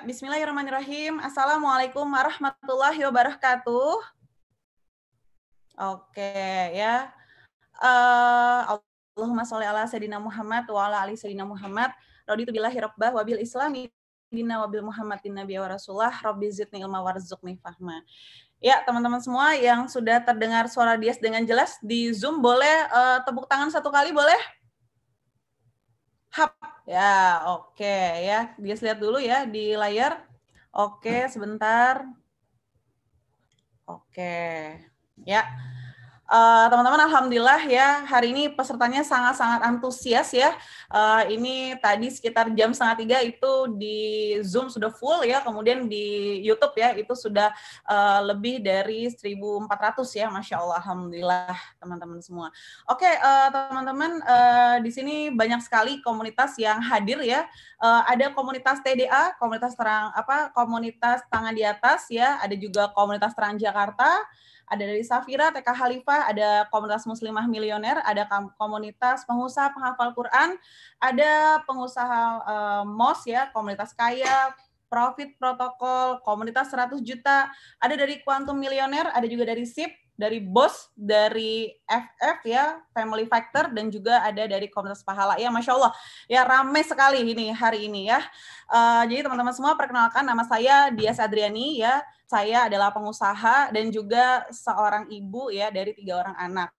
Bismillahirrahmanirrahim. Assalamualaikum warahmatullahi wabarakatuh. Oke ya. Allahumma sholli ala sayyidina Muhammad wa ala ali sayyidina Muhammad. Raditu billahi rabbah wa bil islami dina wa bil Muhammadin nabiyya wa rasulullah. Rabbi zidni ilma warzuqni fahma. Ya, teman-teman semua yang sudah terdengar suara Dias dengan jelas di Zoom, boleh tepuk tangan satu kali, boleh? Hap. Ya, oke ya. Dias lihat dulu ya di layar. Oke, sebentar. Oke. Ya. Teman-teman, alhamdulillah ya, hari ini pesertanya sangat-sangat antusias ya. Ini tadi sekitar jam 2:30 itu di Zoom sudah full ya, kemudian di YouTube ya itu sudah lebih dari 1.400 ya, Masya Allah, alhamdulillah teman-teman semua. Oke, teman-teman, di sini banyak sekali komunitas yang hadir ya. Ada komunitas TDA, komunitas tangan di atas ya, ada juga komunitas Transjakarta. Ada dari Safira, TK Khalifah, ada komunitas muslimah milioner, ada komunitas pengusaha penghafal Quran, ada pengusaha MOS ya, komunitas kaya, profit protokol, komunitas 100 juta, ada dari Quantum Milioner, ada juga dari SIP, dari BOS, dari FF ya, Family Factor, dan juga ada dari komunitas pahala. Ya, Masya Allah, ya ramai sekali ini hari ini ya. Jadi teman-teman semua, perkenalkan nama saya Dias Adriani ya. Saya adalah pengusaha dan juga seorang ibu ya dari 3 orang anak.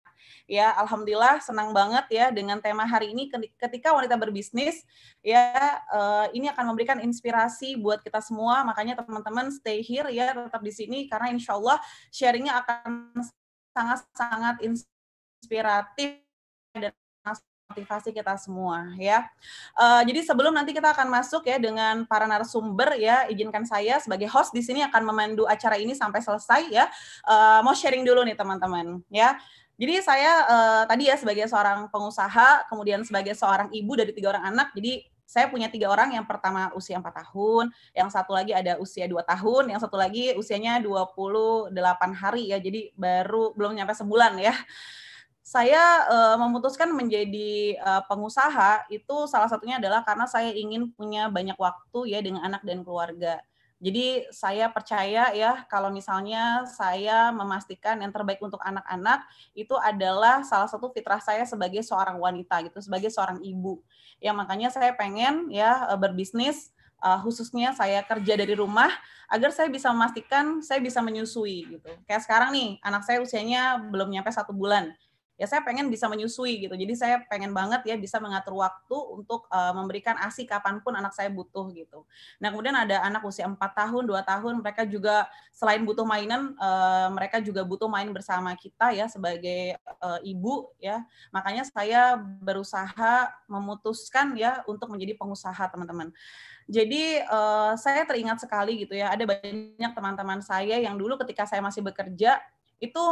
Ya, alhamdulillah senang banget ya dengan tema hari ini ketika wanita berbisnis ya, ini akan memberikan inspirasi buat kita semua. Makanya teman-teman stay here ya, tetap di sini karena insya Allah sharingnya akan sangat-sangat inspiratif dan motivasi kita semua ya. Jadi sebelum nanti kita akan masuk ya dengan para narasumber ya, izinkan saya sebagai host di sini akan memandu acara ini sampai selesai ya. Mau sharing dulu nih teman-teman ya. Jadi saya tadi ya sebagai seorang pengusaha, kemudian sebagai seorang ibu dari 3 orang anak, jadi saya punya 3 orang, yang pertama usia 4 tahun, yang satu lagi ada usia 2 tahun, yang satu lagi usianya 28 hari ya, jadi belum nyampe sebulan ya. Saya memutuskan menjadi pengusaha itu salah satunya adalah karena saya ingin punya banyak waktu ya dengan anak dan keluarga. Jadi saya percaya ya kalau misalnya saya memastikan yang terbaik untuk anak-anak itu adalah salah satu fitrah saya sebagai seorang wanita gitu, sebagai seorang ibu. Ya makanya saya pengen ya berbisnis, khususnya saya kerja dari rumah agar saya bisa memastikan saya bisa menyusui gitu. Kayak sekarang nih anak saya usianya belum nyampe 1 bulan. Ya saya pengen bisa menyusui gitu. Jadi saya pengen banget ya bisa mengatur waktu untuk memberikan ASI kapanpun anak saya butuh gitu. Nah kemudian ada anak usia 4 tahun, 2 tahun, mereka juga selain butuh mainan, mereka juga butuh main bersama kita ya sebagai ibu ya. Makanya saya berusaha memutuskan ya untuk menjadi pengusaha teman-teman. Jadi saya teringat sekali gitu ya, ada banyak teman-teman saya yang dulu ketika saya masih bekerja itu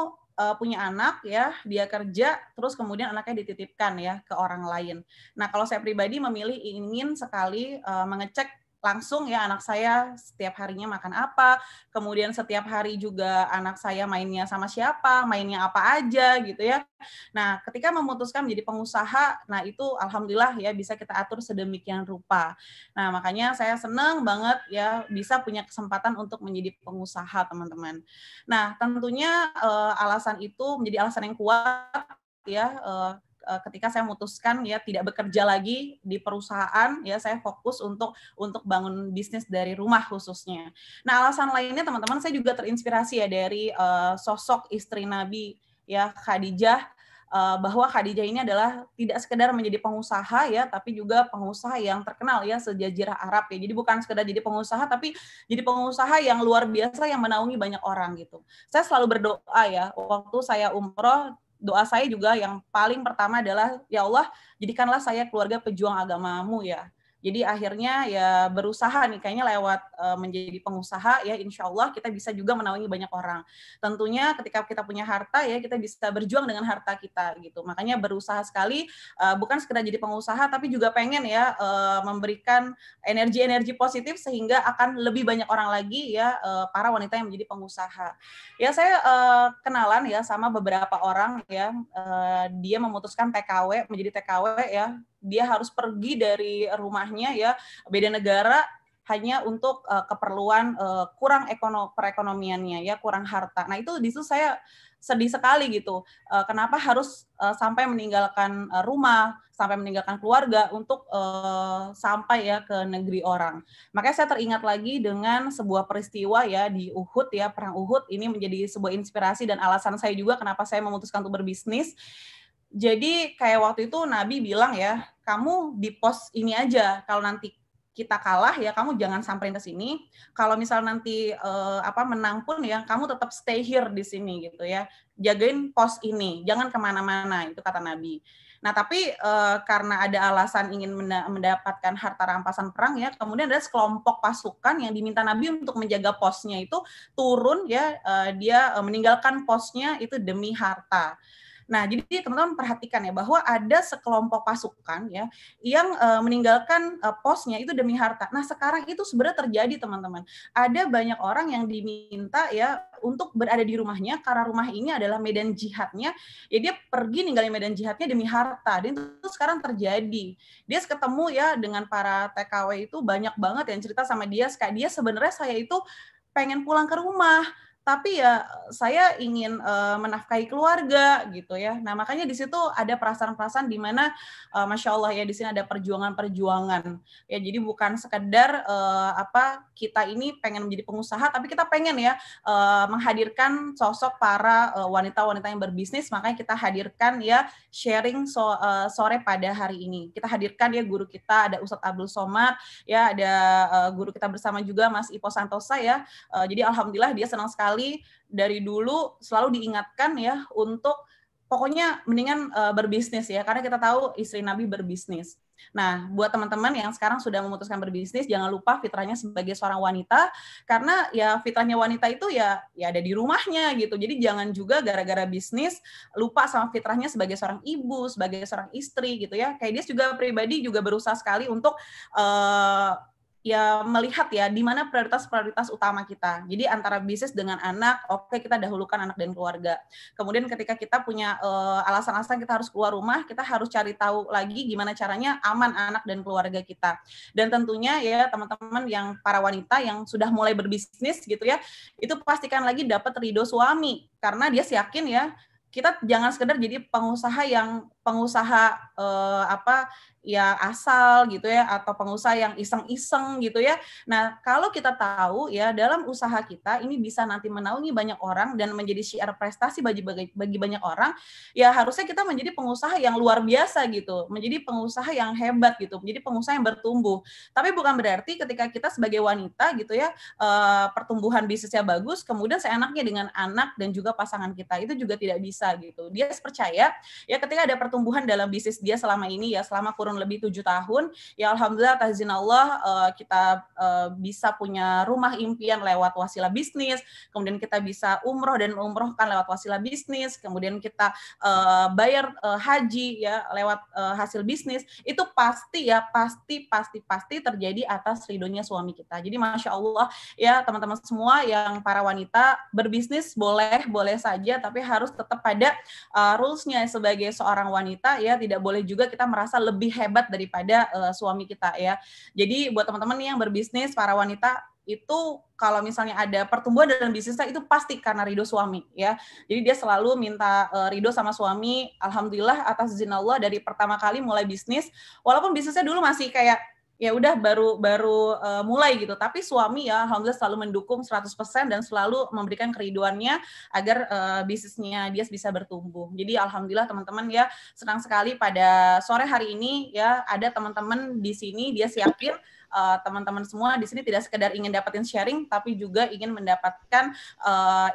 punya anak ya, dia kerja, terus kemudian anaknya dititipkan ya ke orang lain. Nah, kalau saya pribadi memilih ingin sekali mengecek langsung ya anak saya setiap harinya makan apa, kemudian setiap hari juga anak saya mainnya sama siapa, mainnya apa aja gitu ya. Nah, ketika memutuskan menjadi pengusaha, nah itu alhamdulillah ya bisa kita atur sedemikian rupa. Nah, makanya saya senang banget ya bisa punya kesempatan untuk menjadi pengusaha, teman-teman. Nah, tentunya alasan itu menjadi alasan yang kuat ya ketika saya memutuskan ya tidak bekerja lagi di perusahaan ya, saya fokus untuk bangun bisnis dari rumah khususnya. Nah, alasan lainnya teman-teman, saya juga terinspirasi ya dari sosok istri Nabi ya, Khadijah, bahwa Khadijah ini adalah tidak sekedar menjadi pengusaha ya, tapi juga pengusaha yang terkenal ya sejazirah Arab ya. Jadi bukan sekedar jadi pengusaha, tapi jadi pengusaha yang luar biasa yang menaungi banyak orang gitu. Saya selalu berdoa ya, waktu saya umroh, doa saya juga yang paling pertama adalah, ya Allah, jadikanlah saya keluarga pejuang agamamu ya. Jadi akhirnya ya berusaha nih, kayaknya lewat menjadi pengusaha ya, insya Allah kita bisa juga menaungi banyak orang. Tentunya ketika kita punya harta ya, kita bisa berjuang dengan harta kita gitu. Makanya berusaha sekali, bukan sekedar jadi pengusaha, tapi juga pengen ya memberikan energi-energi positif sehingga akan lebih banyak orang lagi ya para wanita yang menjadi pengusaha. Ya saya kenalan ya sama beberapa orang ya, dia memutuskan menjadi TKW ya, dia harus pergi dari rumahnya ya, beda negara, hanya untuk keperluan kurang perekonomiannya ya, kurang harta. Nah itu di situ saya sedih sekali gitu. Kenapa harus sampai meninggalkan rumah, sampai meninggalkan keluarga untuk sampai ya ke negeri orang. Makanya saya teringat lagi dengan sebuah peristiwa ya di Uhud ya, perang Uhud ini menjadi sebuah inspirasi dan alasan saya juga kenapa saya memutuskan untuk berbisnis. Jadi kayak waktu itu Nabi bilang ya, kamu di pos ini aja. Kalau nanti kita kalah ya kamu jangan samperin ke sini. Kalau misal nanti menang pun ya kamu tetap stay here di sini gitu ya. Jagain pos ini, jangan kemana-mana itu kata Nabi. Nah tapi karena ada alasan ingin mendapatkan harta rampasan perang ya, kemudian ada sekelompok pasukan yang diminta Nabi untuk menjaga posnya itu turun ya, dia meninggalkan posnya itu demi harta. Nah, jadi teman-teman perhatikan ya bahwa ada sekelompok pasukan ya yang meninggalkan posnya itu demi harta. Nah, sekarang itu sebenarnya terjadi teman-teman. Ada banyak orang yang diminta ya untuk berada di rumahnya karena rumah ini adalah medan jihadnya. Ya dia pergi ninggalin medan jihadnya demi harta. Dan itu sekarang terjadi. Dia ketemu ya dengan para TKW itu banyak banget yang cerita sama dia, kayak dia sebenarnya saya itu pengen pulang ke rumah tapi ya saya ingin menafkahi keluarga gitu ya. Nah makanya di situ ada perasaan-perasaan di mana masya Allah ya di sini ada perjuangan-perjuangan ya. Jadi bukan sekedar kita ini pengen menjadi pengusaha, tapi kita pengen ya menghadirkan sosok para wanita-wanita yang berbisnis. Makanya kita hadirkan ya sharing sore pada hari ini. Kita hadirkan ya guru kita ada Ustadz Abdul Somad ya, ada guru kita bersama juga Mas Ipo Santosa ya. Jadi alhamdulillah dia senang sekali dari dulu selalu diingatkan ya untuk pokoknya mendingan berbisnis ya, karena kita tahu istri Nabi berbisnis. Nah, buat teman-teman yang sekarang sudah memutuskan berbisnis, jangan lupa fitrahnya sebagai seorang wanita, karena ya fitrahnya wanita itu ya ada di rumahnya gitu. Jadi jangan juga gara-gara bisnis lupa sama fitrahnya sebagai seorang ibu, sebagai seorang istri gitu ya. Kayak dia juga pribadi juga berusaha sekali untuk ya melihat ya di mana prioritas-prioritas utama kita. Jadi antara bisnis dengan anak, oke kita dahulukan anak dan keluarga. Kemudian ketika kita punya alasan-alasan kita harus keluar rumah, kita harus cari tahu lagi gimana caranya aman anak dan keluarga kita. Dan tentunya ya teman-teman yang para wanita yang sudah mulai berbisnis gitu ya, itu pastikan lagi dapat ridho suami karena dia yakin ya kita jangan sekedar jadi pengusaha yang ya asal gitu ya, atau pengusaha yang iseng-iseng gitu ya. Nah, kalau kita tahu ya dalam usaha kita ini bisa nanti menaungi banyak orang dan menjadi syiar prestasi bagi banyak orang, ya harusnya kita menjadi pengusaha yang luar biasa gitu, menjadi pengusaha yang hebat gitu, menjadi pengusaha yang bertumbuh. Tapi bukan berarti ketika kita sebagai wanita gitu ya, pertumbuhan bisnisnya bagus, kemudian seenaknya dengan anak dan juga pasangan kita, itu juga tidak bisa gitu. Dia percaya ya ketika ada pertumbuhan dalam bisnis dia selama ini ya, selama kurun lebih 7 tahun, ya alhamdulillah atas izin Allah kita bisa punya rumah impian lewat wasilah bisnis, kemudian kita bisa umroh dan umrohkan lewat wasilah bisnis, kemudian kita bayar haji ya lewat hasil bisnis, itu pasti ya pasti terjadi atas ridhonya suami kita. Jadi masya Allah ya teman-teman semua yang para wanita berbisnis boleh saja, tapi harus tetap pada rules-nya sebagai seorang wanita ya, tidak boleh juga kita merasa lebih hebat daripada suami kita ya. Jadi buat teman-teman yang berbisnis, para wanita itu kalau misalnya ada pertumbuhan dalam bisnisnya itu pasti karena ridho suami ya. Jadi dia selalu minta ridho sama suami. Alhamdulillah atas izin Allah dari pertama kali mulai bisnis, walaupun bisnisnya dulu masih kayak ya udah baru mulai gitu, tapi suami ya alhamdulillah selalu mendukung 100% dan selalu memberikan keriduannya agar bisnisnya dia bisa bertumbuh. Jadi alhamdulillah teman-teman ya senang sekali pada sore hari ini ya ada teman-teman di sini, dia yakin teman-teman semua di sini tidak sekedar ingin dapetin sharing, tapi juga ingin mendapatkan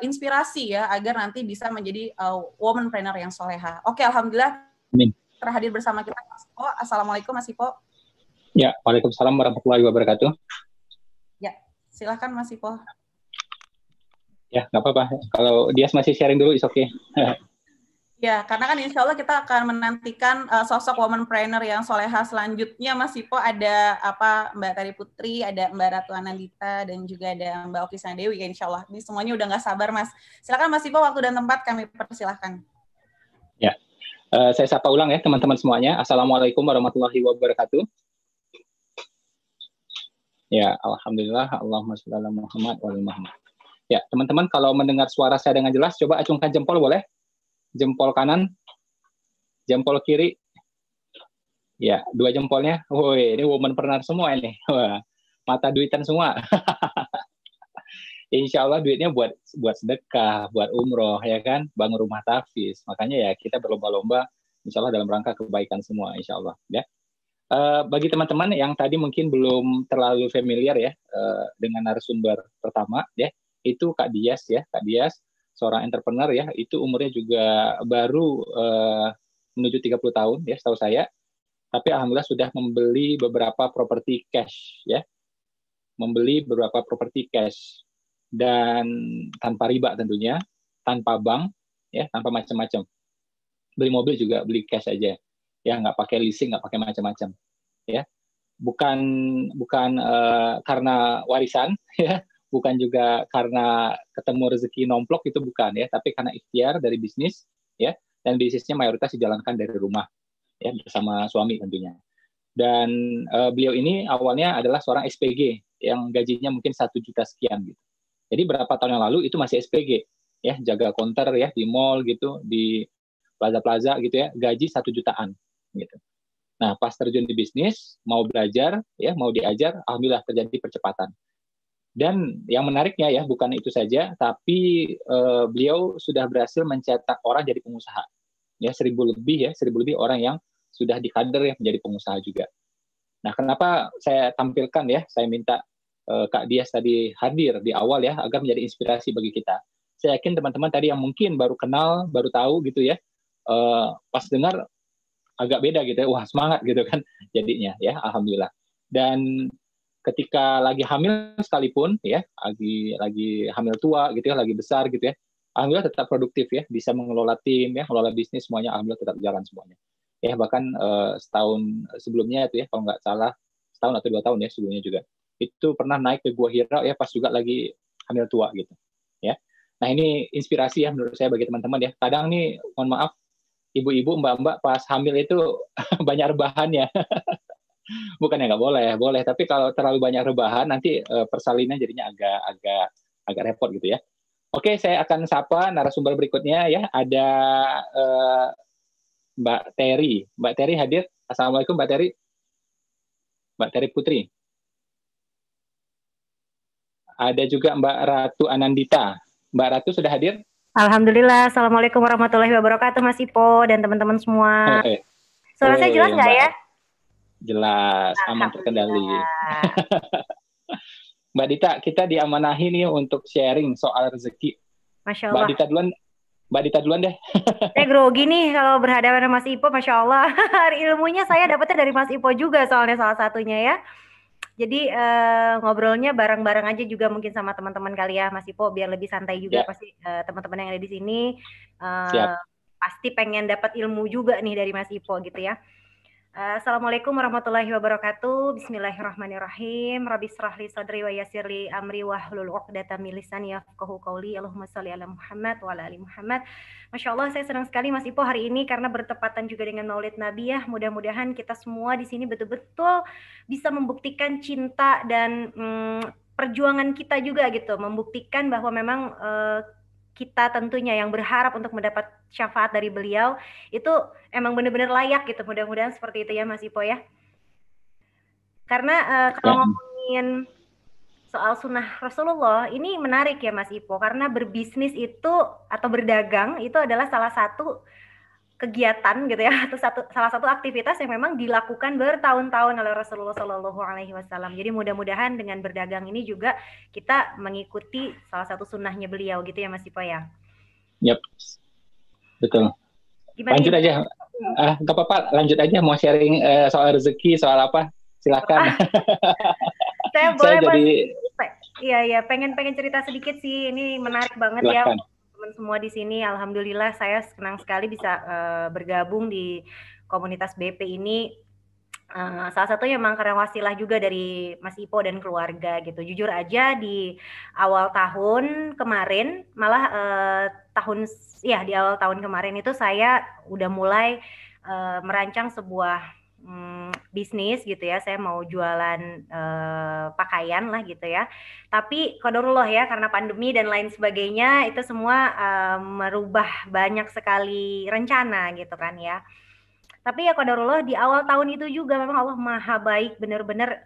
inspirasi ya agar nanti bisa menjadi womanpreneur yang soleha. Oke, alhamdulillah terhadir bersama kita Mas Ipo. Assalamualaikum Mas Ipo. Ya, waalaikumsalam warahmatullahi wabarakatuh. Ya, silakan Mas Ipo. Ya, nggak apa-apa. Kalau dia masih sharing dulu, is okay. Ya, karena kan insya Allah kita akan menantikan sosok womanpreneur yang soleha selanjutnya, Mas Ipo. Ada Mbak Tari Putri, ada Mbak Ratu Anandita, dan juga ada Mbak Oki Sandewi, ya, insya Allah. Ini semuanya udah nggak sabar, Mas. Silakan Mas Ipo, waktu dan tempat kami persilahkan. Ya, saya sapa ulang ya teman-teman semuanya. Assalamualaikum warahmatullahi wabarakatuh. Ya, alhamdulillah. Allahumma sholli ala Muhammad wa ala Muhammad. Ya, teman-teman kalau mendengar suara saya dengan jelas, coba acungkan jempol boleh? Jempol kanan, jempol kiri. Ya, 2 jempolnya. Woi, ini womanpreneur semua ini. Wah, mata duitan semua. Insya Allah duitnya buat sedekah, buat umroh, ya kan, bangun rumah tahfiz. Makanya ya kita berlomba-lomba, insya Allah dalam rangka kebaikan semua, insya Allah. Ya. Bagi teman-teman yang tadi mungkin belum terlalu familiar ya dengan narasumber pertama, ya, itu Kak Dias ya, Kak Dias, seorang entrepreneur ya, itu umurnya juga baru menuju 30 tahun ya, setahu saya. Tapi alhamdulillah sudah membeli beberapa properti cash ya, membeli beberapa properti cash. Dan tanpa riba tentunya, tanpa bank, ya, tanpa macam-macam. Beli mobil juga beli cash aja, ya, nggak pakai leasing, nggak pakai macam-macam, ya. Bukan karena warisan, ya, bukan juga karena ketemu rezeki nomplok, itu bukan, ya, tapi karena ikhtiar dari bisnis, ya, dan bisnisnya mayoritas dijalankan dari rumah, ya, bersama suami tentunya. Dan beliau ini awalnya adalah seorang SPG yang gajinya mungkin 1 juta sekian gitu. Jadi berapa tahun yang lalu itu masih SPG, ya, jaga counter ya di mall gitu, di plaza-plaza gitu ya, gaji 1 jutaan gitu. Nah, pas terjun di bisnis, mau belajar ya, mau diajar, alhamdulillah terjadi percepatan. Dan yang menariknya ya, bukan itu saja, tapi beliau sudah berhasil mencetak orang jadi pengusaha. Ya, 1.000 lebih orang yang sudah dikader ya menjadi pengusaha juga. Nah, kenapa saya tampilkan ya, saya minta Kak Dias tadi hadir di awal ya, agar menjadi inspirasi bagi kita. Saya yakin teman-teman tadi yang mungkin baru kenal, baru tahu gitu ya, pas dengar agak beda gitu ya, wah semangat gitu kan jadinya ya, alhamdulillah. Dan ketika lagi hamil sekalipun ya, lagi hamil tua gitu ya, lagi besar gitu ya, alhamdulillah tetap produktif ya, bisa mengelola tim ya, mengelola bisnis semuanya, alhamdulillah tetap jalan semuanya. Ya, bahkan setahun sebelumnya itu ya, kalau nggak salah setahun atau 2 tahun ya sebelumnya juga, itu pernah naik ke Gua Hira ya pas juga lagi hamil tua gitu ya. Nah, ini inspirasi ya menurut saya bagi teman-teman ya. Kadang nih, mohon maaf, ibu-ibu, mbak-mbak pas hamil itu banyak rebahannya. Bukannya nggak boleh, boleh. Tapi kalau terlalu banyak rebahan nanti persalinan jadinya agak repot gitu ya. Oke, saya akan sapa narasumber berikutnya ya. Ada Mbak Terry. Mbak Terry hadir. Assalamualaikum Mbak Terry. Mbak Terry Putri. Ada juga Mbak Ratu Anandita. Mbak Ratu sudah hadir? Alhamdulillah. Assalamualaikum warahmatullahi wabarakatuh, Mas Ipo dan teman-teman semua. Suara saya jelas nggak ya? Jelas, aman terkendali. Mbak Dita, kita diamanahi nih untuk sharing soal rezeki. Masya Allah. Mbak Dita duluan deh. Saya grogi nih kalau berhadapan sama Mas Ipo, Masya Allah. Ilmunya saya dapetnya dari Mas Ipo juga soalnya salah satunya ya. Jadi ngobrolnya bareng-bareng aja juga mungkin sama teman-teman kali ya, Mas Ipo, biar lebih santai juga ya. Pasti teman-teman yang ada di sini pasti pengen dapat ilmu juga nih dari Mas Ipo gitu ya. Assalamualaikum warahmatullahi wabarakatuh. Bismillahirrahmanirrahim. Rabbi shrahli sadri wa yassirli amri wahlul 'uqdatam min lisani yafqahu qawli. Allahumma shalli ala Muhammad wa ala ali Muhammad. Masya Allah, saya senang sekali Mas Ipo hari ini karena bertepatan juga dengan Maulid Nabi ya. Mudah-mudahan kita semua di sini betul-betul bisa membuktikan cinta dan perjuangan kita juga gitu, membuktikan bahwa memang kita tentunya yang berharap untuk mendapat syafaat dari beliau itu emang benar-benar layak gitu. Mudah-mudahan seperti itu ya Mas Ipo ya. Karena kalau ngomongin soal sunnah Rasulullah ini menarik ya Mas Ipo, karena berbisnis itu atau berdagang itu adalah salah satu kegiatan gitu ya, atau salah satu aktivitas yang memang dilakukan bertahun-tahun oleh Rasulullah Shallallahu Alaihi Wasallam. Jadi mudah-mudahan dengan berdagang ini juga kita mengikuti salah satu sunnahnya beliau gitu ya Mas Ipo ya. Yap, betul. Gimana lanjut aja, nggak apa-apa, lanjut aja mau sharing soal rezeki, soal apa, silakan. Saya boleh Iya, pengen cerita sedikit sih, ini menarik banget silakan. Ya. Teman semua di sini, alhamdulillah saya senang sekali bisa bergabung di komunitas BP ini. Salah satunya memang karena wasilah juga dari Mas Ipo dan keluarga gitu. Jujur aja di awal tahun kemarin, malah di awal tahun kemarin itu saya udah mulai merancang sebuah bisnis gitu ya, saya mau jualan pakaian lah gitu ya. Tapi qadarullah ya, karena pandemi dan lain sebagainya itu semua merubah banyak sekali rencana gitu kan ya. Tapi ya qadarullah di awal tahun itu juga memang Allah maha baik, benar-benar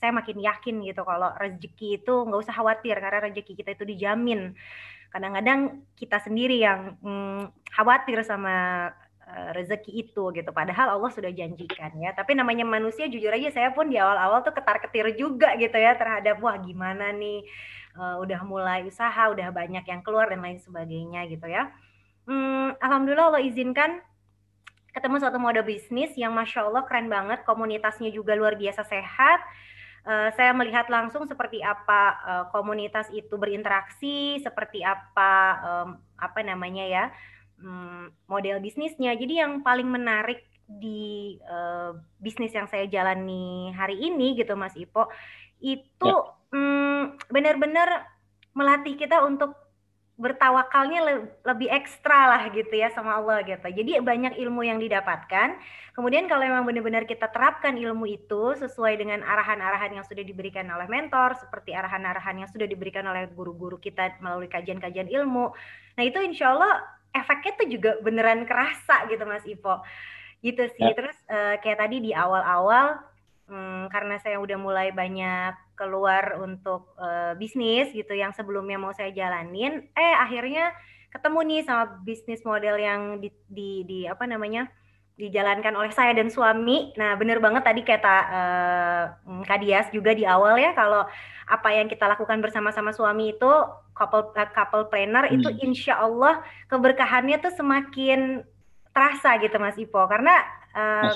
saya makin yakin gitu kalau rezeki itu nggak usah khawatir karena rezeki kita itu dijamin. Kadang-kadang kita sendiri yang khawatir sama rezeki itu gitu. Padahal Allah sudah janjikan ya. Tapi namanya manusia, jujur aja saya pun di awal-awal tuh ketar-ketir juga gitu ya terhadap wah gimana nih, udah mulai usaha, udah banyak yang keluar dan lain sebagainya gitu ya. Alhamdulillah Allah izinkan ketemu suatu model bisnis yang Masya Allah keren banget, komunitasnya juga luar biasa sehat. Saya melihat langsung seperti apa komunitas itu berinteraksi, seperti apa namanya ya, model bisnisnya. Jadi yang paling menarik di bisnis yang saya jalani hari ini gitu Mas Ipo, itu benar-benar melatih kita untuk bertawakalnya lebih ekstra lah gitu ya sama Allah gitu. Jadi banyak ilmu yang didapatkan. Kemudian kalau memang benar-benar kita terapkan ilmu itu sesuai dengan arahan-arahan yang sudah diberikan oleh mentor, seperti arahan-arahan yang sudah diberikan oleh guru-guru kita melalui kajian-kajian ilmu. Nah itu insya Allah efeknya tuh juga beneran kerasa gitu Mas Ipo. Gitu sih. Terus kayak tadi di awal-awal karena saya udah mulai banyak keluar untuk bisnis gitu yang sebelumnya mau saya jalanin, akhirnya ketemu nih sama bisnis model yang di apa namanya dijalankan oleh saya dan suami. Nah bener banget tadi kata Kak Dias juga di awal ya, kalau apa yang kita lakukan bersama-sama suami itu couple planner itu insya Allah keberkahannya tuh semakin terasa gitu Mas Ipo, karena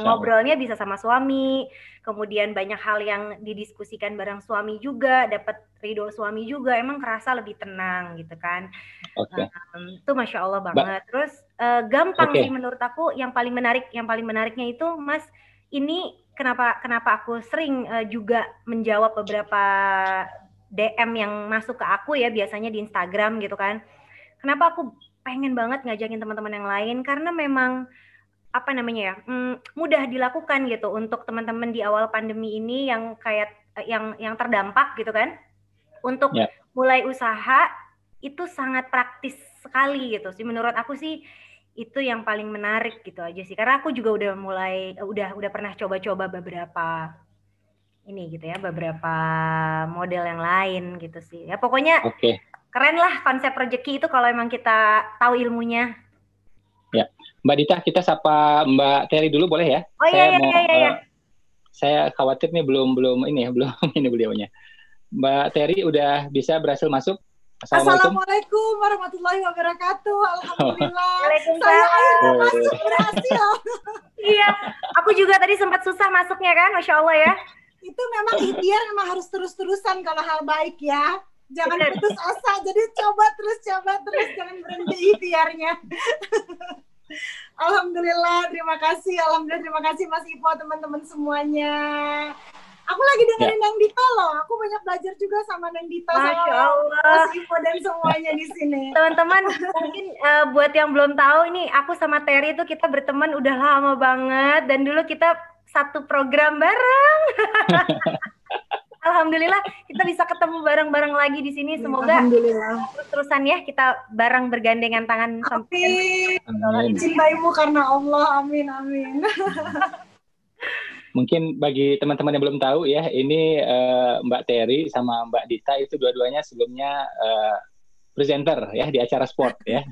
ngobrolnya bisa sama suami, kemudian banyak hal yang didiskusikan bareng suami juga, dapat ridho suami juga, emang kerasa lebih tenang gitu kan. Itu Masya Allah banget. Terus gampang sih menurut aku. Yang paling menariknya itu Mas, ini kenapa aku sering juga menjawab beberapa DM yang masuk ke aku ya, biasanya di Instagram gitu kan. Kenapa aku pengen banget ngajakin teman-teman yang lain, karena memang apa namanya ya, mudah dilakukan gitu untuk teman-teman di awal pandemi ini yang kayak yang terdampak gitu kan, untuk mulai usaha itu sangat praktis sekali gitu sih menurut aku sih. Itu yang paling menarik gitu aja sih, karena aku juga udah pernah coba-coba beberapa ini gitu ya, beberapa model yang lain gitu sih ya. Pokoknya keren lah konsep rezeki itu kalau emang kita tahu ilmunya. Ya, Mbak Dita, kita sapa Mbak Terry dulu boleh ya? Oh iya. Saya khawatir nih belum ini beliaunya. Mbak Terry udah berhasil masuk? Assalamualaikum warahmatullahi wabarakatuh. Alhamdulillah. Saya akhirnya masuk, berhasil. Iya, aku juga tadi sempat susah masuknya kan, Masya Allah ya. Itu memang ikhtiar, memang harus terus-terusan kalau hal baik ya. Jangan putus asa, jadi coba terus, jangan berhenti ikhtiarnya. Alhamdulillah, terima kasih Mas Ipo, teman-teman semuanya. Aku lagi dengerin Neng Dita loh, aku banyak belajar juga sama Neng Dita, sama Mas Ipo dan semuanya di sini. Teman-teman, mungkin buat yang belum tahu, ini aku sama Terry itu kita berteman udah lama banget, dan dulu kita satu program bareng. Alhamdulillah kita bisa ketemu bareng-bareng lagi di sini. Semoga terus-terusan ya kita bareng bergandengan tangan. Amin. Cintaimu karena Allah. Amin. Mungkin bagi teman-teman yang belum tahu ya, ini Mbak Terry sama Mbak Dita itu dua-duanya sebelumnya presenter ya di acara sport ya.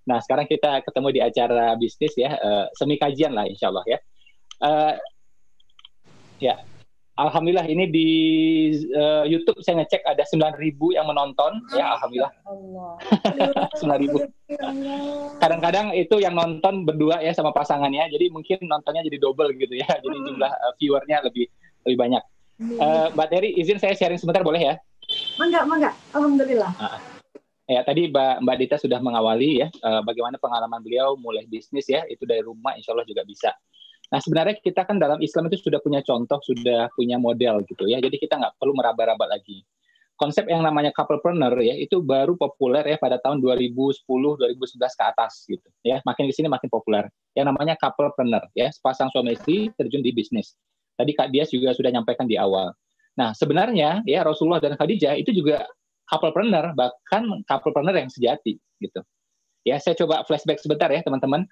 Nah sekarang kita ketemu di acara bisnis ya, semi kajian lah insya Allah ya. Ya. Alhamdulillah ini di YouTube saya ngecek ada 9.000 yang menonton ya, alhamdulillah. 9.000. Kadang-kadang itu yang nonton berdua ya sama pasangannya, jadi mungkin nontonnya jadi double gitu ya, jadi jumlah viewernya lebih banyak. Mbak Terry, izin saya sharing sebentar boleh ya? Mangga, alhamdulillah. Ya tadi Mbak Dita sudah mengawali ya, bagaimana pengalaman beliau mulai bisnis ya, itu dari rumah, insya Allah juga bisa. Nah sebenarnya kita kan dalam Islam itu sudah punya contoh, sudah punya model gitu ya. Jadi kita nggak perlu meraba-raba lagi. konsep yang namanya couplepreneur ya itu baru populer ya pada tahun 2010-2011 ke atas gitu ya. Makin kesini makin populer. Yang namanya couplepreneur ya, sepasang suami istri terjun di bisnis. Tadi Kak Dias juga sudah nyampaikan di awal. Nah, sebenarnya ya Rasulullah dan Khadijah itu juga couplepreneur, bahkan couplepreneur yang sejati gitu. Ya, saya coba flashback sebentar ya teman-teman.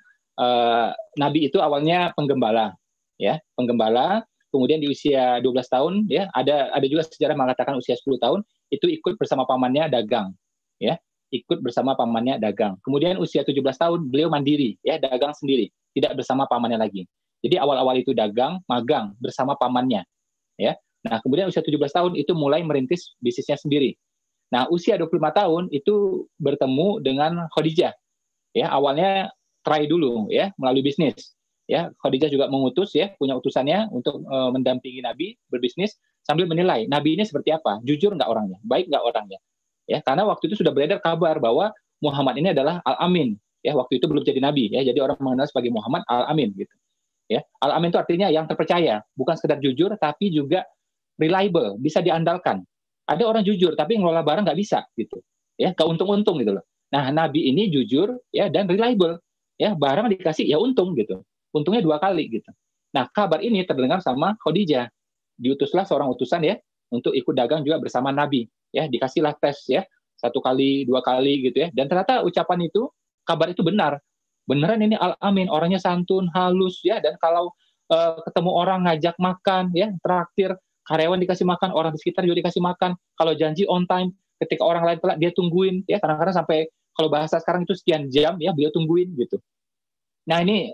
Nabi itu awalnya penggembala ya, penggembala. Kemudian di usia 12 tahun ya, ada juga sejarah mengatakan usia 10 tahun itu ikut bersama pamannya dagang ya, ikut bersama pamannya dagang. Kemudian usia 17 tahun beliau mandiri ya, dagang sendiri, tidak bersama pamannya lagi. Jadi awal-awal itu dagang, magang bersama pamannya ya. Nah, kemudian usia 17 tahun itu mulai merintis bisnisnya sendiri. Nah, usia 25 tahun itu bertemu dengan Khadijah. Ya, awalnya try dulu ya melalui bisnis. Ya, Khadijah juga mengutus ya, punya utusannya untuk mendampingi Nabi berbisnis sambil menilai Nabi ini seperti apa, jujur nggak orangnya, baik nggak orangnya. Ya, karena waktu itu sudah beredar kabar bahwa Muhammad ini adalah Al-Amin. Ya, waktu itu belum jadi nabi ya, jadi orang mengenal sebagai Muhammad Al-Amin gitu. Ya, Al-Amin itu artinya yang terpercaya, bukan sekedar jujur tapi juga reliable, bisa diandalkan. Ada orang jujur tapi ngelola barang nggak bisa gitu. Ya, keuntung-untung gitu loh. Nah, Nabi ini jujur ya dan reliable. Ya, barang dikasih ya untung gitu. Untungnya 2 kali gitu. Nah, kabar ini terdengar sama Khadijah. Diutuslah seorang utusan ya untuk ikut dagang juga bersama Nabi. Ya, dikasihlah tes ya 1 kali, 2 kali gitu ya. Dan ternyata ucapan itu, kabar itu benar. Beneran ini Al-Amin, orangnya santun, halus ya. Dan kalau ketemu orang ngajak makan ya, traktir, karyawan dikasih makan, orang di sekitar juga dikasih makan. Kalau janji on time, ketika orang lain telat dia tungguin ya. Kadang-kadang sampai kalau bahasa sekarang itu sekian jam ya beliau tungguin gitu. Nah, ini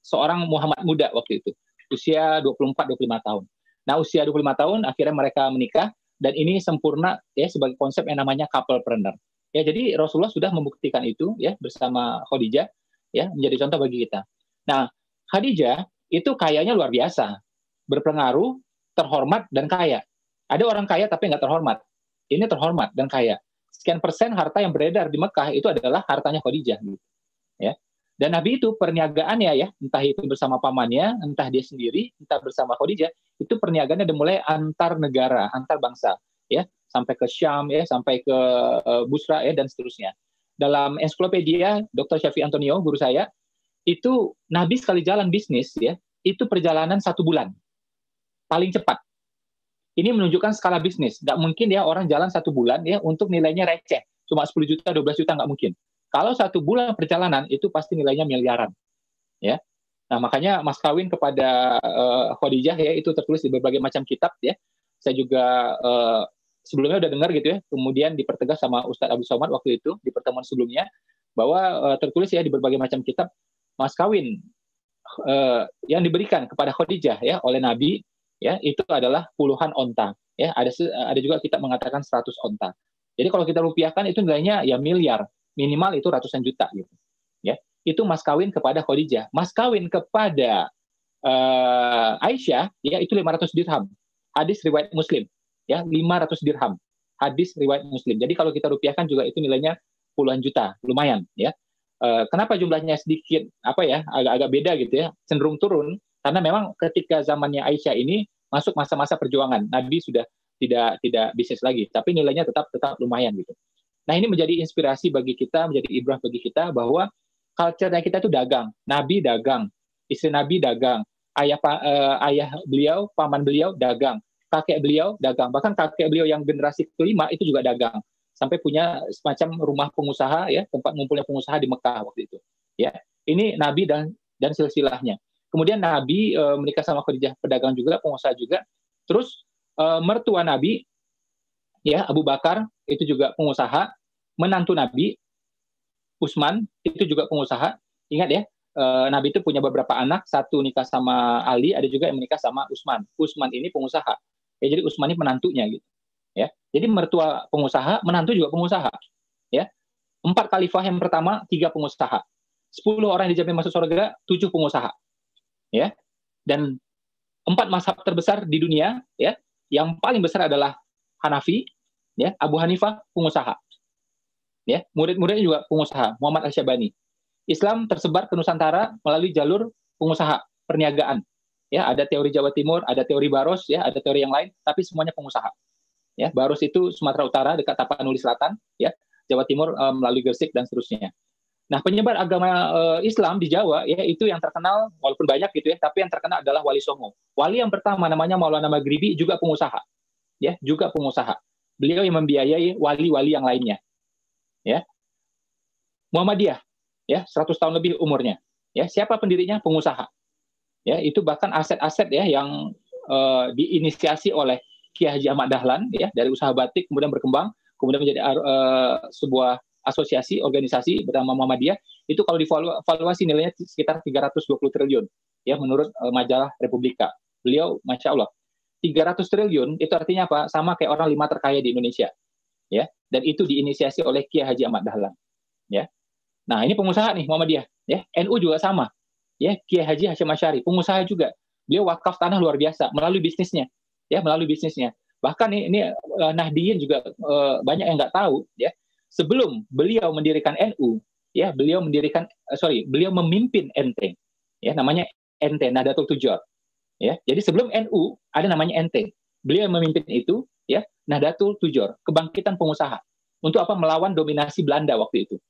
seorang Muhammad muda waktu itu, usia 24-25 tahun. Nah, usia 25 tahun akhirnya mereka menikah dan ini sempurna ya sebagai konsep yang namanya couplepreneur. Ya, jadi Rasulullah sudah membuktikan itu ya bersama Khadijah ya menjadi contoh bagi kita. Nah, Khadijah itu kayanya luar biasa, berpengaruh, terhormat dan kaya. Ada orang kaya tapi nggak terhormat. Ini terhormat dan kaya. Sekian persen harta yang beredar di Mekah itu adalah hartanya Khadijah gitu. Ya. Dan Nabi itu perniagaannya ya, entah itu bersama pamannya, entah dia sendiri, entah bersama Khadijah, itu perniagaannya dimulai antar negara, antar bangsa, ya, sampai ke Syam, ya, sampai ke Busra, ya, dan seterusnya. Dalam ensiklopedia Dr. Syafi'i Antonio, guru saya, itu Nabi sekali jalan bisnis, ya, itu perjalanan 1 bulan, paling cepat. Ini menunjukkan skala bisnis. Nggak mungkin ya orang jalan 1 bulan ya untuk nilainya receh, cuma 10 juta, 12 juta nggak mungkin. Kalau 1 bulan perjalanan itu pasti nilainya miliaran, ya. Nah, makanya mas kawin kepada Khadijah ya itu tertulis di berbagai macam kitab ya. Saya juga sebelumnya udah dengar gitu ya. Kemudian dipertegas sama Ustadz Abdul Somad waktu itu di pertemuan sebelumnya bahwa tertulis ya di berbagai macam kitab mas kawin yang diberikan kepada Khadijah ya oleh Nabi ya itu adalah puluhan onta ya. Ada juga kitab mengatakan 100 onta. Jadi kalau kita rupiahkan itu nilainya ya miliar. Minimal itu ratusan juta gitu ya. Itu mas kawin kepada Khadijah. Mas kawin kepada Aisyah ya itu 500 dirham. Hadis riwayat Muslim ya, 500 dirham. Hadis riwayat Muslim. Jadi kalau kita rupiahkan juga itu nilainya puluhan juta, lumayan ya. Kenapa jumlahnya sedikit apa ya, agak-agak beda gitu ya, cenderung turun karena memang ketika zamannya Aisyah ini masuk masa-masa perjuangan. Nabi sudah tidak bisnis lagi, tapi nilainya tetap lumayan gitu. Nah, ini menjadi inspirasi bagi kita, menjadi ibrah bagi kita bahwa culture-nya kita itu dagang. Nabi dagang, istri Nabi dagang, ayah beliau, paman beliau dagang, kakek beliau dagang. Bahkan kakek beliau yang generasi kelima itu juga dagang. Sampai punya semacam rumah pengusaha ya, tempat ngumpulnya pengusaha di Mekah waktu itu. Ya, ini Nabi dan silsilahnya. Kemudian Nabi menikah sama Khadijah, pedagang juga, pengusaha juga. Terus mertua Nabi ya Abu Bakar itu juga pengusaha, menantu Nabi Utsman itu juga pengusaha. Ingat ya, Nabi itu punya beberapa anak, satu nikah sama Ali, ada juga yang menikah sama Utsman. Utsman ini pengusaha. Ya, jadi Utsman ini menantunya gitu. Ya. Jadi mertua pengusaha, menantu juga pengusaha. Ya. 4 khalifah yang pertama, 3 pengusaha. 10 orang yang dijamin masuk surga, 7 pengusaha. Ya. Dan 4 mazhab terbesar di dunia, ya. Yang paling besar adalah Hanafi, ya, Abu Hanifah pengusaha. Ya, murid-muridnya juga pengusaha, Muhammad Al-Syabani. Islam tersebar ke Nusantara melalui jalur pengusaha, perniagaan. Ya, ada teori Jawa Timur, ada teori Baros, ya, ada teori yang lain, tapi semuanya pengusaha. ya. Barus itu Sumatera Utara dekat Tapanuli Selatan, ya. Jawa Timur melalui Gresik dan seterusnya. Nah, penyebar agama Islam di Jawa ya itu yang terkenal walaupun banyak gitu ya, tapi yang terkenal adalah Wali Songo. Wali yang pertama namanya Maulana Maghribi, juga pengusaha. Ya, juga pengusaha. Beliau yang membiayai wali-wali yang lainnya. Ya. Muhammadiyah, ya, 100 tahun lebih umurnya. Ya, siapa pendirinya? Pengusaha. Ya, itu bahkan aset-aset ya yang diinisiasi oleh Kiai Haji Ahmad Dahlan ya dari usaha batik kemudian berkembang, kemudian menjadi sebuah asosiasi organisasi bernama Muhammadiyah. Itu kalau divaluasi nilainya sekitar 320 triliun ya menurut majalah Republika. Beliau Masya Allah 300 triliun itu artinya apa? Sama kayak orang 5 terkaya di Indonesia. Ya, dan itu diinisiasi oleh Kiai Haji Ahmad Dahlan. Ya. Nah, ini pengusaha nih Muhammadiyah, ya. NU juga sama. Ya, Kiai Haji Hasyim Asy'ari, pengusaha juga. Beliau wakaf tanah luar biasa melalui bisnisnya. Ya, melalui bisnisnya. Bahkan ini Nahdiyin juga banyak yang nggak tahu, ya. Sebelum beliau mendirikan NU, ya, beliau memimpin NT. Ya, namanya NT, Nahdlatul Tujjar. Ya, jadi sebelum NU ada namanya NT. Beliau yang memimpin itu, ya, Nahdlatul Tujjar, kebangkitan pengusaha. Untuk apa? Melawan dominasi Belanda waktu itu.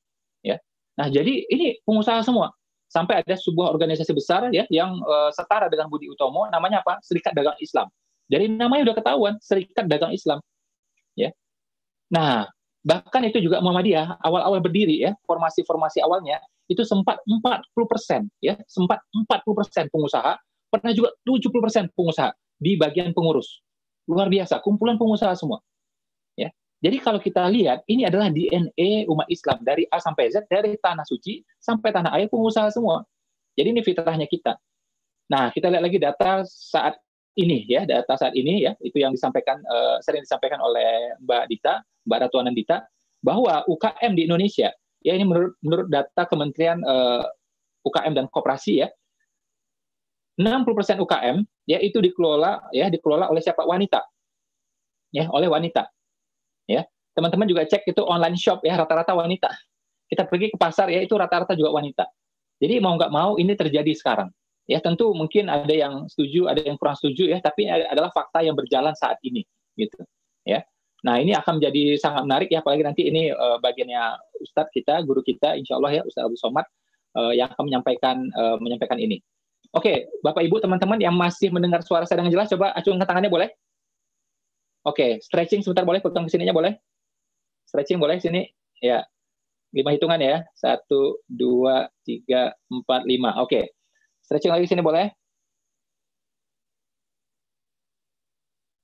Ya. Nah, jadi ini pengusaha semua. Sampai ada sebuah organisasi besar ya yang setara dengan Budi Utomo, namanya apa? Serikat Dagang Islam. Jadi namanya udah ketahuan, Serikat Dagang Islam. Ya. Nah, bahkan itu juga Muhammadiyah awal-awal berdiri ya, formasi-formasi awalnya itu sempat 40%, ya, sempat 40% pengusaha, pernah juga 70% pengusaha di bagian pengurus. Luar biasa, kumpulan pengusaha semua. Ya. Jadi kalau kita lihat, ini adalah DNA umat Islam. Dari A sampai Z, dari tanah suci sampai tanah air, pengusaha semua. Jadi ini fitrahnya kita. Nah, kita lihat lagi data saat ini, ya, data saat ini, ya, itu yang disampaikan, sering disampaikan oleh Mbak Dita, Mbak Ratu Anandita, bahwa UKM di Indonesia, ya ini menurut data Kementerian UKM dan Koperasi, ya, 60% UKM, ya, itu dikelola oleh siapa? Wanita. Ya, oleh wanita. Ya, teman-teman juga cek itu online shop ya rata-rata wanita. Kita pergi ke pasar ya itu rata-rata juga wanita. Jadi mau nggak mau ini terjadi sekarang. Ya tentu mungkin ada yang setuju, ada yang kurang setuju ya, tapi adalah fakta yang berjalan saat ini gitu. Ya. Nah ini akan menjadi sangat menarik ya, apalagi nanti ini bagiannya Ustadz kita, guru kita, insya Allah ya Ustadz Abu Somad yang akan menyampaikan ini. Oke, Bapak Ibu teman-teman yang masih mendengar suara saya dengan jelas, coba acungkan tangannya boleh? Oke, stretching sebentar boleh, pegang ke sininya boleh? Stretching boleh sini? Ya. 5 hitungan ya. 1, 2, 3, 4, 5. Oke. Stretching lagi sini boleh?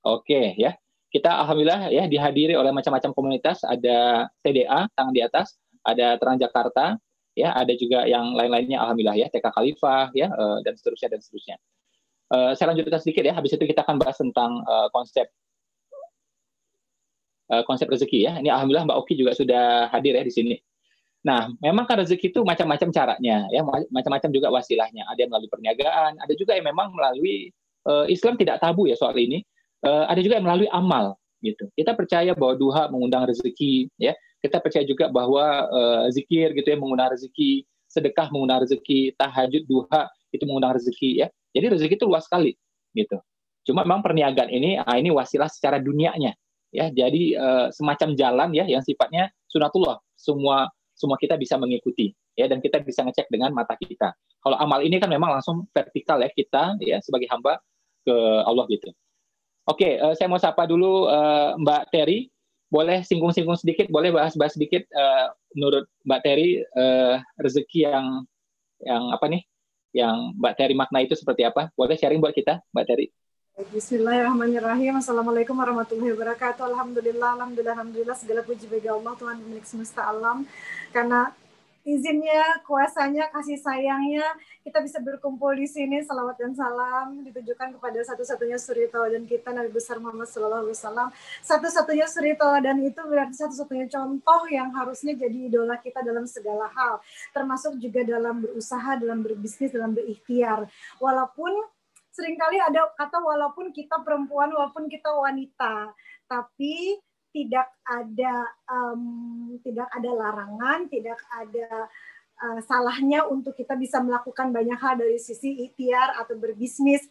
Oke, ya. Kita alhamdulillah ya dihadiri oleh macam-macam komunitas, ada TDA, tangan di atas, ada Transjakarta, ya, ada juga yang lain-lainnya alhamdulillah ya, TK Khalifah ya, dan seterusnya. Saya lanjutkan sedikit ya, habis itu kita akan bahas tentang konsep rezeki ya. Ini alhamdulillah Mbak Oki juga sudah hadir ya di sini. Nah, memang kan rezeki itu macam-macam caranya ya, macam-macam juga wasilahnya. Ada yang melalui perniagaan, ada juga yang memang melalui Islam tidak tabu ya soal ini. Ada juga yang melalui amal gitu. Kita percaya bahwa duha mengundang rezeki ya. Kita percaya juga bahwa zikir gitu ya mengundang rezeki, sedekah mengundang rezeki, tahajud duha itu mengundang rezeki ya. Jadi rezeki itu luas sekali gitu. Cuma memang perniagaan ini wasilah secara dunianya. Ya, jadi semacam jalan ya yang sifatnya sunatullah, semua kita bisa mengikuti ya, dan kita bisa ngecek dengan mata kita. Kalau amal ini kan memang langsung vertikal ya, kita ya sebagai hamba ke Allah gitu. Oke, saya mau sapa dulu Mbak Terry, boleh singgung-singgung sedikit, boleh bahas-bahas sedikit menurut Mbak Terry rezeki yang apa nih, yang Mbak Terry makna itu seperti apa? Boleh sharing buat kita Mbak Terry? Bismillahirrahmanirrahim. Assalamualaikum warahmatullahi wabarakatuh. Alhamdulillah, segala puji bagi Allah, Tuhan pemilik semesta alam. Karena izinnya, kuasanya, kasih sayangnya, kita bisa berkumpul di sini. Salawat dan salam ditujukan kepada satu-satunya suri tauladan kita, Nabi besar Muhammad SAW. Satu-satunya suri tauladan itu berarti satu-satunya contoh yang harusnya jadi idola kita dalam segala hal. Termasuk juga dalam berusaha, dalam berbisnis, dalam berikhtiar. Walaupun seringkali ada kata walaupun kita perempuan, walaupun kita wanita, tapi tidak ada larangan, tidak ada salahnya untuk kita bisa melakukan banyak hal dari sisi ikhtiar atau berbisnis.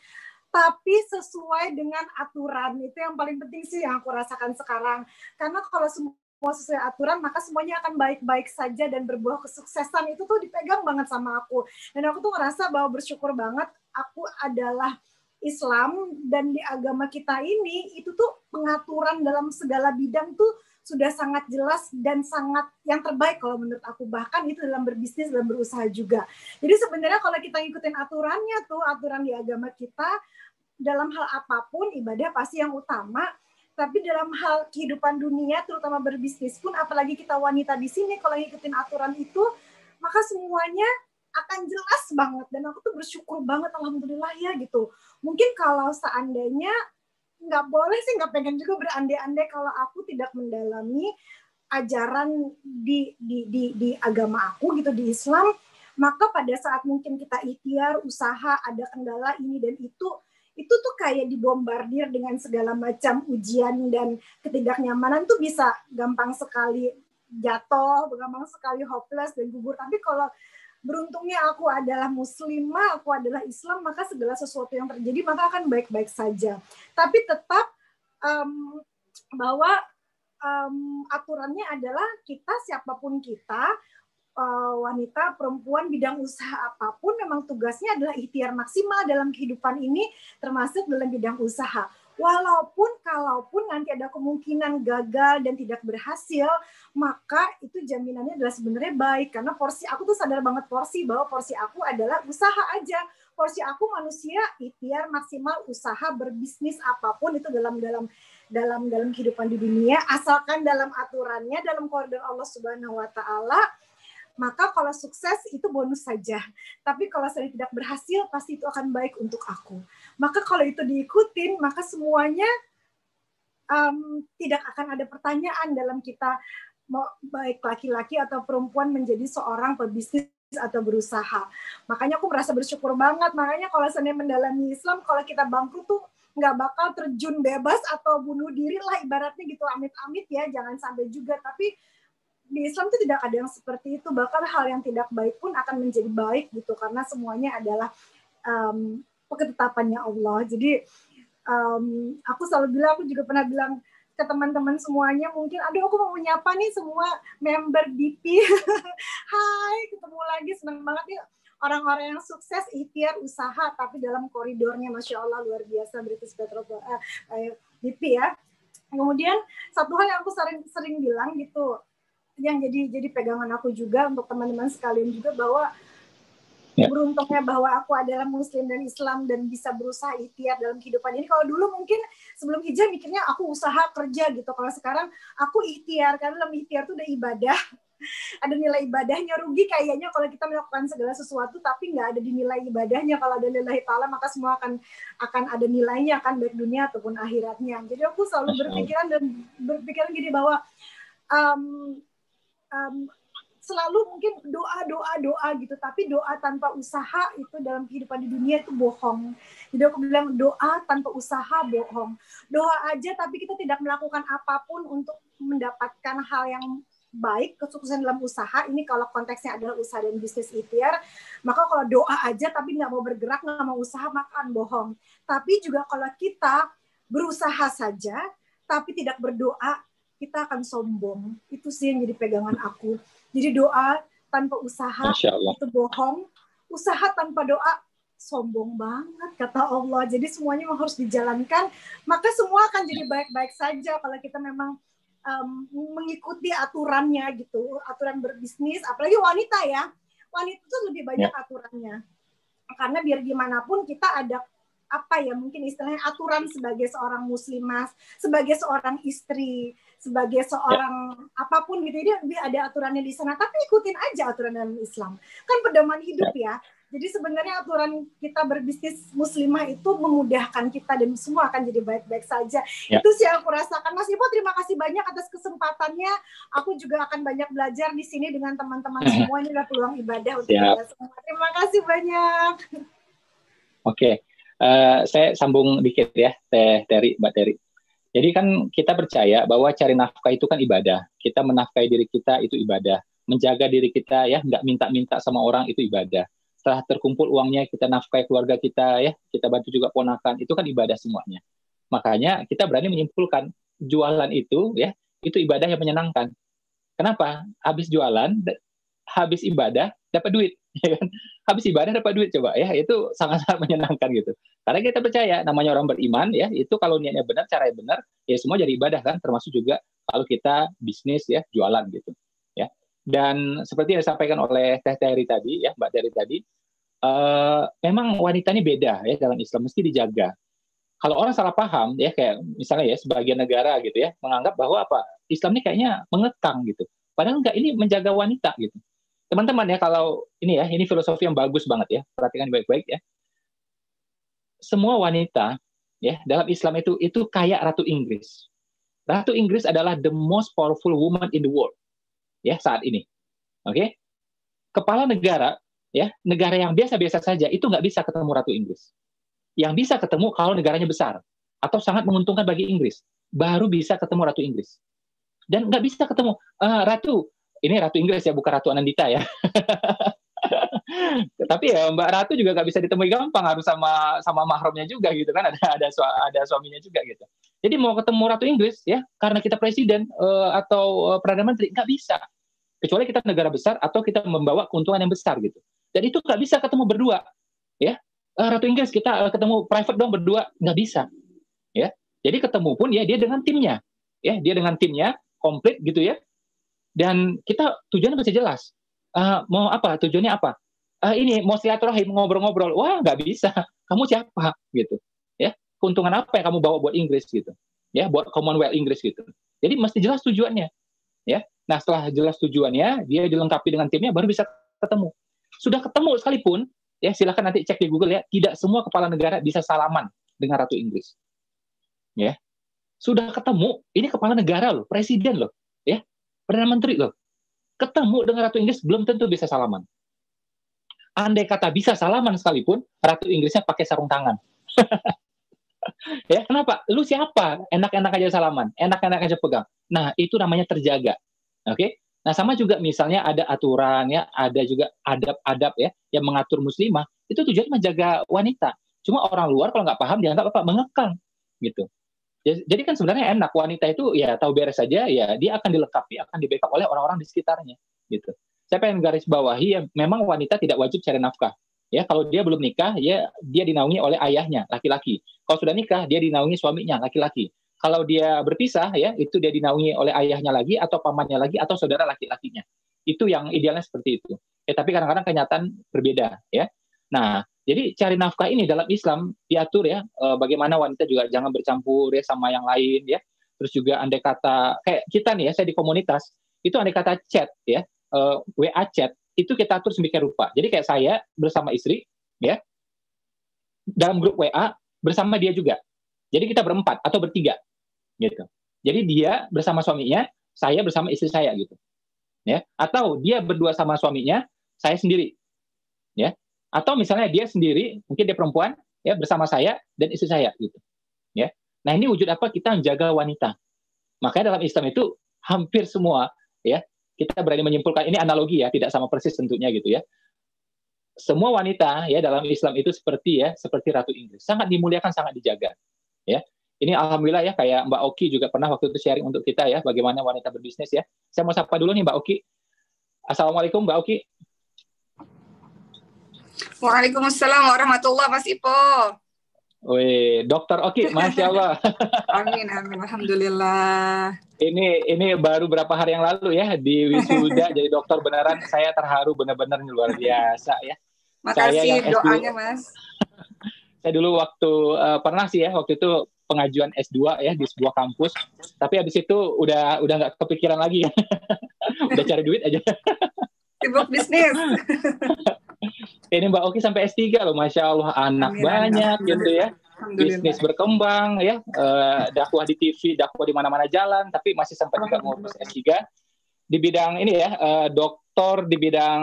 tapi sesuai dengan aturan. Itu yang paling penting sih yang aku rasakan sekarang. Karena kalau semua sesuai aturan, maka semuanya akan baik-baik saja dan berbuah kesuksesan. Itu tuh dipegang banget sama aku. Dan aku tuh ngerasa bahwa bersyukur banget aku adalah Islam, dan di agama kita ini itu tuh pengaturan dalam segala bidang tuh sudah sangat jelas dan sangat yang terbaik kalau menurut aku, bahkan itu dalam berbisnis, dalam berusaha juga. Jadi sebenarnya kalau kita ngikutin aturannya tuh, aturan di agama kita, dalam hal apapun ibadah pasti yang utama, tapi dalam hal kehidupan dunia terutama berbisnis pun, apalagi kita wanita di sini, kalau ngikutin aturan itu maka semuanya akan jelas banget. Dan aku tuh bersyukur banget, alhamdulillah ya gitu. Mungkin kalau seandainya nggak boleh sih, nggak pengen juga berandai-andai kalau aku tidak mendalami ajaran di agama aku gitu, di Islam, maka pada saat mungkin kita ikhtiar, usaha, ada kendala ini dan itu tuh kayak dibombardir dengan segala macam ujian dan ketidaknyamanan, tuh bisa gampang sekali jatuh, gampang sekali hopeless dan gugur. Tapi kalau beruntungnya aku adalah muslimah, aku adalah Islam, maka segala sesuatu yang terjadi maka akan baik-baik saja. Tapi tetap bahwa aturannya adalah kita, siapapun kita, wanita, perempuan, bidang usaha apapun, memang tugasnya adalah ikhtiar maksimal dalam kehidupan ini, termasuk dalam bidang usaha. Walaupun kalaupun nanti ada kemungkinan gagal dan tidak berhasil, maka itu jaminannya adalah sebenarnya baik. Karena porsi aku tuh sadar banget bahwa porsi aku adalah usaha aja. Porsi aku manusia, ikhtiar maksimal, usaha, berbisnis apapun itu dalam kehidupan di dunia, asalkan dalam aturannya, dalam koridor Allah Subhanahu wa taala. Maka kalau sukses itu bonus saja. Tapi kalau saya tidak berhasil, pasti itu akan baik untuk aku. Maka kalau itu diikutin, maka semuanya tidak akan ada pertanyaan dalam kita, mau baik laki-laki atau perempuan, menjadi seorang pebisnis atau berusaha. Makanya aku merasa bersyukur banget. Makanya kalau saya mendalami Islam, kalau kita bangkrut tuh nggak bakal terjun bebas atau bunuh diri lah ibaratnya gitu. Amit-amit ya, jangan sampai juga. Tapi di Islam itu tidak ada yang seperti itu, bahkan hal yang tidak baik pun akan menjadi baik gitu, karena semuanya adalah ketetapannya Allah. Jadi aku selalu bilang, aku juga pernah bilang ke teman-teman semuanya, mungkin aduh aku mau menyapa nih semua member DP. Hai, ketemu lagi, senang banget nih orang-orang yang sukses, ikhtiar, usaha, tapi dalam koridornya, Masya Allah, luar biasa, British Petrol DP ya. Kemudian satu hal yang aku sering bilang gitu, yang jadi pegangan aku juga untuk teman-teman sekalian juga, bahwa beruntungnya bahwa aku adalah Muslim dan Islam dan bisa berusaha ikhtiar dalam kehidupan ini. Kalau dulu mungkin sebelum hijrah mikirnya aku usaha kerja gitu. Kalau sekarang aku ikhtiar, karena dalam ikhtiar itu ada ibadah, ada nilai ibadahnya. Rugi kayaknya kalau kita melakukan segala sesuatu tapi nggak ada di nilai ibadahnya. Kalau ada nilai ta'ala maka semua akan ada nilainya, akan baik dunia ataupun akhiratnya. Jadi aku selalu berpikiran gini, bahwa selalu mungkin doa gitu, tapi doa tanpa usaha itu dalam kehidupan di dunia itu bohong. Jadi aku bilang doa tanpa usaha bohong. Doa aja tapi kita tidak melakukan apapun untuk mendapatkan hal yang baik, kesuksesan dalam usaha, ini kalau konteksnya adalah usaha dan bisnis ikhtiar, maka kalau doa aja tapi nggak mau bergerak, nggak mau usaha, maka bohong. Tapi juga kalau kita berusaha saja tapi tidak berdoa, kita akan sombong. Itu sih yang jadi pegangan aku. Jadi doa tanpa usaha itu bohong. Usaha tanpa doa sombong banget, kata Allah. Jadi semuanya memang harus dijalankan. Maka semua akan jadi baik-baik saja kalau kita memang mengikuti aturannya gitu. Aturan berbisnis, apalagi wanita ya. Wanita itu lebih banyak aturannya. Karena biar gimana pun kita ada mungkin istilahnya aturan sebagai seorang muslimah, sebagai seorang istri, sebagai seorang apapun gitu. Jadi ada aturannya di sana, tapi ikutin aja aturan dalam Islam. Kan pedoman hidup ya. Jadi sebenarnya aturan kita berbisnis muslimah itu memudahkan kita dan semua akan jadi baik-baik saja. Itu sih yang aku rasakan. Mas Ipo, terima kasih banyak atas kesempatannya. Aku juga akan banyak belajar di sini dengan teman-teman semua. Ini adalah peluang ibadah untuk kita semua. Terima kasih banyak. Oke. Saya sambung dikit ya, Mbak Terry. Jadi kan kita percaya bahwa cari nafkah itu kan ibadah. Kita menafkahi diri kita itu ibadah. Menjaga diri kita ya, nggak minta-minta sama orang itu ibadah. setelah terkumpul uangnya kita nafkahi keluarga kita ya, kita bantu juga ponakan, itu kan ibadah semuanya. Makanya kita berani menyimpulkan jualan itu ya, itu ibadah yang menyenangkan. Kenapa? Habis jualan, habis ibadah dapat duit, ya kan? Habis ibadah dapat duit coba ya, itu sangat-sangat menyenangkan gitu. Karena kita percaya namanya orang beriman ya, itu kalau niatnya benar, caranya benar, ya semua jadi ibadah kan, termasuk juga kalau kita bisnis ya, jualan gitu. Ya. Dan seperti yang disampaikan oleh Teh Terry tadi ya, Mbak Terry tadi, memang wanita ini beda ya dalam Islam, mesti dijaga. Kalau orang salah paham ya, kayak misalnya ya sebagian negara gitu ya, menganggap bahwa apa Islam ini kayaknya mengekang gitu. Padahal enggak, ini menjaga wanita gitu. Teman-teman ya, kalau ini ya, ini filosofi yang bagus banget ya, perhatikan baik-baik ya. Semua wanita ya dalam Islam itu kayak Ratu Inggris. Ratu Inggris adalah the most powerful woman in the world ya saat ini. Oke? Kepala negara ya, negara yang biasa-biasa saja itu nggak bisa ketemu Ratu Inggris. Yang bisa ketemu kalau negaranya besar atau sangat menguntungkan bagi Inggris, baru bisa ketemu Ratu Inggris. Dan nggak bisa ketemu Ratu, ini Ratu Inggris ya, bukan Ratu Anandita ya. Tapi ya Mbak Ratu juga nggak bisa ditemui gampang, harus sama mahramnya juga gitu kan, ada suaminya juga gitu. Jadi mau ketemu Ratu Inggris ya, karena kita presiden atau perdana menteri nggak bisa, kecuali kita negara besar atau kita membawa keuntungan yang besar gitu. Dan itu nggak bisa ketemu berdua ya. Ratu Inggris kita ketemu private dong berdua, nggak bisa ya. Jadi ketemu pun ya dia dengan timnya ya, dia dengan timnya komplit gitu ya. Dan kita tujuannya masih jelas. Mau apa? Tujuannya apa? Ini mau silaturahim, ngobrol-ngobrol. Wah, nggak bisa. Kamu siapa? Gitu. Ya, keuntungan apa yang kamu bawa buat Inggris gitu? Ya, buat Commonwealth Inggris gitu. Jadi mesti jelas tujuannya. Ya. Nah, setelah jelas tujuannya, dia dilengkapi dengan timnya, baru bisa ketemu. Sudah ketemu sekalipun, ya silakan nanti cek di Google ya. Tidak semua kepala negara bisa salaman dengan Ratu Inggris. Ya, sudah ketemu. Ini kepala negara loh, presiden loh, ya, perdana menteri loh. Ketemu dengan Ratu Inggris belum tentu bisa salaman. Andai kata bisa salaman sekalipun, Ratu Inggrisnya pakai sarung tangan. Ya, kenapa? Lu siapa? Enak-enak aja salaman, enak-enak aja pegang. Nah, itu namanya terjaga. Oke? Nah, sama juga misalnya ada aturan ya, ada juga adab-adab ya yang mengatur muslimah, itu tujuannya menjaga wanita. Cuma orang luar kalau nggak paham dianggap apa? Mengekang gitu. Jadi kan sebenarnya enak, wanita itu ya tahu beres saja, ya dia akan dilengkapi, akan di-backup oleh orang-orang di sekitarnya, gitu. Saya pengen garis bawahi, ya, memang wanita tidak wajib cari nafkah. Ya, kalau dia belum nikah, ya dia dinaungi oleh ayahnya, laki-laki. Kalau sudah nikah, dia dinaungi suaminya, laki-laki. Kalau dia berpisah, ya itu dia dinaungi oleh ayahnya lagi, atau pamannya lagi, atau saudara laki-lakinya. Itu yang idealnya seperti itu. Tapi kadang-kadang kenyataan berbeda, ya. Nah, jadi cari nafkah ini dalam Islam diatur ya, bagaimana wanita juga jangan bercampur ya sama yang lain ya. Terus juga andai kata kayak kita nih ya, saya di komunitas itu andai kata chat ya, WA chat itu kita atur sedemikian rupa. Jadi kayak saya bersama istri ya, dalam grup WA bersama dia juga. Jadi kita berempat atau bertiga gitu. Jadi dia bersama suaminya, saya bersama istri saya gitu. Ya, atau dia berdua sama suaminya, saya sendiri. Ya. Atau misalnya dia sendiri, mungkin dia perempuan, ya bersama saya dan istri saya, gitu. Ya, nah ini wujud apa? Kita menjaga wanita. Makanya dalam Islam itu hampir semua, ya kita berani menyimpulkan ini analogi ya, tidak sama persis tentunya gitu ya. Semua wanita ya dalam Islam itu seperti Ratu Inggris, sangat dimuliakan, sangat dijaga. Ya, ini alhamdulillah ya kayak Mbak Oki juga pernah waktu itu sharing untuk kita ya, bagaimana wanita berbisnis ya. Saya mau sapa dulu nih Mbak Oki. Assalamualaikum Mbak Oki. Waalaikumsalam warahmatullahi Mas Ipo. Wih, Dokter Oki, Masya Allah. Amin, amin, alhamdulillah. Ini baru berapa hari yang lalu ya di wisuda jadi dokter beneran. Saya terharu benar-benar luar biasa ya. Makasih doanya Mas. Saya dulu waktu pernah sih ya waktu itu pengajuan S2 ya di sebuah kampus. Tapi habis itu udah nggak kepikiran lagi. Udah cari duit aja. Sibuk bisnis. Ini Mbak Oki sampai S3 loh, Masya Allah, anak banyak gitu ya, bisnis berkembang ya, dakwah di TV, dakwah di mana-mana jalan, tapi masih sempat juga ngurus S3 di bidang ini ya, doktor di bidang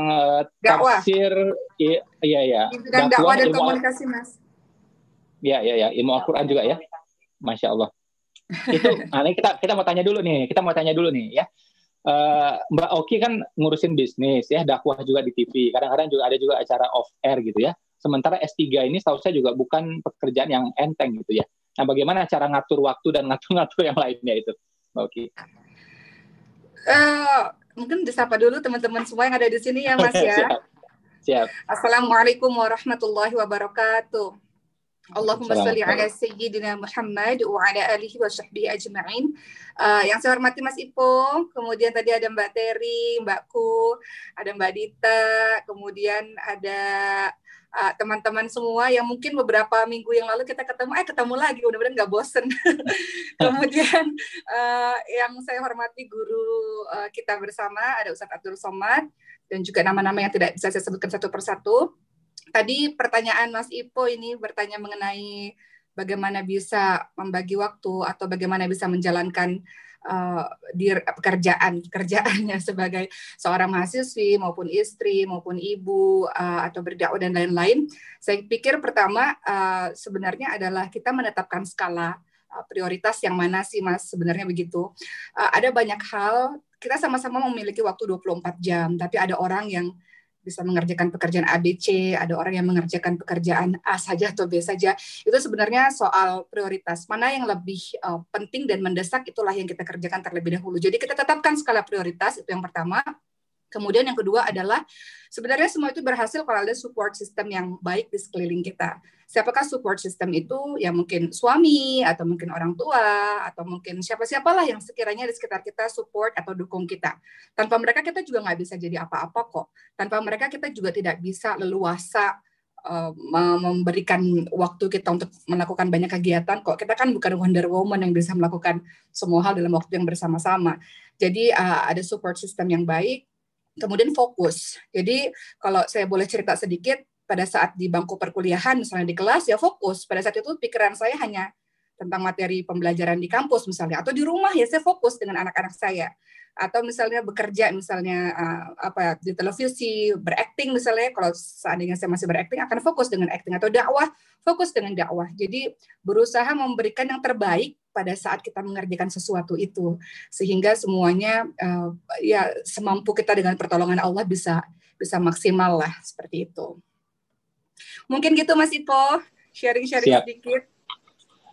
tafsir, iya, di bidang dakwah dan komunikasi Mas. Iya, ilmu Al-Quran juga ya, Masya Allah. Itu, nah ini kita mau tanya dulu nih ya. Mbak Oki kan ngurusin bisnis ya, dakwah juga di TV. Kadang-kadang juga ada juga acara off air gitu ya. Sementara S3 ini setahu saya juga bukan pekerjaan yang enteng gitu ya. Nah, bagaimana cara ngatur waktu dan ngatur-ngatur yang lainnya itu, Mbak Oki? Mungkin disapa dulu teman-teman semua yang ada di sini ya, Mas ya. Siap. Assalamualaikum warahmatullahi wabarakatuh. Allahumma sholli ala Assalamualaikum. sayyidina Muhammad wa ala alihi wa sahbihi ajma'in. Yang saya hormati Mas Ipo, kemudian tadi ada Mbak Terry, Mbakku, ada Mbak Dita, kemudian ada teman-teman semua yang mungkin beberapa minggu yang lalu kita ketemu lagi, mudah-mudahan nggak bosen. Kemudian yang saya hormati guru kita bersama, ada Ustadz Abdul Somad, dan juga nama-nama yang tidak bisa saya sebutkan satu persatu. Tadi pertanyaan Mas Ipo ini bertanya mengenai bagaimana bisa membagi waktu atau bagaimana bisa menjalankan pekerjaannya sebagai seorang mahasiswi maupun istri maupun ibu atau berdakwah dan lain-lain. Saya pikir pertama sebenarnya adalah kita menetapkan skala prioritas yang mana sih Mas, sebenarnya begitu. Ada banyak hal, kita sama-sama memiliki waktu 24 jam, tapi ada orang yang bisa mengerjakan pekerjaan ABC, ada orang yang mengerjakan pekerjaan A saja atau B saja. Itu sebenarnya soal prioritas. Mana yang lebih penting dan mendesak, itulah yang kita kerjakan terlebih dahulu. Jadi kita tetapkan skala prioritas, itu yang pertama. Kemudian yang kedua adalah sebenarnya semua itu berhasil kalau ada support system yang baik di sekeliling kita. Siapakah support system itu? Ya mungkin suami, atau mungkin orang tua, atau mungkin siapa-siapalah yang sekiranya di sekitar kita support atau dukung kita. Tanpa mereka kita juga nggak bisa jadi apa-apa kok. Tanpa mereka kita juga tidak bisa leluasa memberikan waktu kita untuk melakukan banyak kegiatan kok. Kita kan bukan Wonder Woman yang bisa melakukan semua hal dalam waktu yang bersama-sama. Jadi ada support system yang baik. Kemudian fokus. Jadi kalau saya boleh cerita sedikit, pada saat di bangku perkuliahan, misalnya di kelas, ya fokus. Pada saat itu pikiran saya hanya tentang materi pembelajaran di kampus misalnya, atau di rumah ya saya fokus dengan anak-anak saya. Atau misalnya bekerja, misalnya di televisi, berakting misalnya, kalau seandainya saya masih berakting, akan fokus dengan acting. Atau dakwah, fokus dengan dakwah. Jadi berusaha memberikan yang terbaik pada saat kita mengerjakan sesuatu itu, sehingga semuanya ya semampu kita dengan pertolongan Allah bisa maksimal lah, seperti itu. Mungkin gitu Mas Ipo, sharing-sharing sedikit.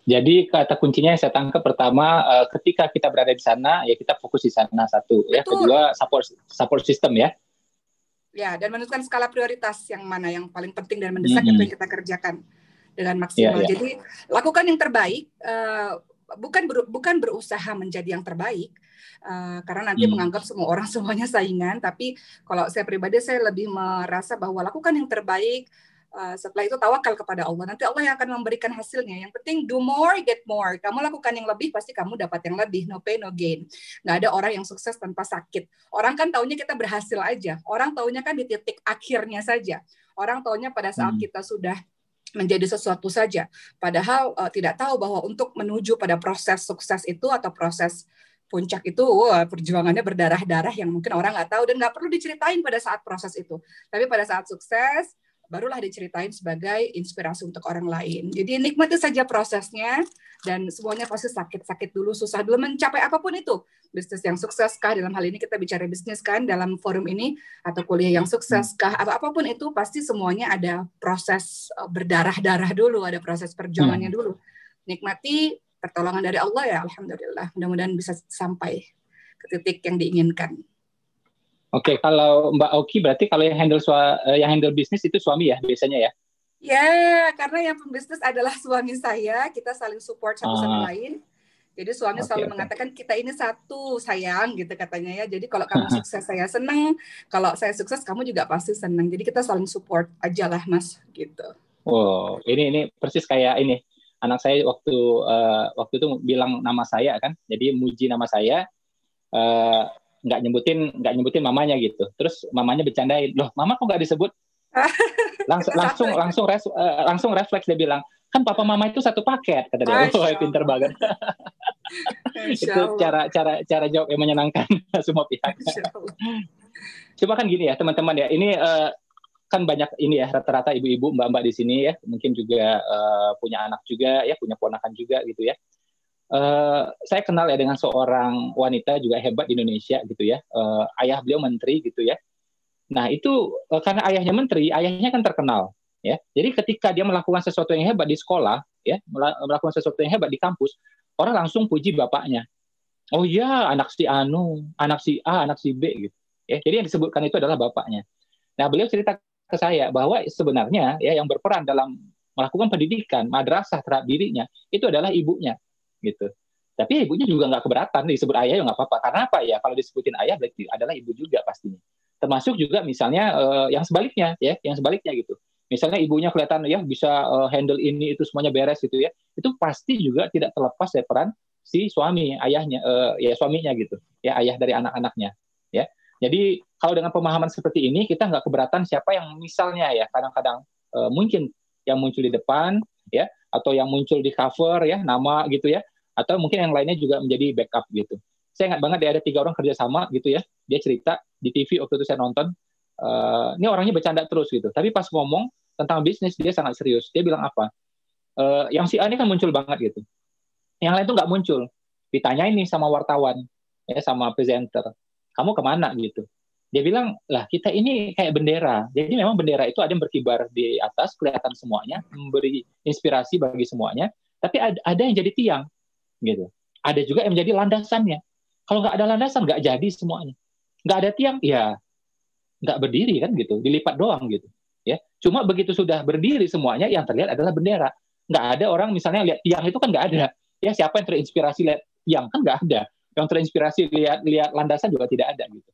Jadi kata kuncinya yang saya tangkap pertama, ketika kita berada di sana, ya kita fokus di sana satu. Ya. Kedua, support system ya. Ya, dan menentukan skala prioritas yang mana yang paling penting dan mendesak itu yang kita kerjakan dengan maksimal. Jadi lakukan yang terbaik. Bukan berusaha menjadi yang terbaik, karena nanti menganggap semua orang semuanya saingan. Tapi kalau saya pribadi, saya lebih merasa bahwa lakukan yang terbaik. Setelah itu tawakal kepada Allah. Nanti Allah yang akan memberikan hasilnya. Yang penting do more, get more. Kamu lakukan yang lebih, pasti kamu dapat yang lebih. No pain, no gain. Nggak ada orang yang sukses tanpa sakit. Orang kan taunya kita berhasil aja. Orang taunya kan di titik akhirnya saja. Orang taunya pada saat kita sudah menjadi sesuatu saja. Padahal tidak tahu bahwa untuk menuju pada proses sukses itu atau proses puncak itu, perjuangannya berdarah-darah yang mungkin orang nggak tahu dan nggak perlu diceritain pada saat proses itu. Tapi pada saat sukses, barulah diceritain sebagai inspirasi untuk orang lain. Jadi nikmati saja prosesnya, dan semuanya pasti sakit-sakit dulu, susah dulu mencapai apapun itu. Bisnis yang sukses kah, dalam hal ini kita bicara bisnis kan dalam forum ini, atau kuliah yang sukses kah, apapun itu pasti semuanya ada proses berdarah-darah dulu, ada proses perjuangannya dulu. Nikmati pertolongan dari Allah ya, alhamdulillah. Mudah-mudahan bisa sampai ke titik yang diinginkan. Oke, kalau Mbak Oki berarti kalau yang handle bisnis itu suami ya biasanya ya? Ya, karena yang pembisnis adalah suami saya, kita saling support satu sama lain. Jadi suami selalu mengatakan kita ini satu sayang gitu katanya ya. Jadi kalau kamu sukses saya senang, kalau saya sukses kamu juga pasti senang. Jadi kita saling support aja lah Mas gitu. Oh, ini persis kayak ini. Anak saya waktu itu bilang nama saya kan, jadi muji nama saya. Nggak nyebutin mamanya gitu. Terus mamanya bercandain, loh mama kok nggak disebut? langsung refleks dia bilang, kan papa mama itu satu paket, kata dia. Oh, pinter banget. Itu cara jawab yang menyenangkan semua pihak. Coba kan gini ya teman-teman ya, ini kan banyak ini ya rata-rata ibu-ibu mbak-mbak di sini ya, mungkin juga punya anak juga ya, punya ponakan juga gitu ya. Saya kenal ya dengan seorang wanita juga hebat di Indonesia gitu ya. Ayah beliau menteri gitu ya. Nah itu karena ayahnya menteri, ayahnya kan terkenal ya. Jadi ketika dia melakukan sesuatu yang hebat di sekolah, ya melakukan sesuatu yang hebat di kampus, orang langsung puji bapaknya. Oh iya, anak si Anu, anak si A, anak si B gitu. Ya, jadi yang disebutkan itu adalah bapaknya. Nah, beliau cerita ke saya bahwa sebenarnya ya yang berperan dalam melakukan pendidikan madrasah terhadap dirinya itu adalah ibunya, gitu. Tapi ibunya juga nggak keberatan disebut ayah, ya nggak apa-apa. Karena apa ya? Kalau disebutin ayah berarti adalah ibu juga pastinya. Termasuk juga misalnya yang sebaliknya, ya, yang sebaliknya gitu. Misalnya ibunya kelihatan ya bisa handle ini itu semuanya beres gitu ya. Itu pasti juga tidak terlepas dari peran si suami, ayahnya, ya suaminya gitu, ya ayah dari anak-anaknya, ya. Jadi kalau dengan pemahaman seperti ini kita nggak keberatan siapa yang misalnya ya kadang-kadang mungkin yang muncul di depan, ya, atau yang muncul di cover ya nama gitu ya, atau mungkin yang lainnya juga menjadi backup gitu. Saya ingat banget ada 3 orang kerjasama gitu ya, dia cerita di TV waktu itu saya nonton, ini orangnya bercanda terus gitu, tapi pas ngomong tentang bisnis dia sangat serius. Dia bilang apa? Yang si A ini kan muncul banget gitu. Yang lain tuh nggak muncul. Ditanyain nih sama wartawan, ya sama presenter, kamu kemana gitu. Dia bilang, lah kita ini kayak bendera. Jadi memang bendera itu ada yang berkibar di atas, kelihatan semuanya, memberi inspirasi bagi semuanya. Tapi ada yang jadi tiang, gitu. Ada juga yang menjadi landasannya. Kalau nggak ada landasan, nggak jadi semuanya. Nggak ada tiang, ya nggak berdiri kan gitu, dilipat doang gitu. Ya, cuma begitu sudah berdiri semuanya, yang terlihat adalah bendera. Nggak ada orang misalnya lihat tiang itu kan nggak ada. Ya siapa yang terinspirasi lihat tiang kan nggak ada. Yang terinspirasi lihat landasan juga tidak ada gitu.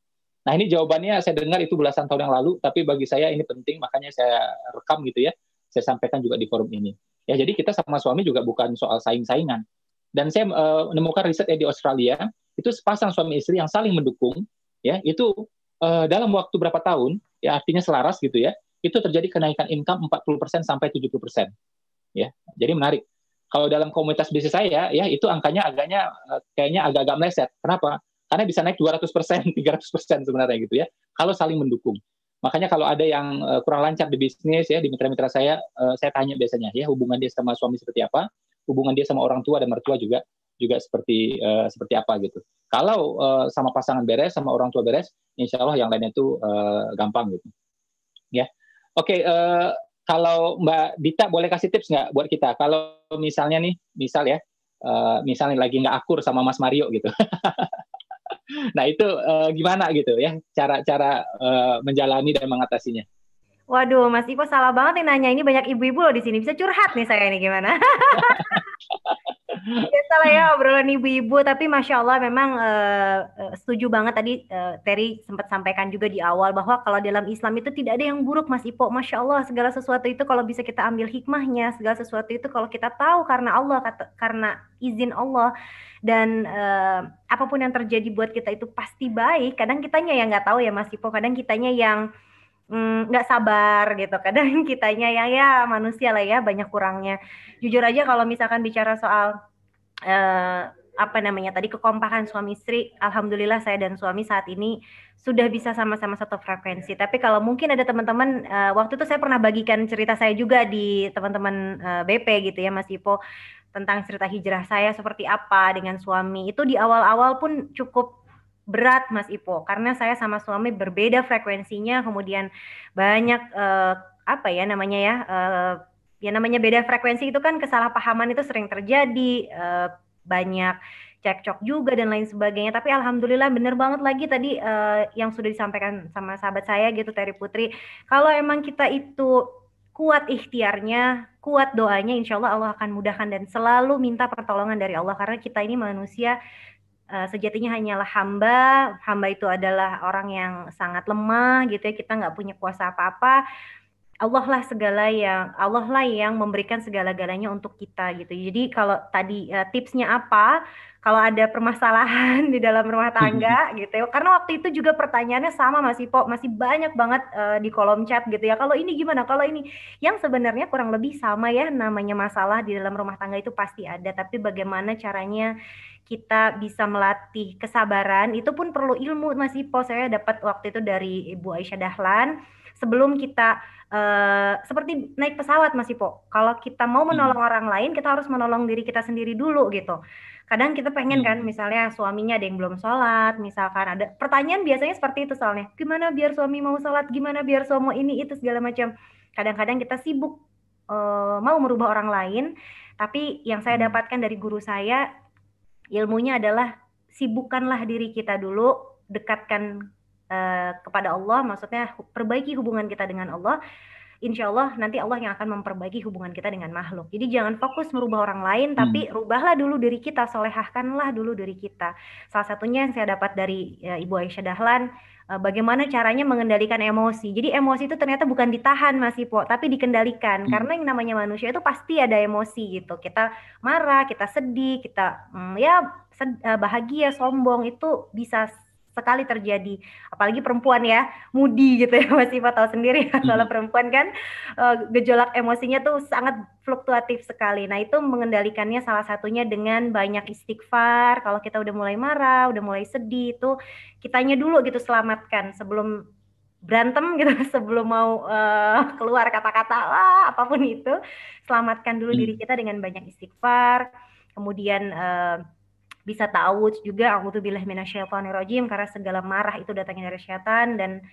Nah ini jawabannya saya dengar itu belasan tahun yang lalu, tapi bagi saya ini penting, makanya saya rekam gitu ya. Saya sampaikan juga di forum ini. Ya jadi kita sama suami juga bukan soal saing-saingan. Dan saya menemukan riset di Australia, itu sepasang suami istri yang saling mendukung, ya itu dalam waktu berapa tahun, ya artinya selaras gitu ya, itu terjadi kenaikan income 40% sampai 70%. Ya, jadi menarik. Kalau dalam komunitas bisnis saya, ya itu angkanya kayaknya agak-agak meleset. Kenapa? Karena bisa naik 200%, 300% sebenarnya gitu ya. Kalau saling mendukung. Makanya kalau ada yang kurang lancar di bisnis ya, di mitra-mitra saya tanya biasanya ya hubungan dia sama suami seperti apa, hubungan dia sama orang tua dan mertua juga seperti apa gitu. Kalau sama pasangan beres, sama orang tua beres, insya Allah yang lainnya itu gampang gitu. Ya, oke. Kalau Mbak Dita boleh kasih tips nggak buat kita? Kalau misalnya nih, misalnya lagi nggak akur sama Mas Mario gitu. Nah itu gimana gitu ya cara menjalani dan mengatasinya? Waduh, Mas Ipo salah banget nih nanya. Ini banyak ibu-ibu loh di sini. Bisa curhat nih saya ini gimana? Biasalah ya obrolan ibu-ibu, tapi Masya Allah memang setuju banget tadi Terry sempat sampaikan juga di awal bahwa kalau dalam Islam itu tidak ada yang buruk Mas Ipo. Masya Allah segala sesuatu itu kalau bisa kita ambil hikmahnya, segala sesuatu itu kalau kita tahu karena Allah, karena izin Allah, dan apapun yang terjadi buat kita itu pasti baik. Kadang kitanya yang nggak tahu ya Mas Ipo, kadang kitanya yang nggak sabar gitu, kadang kitanya yang ya manusia lah ya banyak kurangnya. Jujur aja kalau misalkan bicara soal apa namanya tadi kekompakan suami istri, alhamdulillah saya dan suami saat ini sudah bisa sama-sama satu frekuensi. Tapi kalau mungkin ada teman-teman, waktu itu saya pernah bagikan cerita saya juga di teman-teman BP gitu ya Mas Ipo, tentang cerita hijrah saya seperti apa dengan suami. Itu di awal-awal pun cukup berat Mas Ipo, karena saya sama suami berbeda frekuensinya, kemudian banyak apa ya namanya ya namanya beda frekuensi itu kan kesalahpahaman itu sering terjadi, banyak cekcok juga dan lain sebagainya. Tapi alhamdulillah bener banget lagi tadi yang sudah disampaikan sama sahabat saya gitu Terry Putri, kalau emang kita itu kuat ikhtiarnya, kuat doanya, insya Allah Allah akan mudahkan, dan selalu minta pertolongan dari Allah, karena kita ini manusia sejatinya hanyalah hamba itu adalah orang yang sangat lemah gitu ya, kita nggak punya kuasa apa-apa. Allah lah yang memberikan segala-galanya untuk kita gitu. Jadi kalau tadi tipsnya apa, kalau ada permasalahan di dalam rumah tangga gitu ya, karena waktu itu juga pertanyaannya sama Mas Ipo, masih banyak banget di kolom chat gitu ya, kalau ini gimana, kalau ini, yang sebenarnya kurang lebih sama ya, namanya masalah di dalam rumah tangga itu pasti ada, tapi bagaimana caranya kita bisa melatih kesabaran, itu pun perlu ilmu Mas Ipo. Saya dapat waktu itu dari Ibu Aisyah Dahlan, sebelum kita seperti naik pesawat Mas Ipo. Kalau kita mau menolong orang lain, kita harus menolong diri kita sendiri dulu gitu. Kadang kita pengen kan, misalnya suaminya ada yang belum sholat, misalkan ada pertanyaan biasanya seperti itu soalnya. Gimana biar suami mau sholat? Gimana biar suami ini itu segala macam. Kadang-kadang kita sibuk mau merubah orang lain, tapi yang saya dapatkan dari guru saya, ilmunya adalah sibukkanlah diri kita dulu, dekatkan kepada Allah, maksudnya perbaiki hubungan kita dengan Allah. Insya Allah nanti Allah yang akan memperbaiki hubungan kita dengan makhluk. Jadi jangan fokus merubah orang lain, tapi rubahlah dulu diri kita, solehahkanlah dulu diri kita. Salah satunya yang saya dapat dari Ibu Aisyah Dahlan, bagaimana caranya mengendalikan emosi. Jadi emosi itu ternyata bukan ditahan Mas Ipo, tapi dikendalikan. Karena yang namanya manusia itu pasti ada emosi gitu. Kita marah, kita sedih, kita bahagia, sombong, itu bisa sekali terjadi, apalagi perempuan ya, moody gitu ya, Mas Ipa tahu sendiri ya, kalau perempuan kan gejolak emosinya tuh sangat fluktuatif sekali. Nah itu mengendalikannya salah satunya dengan banyak istighfar. Kalau kita udah mulai marah, udah mulai sedih, itu kitanya dulu gitu selamatkan sebelum berantem gitu, sebelum mau keluar kata-kata apapun itu, selamatkan dulu diri kita dengan banyak istighfar. Kemudian bisa ta'awudz juga, a'udzubillahi minasyaitonirrajim, karena segala marah itu datangnya dari syaitan. Dan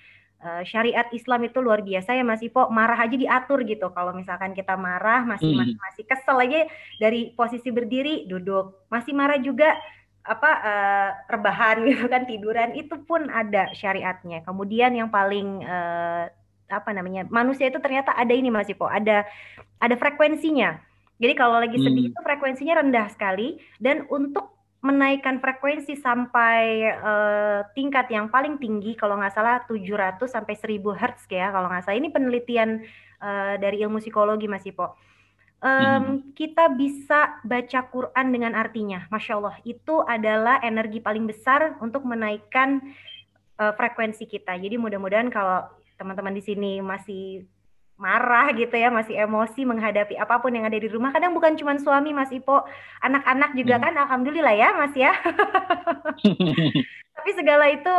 syariat Islam itu luar biasa ya Mas Ipo, marah aja diatur gitu. Kalau misalkan kita marah, masih kesel aja, dari posisi berdiri, duduk, masih marah juga rebahan gitu kan, tiduran, itu pun ada syariatnya. Kemudian yang paling manusia itu ternyata ada ini Mas Ipo, ada frekuensinya. Jadi kalau lagi sedih itu frekuensinya rendah sekali, dan untuk menaikkan frekuensi sampai tingkat yang paling tinggi, kalau nggak salah 700 sampai 1000 Hz ya, kalau nggak salah. Ini penelitian dari ilmu psikologi Mas Ipo. Kita bisa baca Quran dengan artinya, Masya Allah, itu adalah energi paling besar untuk menaikkan frekuensi kita. Jadi mudah-mudahan kalau teman-teman di sini masih marah gitu ya, masih emosi menghadapi apapun yang ada di rumah, kadang bukan cuma suami Mas Ipo, anak-anak juga kan, alhamdulillah ya Mas ya. Tapi segala itu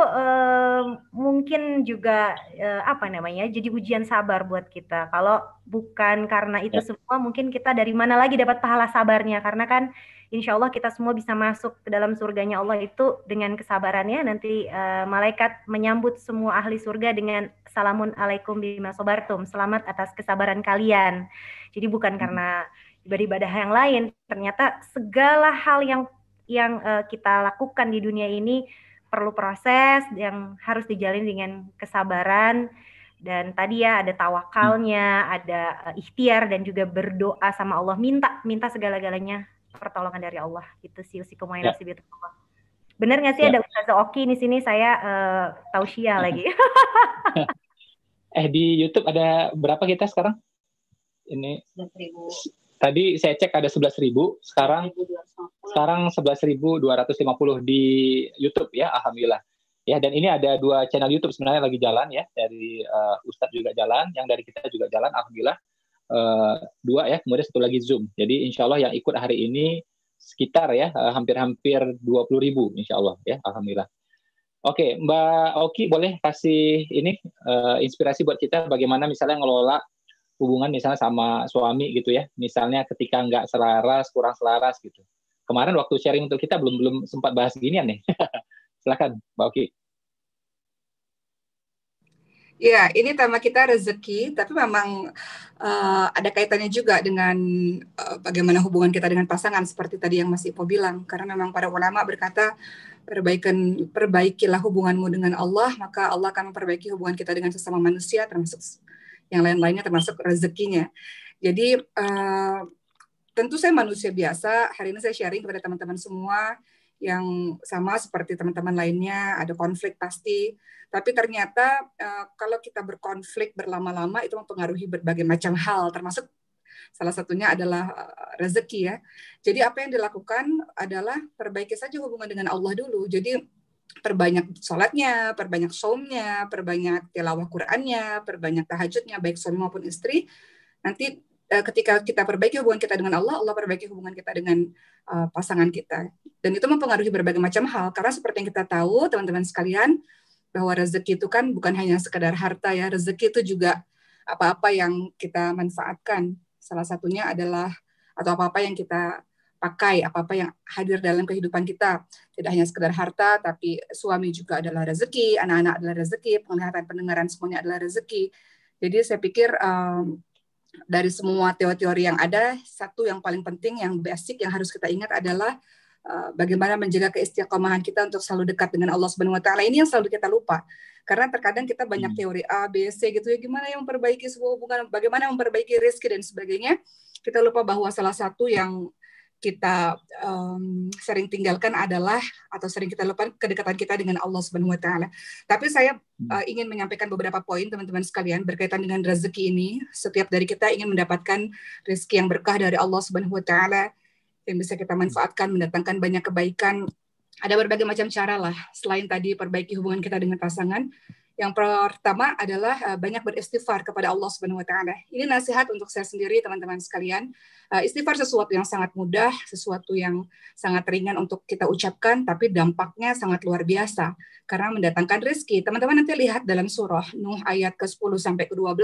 mungkin juga jadi ujian sabar buat kita. Kalau bukan karena itu semua, mungkin kita dari mana lagi dapat pahala sabarnya, karena kan insya Allah kita semua bisa masuk ke dalam surganya Allah itu dengan kesabarannya. Nanti malaikat menyambut semua ahli surga dengan salamun alaikum bima sobartum, selamat atas kesabaran kalian. Jadi bukan karena ibadah-ibadah yang lain, ternyata segala hal yang kita lakukan di dunia ini perlu proses yang harus dijalin dengan kesabaran. Dan tadi ya ada tawakalnya, ada ikhtiar, dan juga berdoa sama Allah, minta segala-galanya pertolongan dari Allah. Itu sih usikum wa nasibitullah. Bener nggak sih ada Ustazah Oki di sini? Saya tausiah lagi. Di YouTube ada berapa kita sekarang? Ini 11.000. Tadi saya cek ada 11.000, sekarang 11.250 di YouTube ya, alhamdulillah. Ya, dan ini ada 2 channel YouTube sebenarnya lagi jalan ya, dari Ustadz juga jalan, yang dari kita juga jalan, alhamdulillah. 2 ya, kemudian 1 lagi Zoom. Jadi insya Allah yang ikut hari ini sekitar ya hampir 20.000 insya Allah ya, alhamdulillah. Oke, Mbak Oki boleh kasih ini inspirasi buat kita bagaimana misalnya ngelola hubungan misalnya sama suami gitu ya, misalnya ketika nggak selaras, kurang selaras gitu. Kemarin waktu sharing untuk kita belum sempat bahas ginian nih. Silakan Mbak Oki. Ya, ini tema kita rezeki, tapi memang ada kaitannya juga dengan bagaimana hubungan kita dengan pasangan, seperti tadi yang Mas Ipo bilang. Karena memang para ulama berkata, perbaikilah hubunganmu dengan Allah, maka Allah akan memperbaiki hubungan kita dengan sesama manusia, termasuk yang lain-lainnya, termasuk rezekinya. Jadi tentu saya manusia biasa. Hari ini saya sharing kepada teman-teman semua yang sama seperti teman-teman lainnya, ada konflik pasti. Tapi ternyata kalau kita berkonflik berlama-lama itu mempengaruhi berbagai macam hal, termasuk salah satunya adalah rezeki ya. Jadi apa yang dilakukan adalah perbaiki saja hubungan dengan Allah dulu. Jadi perbanyak sholatnya, perbanyak saumnya, perbanyak tilawah Qur'annya, perbanyak tahajudnya, baik suami maupun istri. Nanti ketika kita perbaiki hubungan kita dengan Allah, Allah perbaiki hubungan kita dengan pasangan kita. Dan itu mempengaruhi berbagai macam hal. Karena seperti yang kita tahu, teman-teman sekalian, bahwa rezeki itu kan bukan hanya sekedar harta ya, rezeki itu juga apa-apa yang kita manfaatkan. Salah satunya adalah atau apa-apa yang kita pakai, apa-apa yang hadir dalam kehidupan kita. Tidak hanya sekedar harta, tapi suami juga adalah rezeki, anak-anak adalah rezeki, pendengaran semuanya adalah rezeki. Jadi saya pikir dari semua teori-teori yang ada, satu yang paling penting, yang basic, yang harus kita ingat adalah bagaimana menjaga keistiqomahan kita untuk selalu dekat dengan Allah Subhanahu wa taala. Ini yang selalu kita lupa. Karena terkadang kita banyak teori A, B, C gitu ya, gimana yang memperbaiki sebuah hubungan, bagaimana memperbaiki rezeki dan sebagainya. Kita lupa bahwa salah satu yang kita sering tinggalkan adalah, atau sering kita lupa, kedekatan kita dengan Allah Subhanahu wa taala. Tapi saya ingin menyampaikan beberapa poin teman-teman sekalian berkaitan dengan rezeki ini. Setiap dari kita ingin mendapatkan rezeki yang berkah dari Allah Subhanahu wa taala, yang bisa kita manfaatkan, mendatangkan banyak kebaikan. Ada berbagai macam cara lah, selain tadi perbaiki hubungan kita dengan pasangan. Yang pertama adalah banyak beristighfar kepada Allah Subhanahu wa taala. Ini nasihat untuk saya sendiri, teman-teman sekalian. Istighfar sesuatu yang sangat mudah, sesuatu yang sangat ringan untuk kita ucapkan, tapi dampaknya sangat luar biasa karena mendatangkan rezeki. Teman-teman nanti lihat dalam surah Nuh ayat ke-10 sampai ke-12.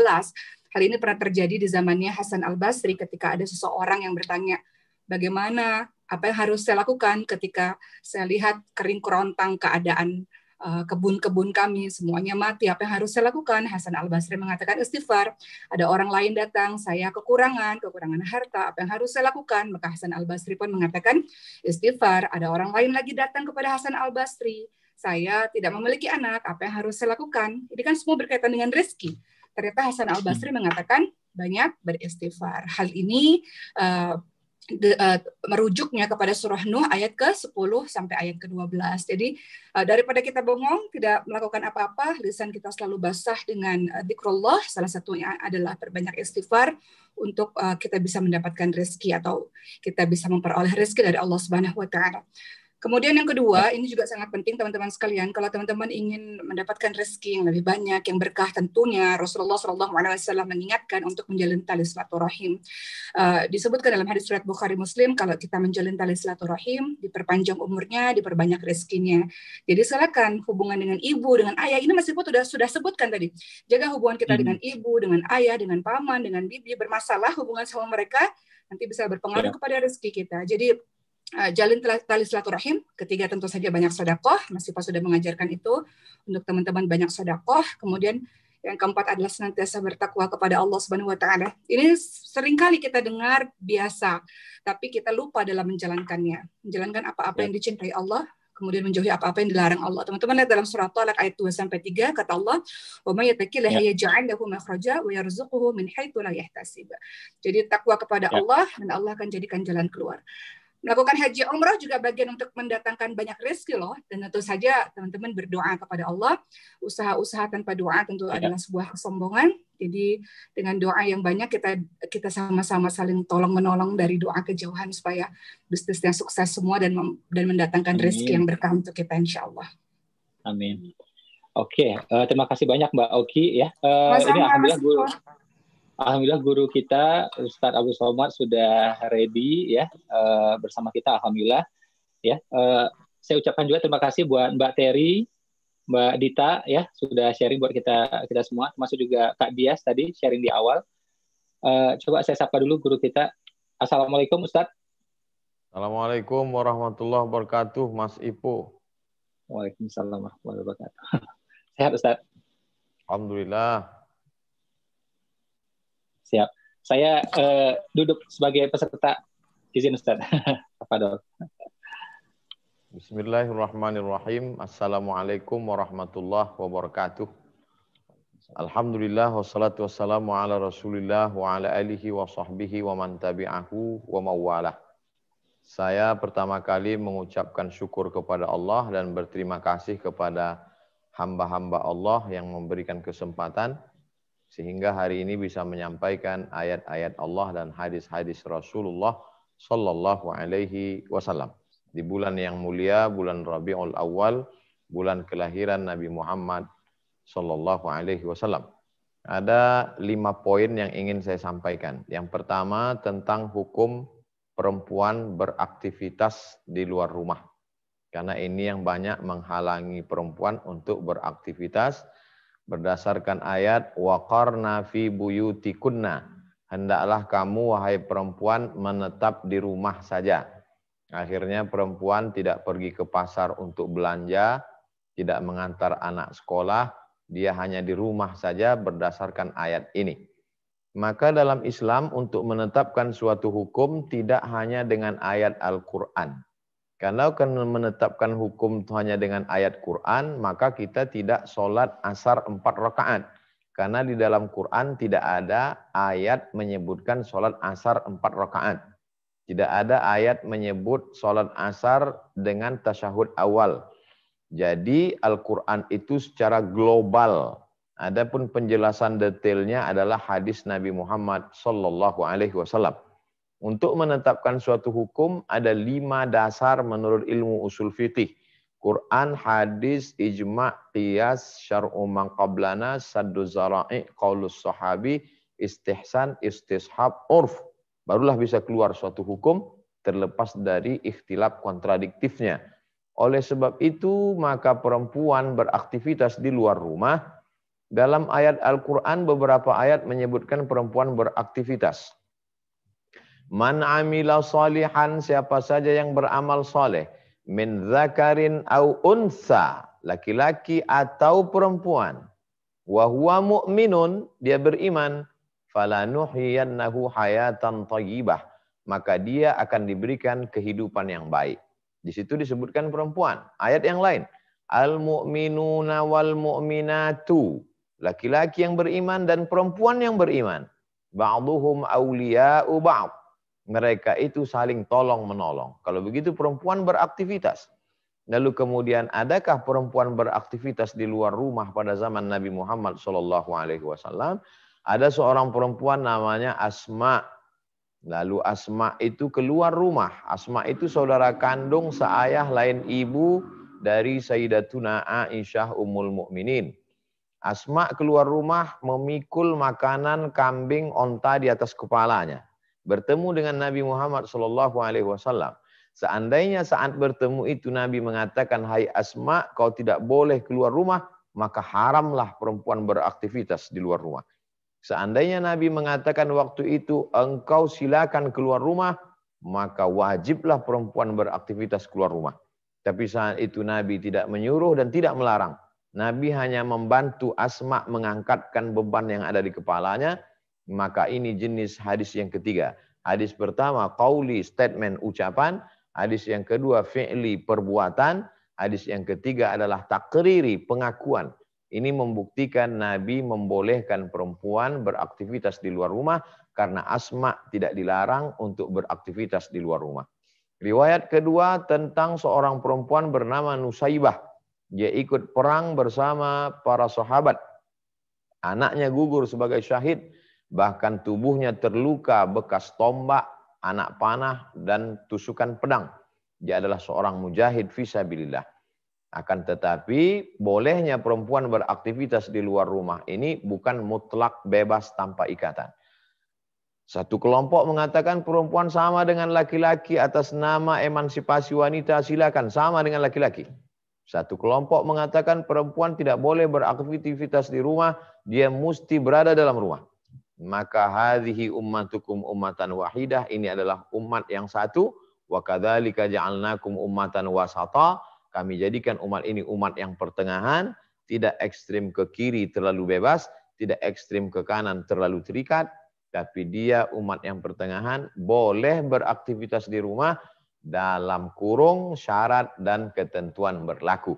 Hal ini pernah terjadi di zamannya Hasan Al-Basri ketika ada seseorang yang bertanya, bagaimana, apa yang harus saya lakukan ketika saya lihat kering kerontang keadaan kebun-kebun kami, semuanya mati, apa yang harus saya lakukan? Hasan Al-Basri mengatakan istighfar. Ada orang lain datang, saya kekurangan harta, apa yang harus saya lakukan? Maka Hasan Al-Basri pun mengatakan istighfar. Ada orang lain lagi datang kepada Hasan Al-Basri, saya tidak memiliki anak, apa yang harus saya lakukan? Ini kan semua berkaitan dengan rezeki. Ternyata Hasan Al-Basri mengatakan banyak beristighfar. Hal ini merujuknya kepada surah Nuh ayat ke-10 sampai ayat ke-12. Jadi daripada kita bengong, tidak melakukan apa-apa, lisan kita selalu basah dengan zikrullah, salah satunya adalah perbanyak istighfar untuk kita bisa mendapatkan rezeki atau kita bisa memperoleh rezeki dari Allah Subhanahu wa taala. Kemudian yang kedua, ini juga sangat penting teman-teman sekalian. Kalau teman-teman ingin mendapatkan rezeki yang lebih banyak, yang berkah, tentunya Rasulullah SAW mengingatkan untuk menjalin tali silaturahim. Disebutkan dalam hadis riwayat Bukhari Muslim, kalau kita menjalin tali silaturahim, diperpanjang umurnya, diperbanyak rezekinya. Jadi silakan hubungan dengan ibu, dengan ayah. Ini Mas Ibu sudah sebutkan tadi. Jaga hubungan kita dengan ibu, dengan ayah, dengan paman, dengan bibi. Bermasalah hubungan sama mereka, nanti bisa berpengaruh kepada rezeki kita. Jadi jalin tali silaturahim. Ketiga tentu saja banyak sedekah. Mas Ipa sudah mengajarkan itu untuk teman-teman, banyak sedekah. Kemudian yang keempat adalah senantiasa bertakwa kepada Allah Subhanahu wa taala. Ini seringkali kita dengar biasa, tapi kita lupa dalam menjalankannya. Menjalankan apa-apa yang dicintai Allah, kemudian menjauhi apa-apa yang dilarang Allah. Teman-teman lihat dalam surah Talaq ayat 2 sampai 3, kata Allah, "Wa may yattaqillaha yaj'al lahu makhraja wa yarzuquhu min haitsu la yahtasib." Jadi takwa kepada Allah, dan Allah akan jadikan jalan keluar. Melakukan haji umrah juga bagian untuk mendatangkan banyak rezeki loh. Dan tentu saja teman-teman berdoa kepada Allah. Usaha-usaha tanpa doa tentu adalah sebuah kesombongan. Jadi dengan doa yang banyak kita sama-sama saling tolong-menolong dari doa kejauhan supaya bisnisnya sukses semua dan mendatangkan rezeki yang berkah untuk kita insya Allah. Amin. Oke, terima kasih banyak Mbak Oki ya. Ini Alhamdulillah guru kita Ustadz Abu Somad sudah ready ya bersama kita, alhamdulillah ya. Saya ucapkan juga terima kasih buat Mbak Terry, Mbak Dita ya sudah sharing buat kita semua, termasuk juga Kak Dias tadi sharing di awal. Coba saya sapa dulu guru kita. Assalamualaikum Ustadz. Assalamualaikum warahmatullahi wabarakatuh Mas Ipo. Waalaikumsalam warahmatullahi wabarakatuh. Sehat Ustadz? Alhamdulillah. Siap. Saya duduk sebagai peserta. Izin Ustaz. Bismillahirrahmanirrahim. Assalamualaikum warahmatullahi wabarakatuh. Alhamdulillah wassalatu wassalamu ala Rasulillah wa ala alihi wa sahbihi wa man tabi'ahu wa mawalah. Saya pertama kali mengucapkan syukur kepada Allah dan berterima kasih kepada hamba-hamba Allah yang memberikan kesempatan sehingga hari ini bisa menyampaikan ayat-ayat Allah dan hadis-hadis Rasulullah Sallallahu Alaihi Wasallam di bulan yang mulia, bulan Rabiul Awal, bulan kelahiran Nabi Muhammad Sallallahu Alaihi Wasallam. Ada 5 poin yang ingin saya sampaikan. Yang pertama tentang hukum perempuan beraktivitas di luar rumah. Karena ini yang banyak menghalangi perempuan untuk beraktivitas berdasarkan ayat waqarna fi buyutikunna. Hendaklah kamu wahai perempuan menetap di rumah saja. Akhirnya perempuan tidak pergi ke pasar untuk belanja, tidak mengantar anak sekolah, dia hanya di rumah saja berdasarkan ayat ini. Maka dalam Islam untuk menetapkan suatu hukum tidak hanya dengan ayat Al-Quran. Karena akan menetapkan hukum hanya dengan ayat Quran, maka kita tidak sholat asar 4 rakaat. Karena di dalam Quran tidak ada ayat menyebutkan sholat asar 4 rakaat. Tidak ada ayat menyebut sholat asar dengan tasyahud awal. Jadi Al-Quran itu secara global. Adapun penjelasan detailnya adalah hadis Nabi Muhammad SAW. Untuk menetapkan suatu hukum ada 5 dasar menurut ilmu usul fiqih. Quran, hadis, ijma', qiyas, syar'u man qablana, saddu zara'i, qaulus sahabi, istihsan, istishab, urf. Barulah bisa keluar suatu hukum terlepas dari ikhtilaf kontradiktifnya. Oleh sebab itu maka perempuan beraktivitas di luar rumah. Dalam ayat Al-Quran beberapa ayat menyebutkan perempuan beraktivitas. Man amila salihan, siapa saja yang beramal saleh, min zakarin au unsa, laki-laki atau perempuan, wa huwa mu'minun, dia beriman, falanuhyiyannahu hayatan thayyibah, maka dia akan diberikan kehidupan yang baik. Di situ disebutkan perempuan. Ayat yang lain, al-mu'minuna wal mu'minatu, laki-laki yang beriman dan perempuan yang beriman, ba'duhum awliya'u ba'd, mereka itu saling tolong-menolong. Kalau begitu perempuan beraktivitas. Lalu kemudian adakah perempuan beraktivitas di luar rumah pada zaman Nabi Muhammad SAW? Ada seorang perempuan namanya Asma. Lalu Asma itu keluar rumah. Asma itu saudara kandung seayah lain ibu dari Sayyidatuna Aisyah Ummul Mukminin. Asma keluar rumah memikul makanan kambing onta di atas kepalanya. Bertemu dengan Nabi Muhammad SAW. Seandainya saat bertemu itu Nabi mengatakan, hai Asma, kau tidak boleh keluar rumah, maka haramlah perempuan beraktivitas di luar rumah. Seandainya Nabi mengatakan waktu itu, engkau silakan keluar rumah, maka wajiblah perempuan beraktivitas keluar rumah. Tapi saat itu Nabi tidak menyuruh dan tidak melarang. Nabi hanya membantu Asma mengangkatkan beban yang ada di kepalanya. Maka ini jenis hadis yang ketiga. Hadis pertama, qauli, statement, ucapan. Hadis yang kedua, fi'li, perbuatan. Hadis yang ketiga adalah takriri, pengakuan. Ini membuktikan Nabi membolehkan perempuan beraktivitas di luar rumah karena Asma tidak dilarang untuk beraktivitas di luar rumah. Riwayat kedua tentang seorang perempuan bernama Nusaibah. Dia ikut perang bersama para sahabat. Anaknya gugur sebagai syahid. Bahkan tubuhnya terluka bekas tombak, anak panah, dan tusukan pedang. Dia adalah seorang mujahid fisabilillah. Akan tetapi, bolehnya perempuan beraktivitas di luar rumah ini bukan mutlak bebas tanpa ikatan. Satu kelompok mengatakan perempuan sama dengan laki-laki atas nama emansipasi wanita, silakan sama dengan laki-laki. Satu kelompok mengatakan perempuan tidak boleh beraktivitas di rumah, dia mesti berada dalam rumah. Maka hadhihi ummatukum ummatan wahidah, ini adalah umat yang satu. Wa kadzalika ja'alnakum ummatan wasata, kami jadikan umat ini umat yang pertengahan, tidak ekstrim ke kiri terlalu bebas, tidak ekstrim ke kanan terlalu terikat, tapi dia umat yang pertengahan, boleh beraktivitas di rumah dalam kurung syarat dan ketentuan berlaku.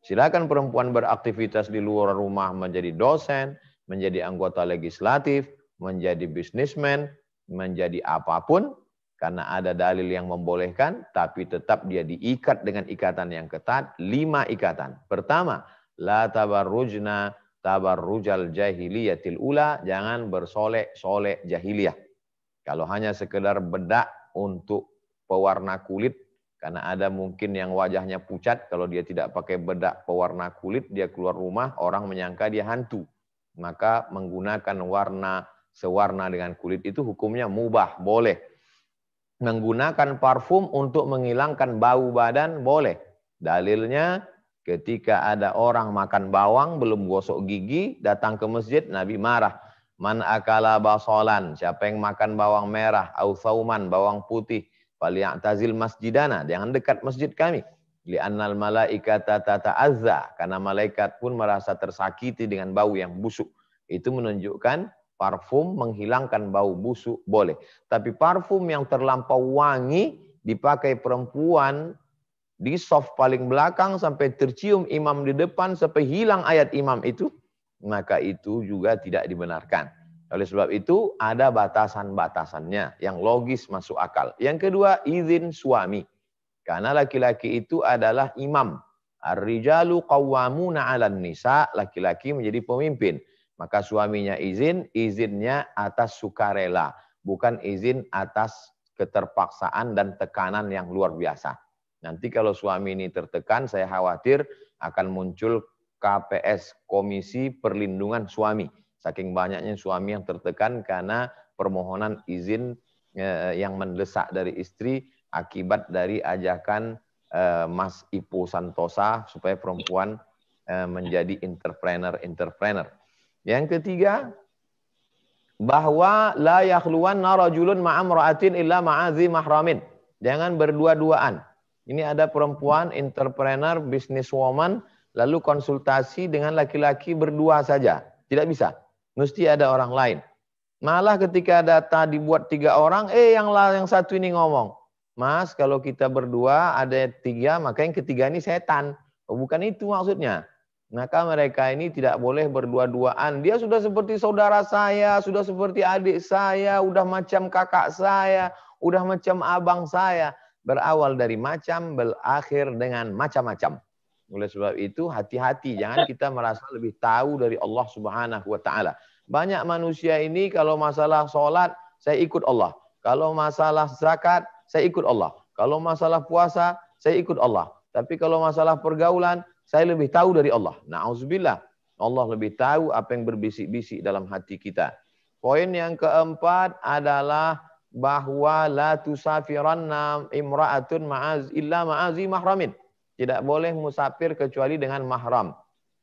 Silakan perempuan beraktivitas di luar rumah menjadi dosen, menjadi anggota legislatif, menjadi bisnismen, menjadi apapun, karena ada dalil yang membolehkan, tapi tetap dia diikat dengan ikatan yang ketat, 5 ikatan. Pertama, la tabarrujna tabarrujal jahiliyatil ula, jangan bersolek-solek jahiliyah. Kalau hanya sekedar bedak untuk pewarna kulit, karena ada mungkin yang wajahnya pucat, kalau dia tidak pakai bedak pewarna kulit, dia keluar rumah, orang menyangka dia hantu. Maka menggunakan warna sewarna dengan kulit itu hukumnya mubah, boleh. Menggunakan parfum untuk menghilangkan bau badan, boleh. Dalilnya ketika ada orang makan bawang belum gosok gigi, datang ke masjid, Nabi marah. Man akala basolan, siapa yang makan bawang merah, au sauman, bawang putih, falyatazil masjidana, jangan dekat masjid kami. Li'annal malaikata tata'azza, karena malaikat pun merasa tersakiti dengan bau yang busuk. Itu menunjukkan parfum menghilangkan bau busuk boleh. Tapi parfum yang terlampau wangi dipakai perempuan di soft paling belakang sampai tercium imam di depan sampai hilang ayat imam itu, maka itu juga tidak dibenarkan. Oleh sebab itu ada batasan-batasannya yang logis masuk akal. Yang kedua, izin suami. Karena laki-laki itu adalah imam. Ar-rijalu qawwamuna 'alan nisa, laki-laki menjadi pemimpin. Maka suaminya izin, izinnya atas sukarela, bukan izin atas keterpaksaan dan tekanan yang luar biasa. Nanti kalau suami ini tertekan, saya khawatir akan muncul KPS, Komisi Perlindungan Suami. Saking banyaknya suami yang tertekan karena permohonan izin yang mendesak dari istri akibat dari ajakan Mas Ipo Santosa supaya perempuan menjadi entrepreneur. Yang ketiga, bahwa la yakhluwanna rajulun ma'amra'atin illa ma'azi mahramin. Jangan berdua-duaan. Ini ada perempuan, entrepreneur, businesswoman, lalu konsultasi dengan laki-laki berdua saja. Tidak bisa. Mesti ada orang lain. Malah ketika data dibuat 3 orang, yang satu ini ngomong, Mas, kalau kita berdua ada 3, maka yang ketiga ini setan. Oh, bukan itu maksudnya. Maka mereka ini tidak boleh berdua-duaan. Dia sudah seperti saudara saya, sudah seperti adik saya, udah macam kakak saya, udah macam abang saya. Berawal dari macam, berakhir dengan macam-macam. Oleh sebab itu hati-hati, jangan kita merasa lebih tahu dari Allah Subhanahu wa taala. Banyak manusia ini kalau masalah sholat, saya ikut Allah. Kalau masalah zakat, saya ikut Allah. Kalau masalah puasa, saya ikut Allah. Tapi kalau masalah pergaulan, saya lebih tahu dari Allah. Na'udzubillah. Allah lebih tahu apa yang berbisik-bisik dalam hati kita. Poin yang keempat adalah bahwa la tusafiranna imra'atun illa ma'azi mahramin. Tidak boleh musafir kecuali dengan mahram.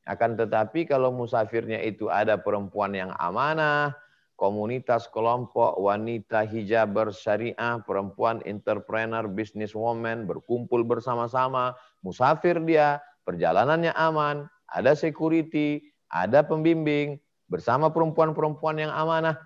Akan tetapi kalau musafirnya itu ada perempuan yang amanah, komunitas kelompok wanita hijab bersyariah, perempuan entrepreneur, businesswoman, berkumpul bersama-sama, musafir dia, perjalanannya aman, ada security, ada pembimbing, bersama perempuan-perempuan yang amanah,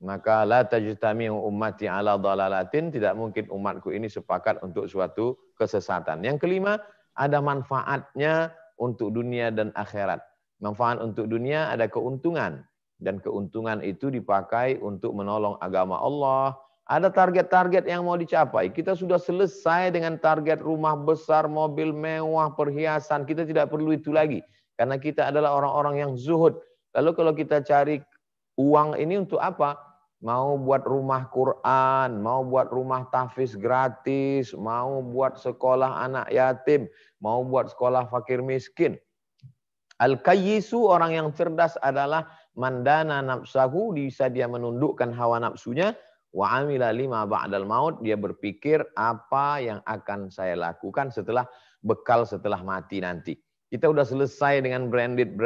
maka la tajtami'u ummati ala dhalalatin, tidak mungkin umatku ini sepakat untuk suatu kesesatan. Yang kelima, ada manfaatnya untuk dunia dan akhirat. Manfaat untuk dunia ada keuntungan. Dan keuntungan itu dipakai untuk menolong agama Allah. Ada target-target yang mau dicapai. Kita sudah selesai dengan target rumah besar, mobil mewah, perhiasan. Kita tidak perlu itu lagi. Karena kita adalah orang-orang yang zuhud. Lalu kalau kita cari uang ini untuk apa? Mau buat rumah Quran, mau buat rumah tahfiz gratis, mau buat sekolah anak yatim, mau buat sekolah fakir miskin. Al-Qayyisu, orang yang cerdas adalah mandana nafsahu, bisa dia menundukkan hawa nafsunya, wa amila lima ba'dal maut, dia berpikir apa yang akan saya lakukan setelah bekal setelah mati nanti. Kita udah selesai dengan branded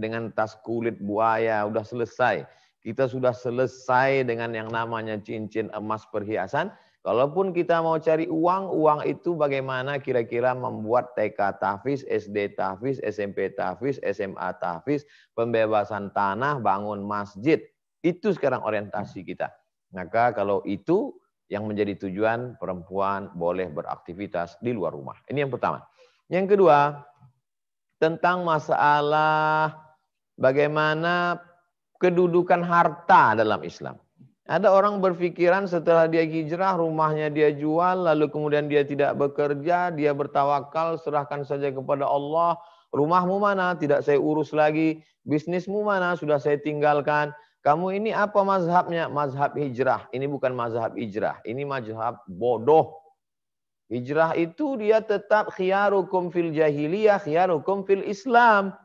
dengan tas kulit buaya, udah selesai. Kita sudah selesai dengan yang namanya cincin emas perhiasan. Kalaupun kita mau cari uang, uang itu bagaimana kira-kira membuat TK tahfiz, SD tahfiz, SMP tahfiz, SMA tahfiz, pembebasan tanah, bangun masjid. Itu sekarang orientasi kita. Maka kalau itu yang menjadi tujuan, perempuan boleh beraktivitas di luar rumah. Ini yang pertama. Yang kedua, tentang masalah bagaimana kedudukan harta dalam Islam. Ada orang berpikiran setelah dia hijrah, rumahnya dia jual, lalu kemudian dia tidak bekerja, dia bertawakal, serahkan saja kepada Allah. Rumahmu mana? Tidak saya urus lagi. Bisnismu mana? Sudah saya tinggalkan. Kamu ini apa mazhabnya? Mazhab hijrah. Ini bukan mazhab hijrah. Ini mazhab bodoh. Hijrah itu dia tetap khiyarukum fil jahiliyah, khiyarukum fil Islam.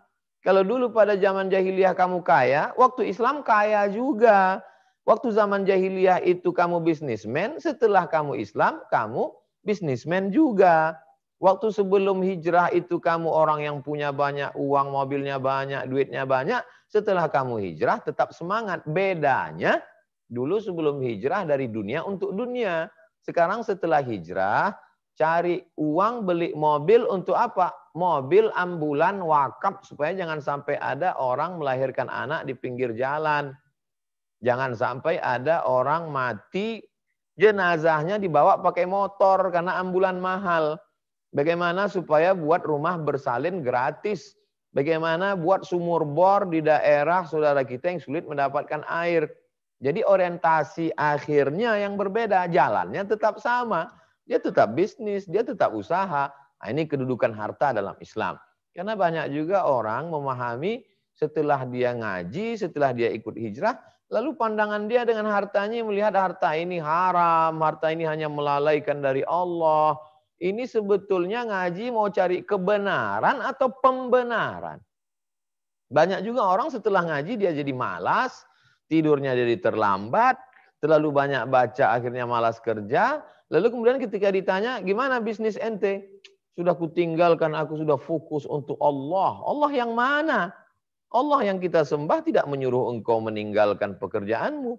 Kalau dulu pada zaman jahiliyah kamu kaya, waktu Islam kaya juga. Waktu zaman jahiliyah itu kamu bisnismen, setelah kamu Islam, kamu bisnismen juga. Waktu sebelum hijrah itu kamu orang yang punya banyak uang, mobilnya banyak, duitnya banyak. Setelah kamu hijrah tetap semangat. Bedanya dulu sebelum hijrah dari dunia untuk dunia. Sekarang setelah hijrah cari uang beli mobil untuk apa? Mobil ambulan wakaf supaya jangan sampai ada orang melahirkan anak di pinggir jalan. Jangan sampai ada orang mati jenazahnya dibawa pakai motor karena ambulan mahal. Bagaimana supaya buat rumah bersalin gratis? Bagaimana buat sumur bor di daerah saudara kita yang sulit mendapatkan air? Jadi orientasi akhirnya yang berbeda, jalannya tetap sama. Dia tetap bisnis, dia tetap usaha. Nah, ini kedudukan harta dalam Islam. Karena banyak juga orang memahami setelah dia ngaji, setelah dia ikut hijrah, lalu pandangan dia dengan hartanya melihat harta ini haram, harta ini hanya melalaikan dari Allah. Ini sebetulnya ngaji mau cari kebenaran atau pembenaran. Banyak juga orang setelah ngaji dia jadi malas, tidurnya jadi terlambat, terlalu banyak baca akhirnya malas kerja. Lalu kemudian ketika ditanya, gimana bisnis ente? Sudah kutinggalkan, aku sudah fokus untuk Allah. Allah yang mana? Allah yang kita sembah tidak menyuruh engkau meninggalkan pekerjaanmu.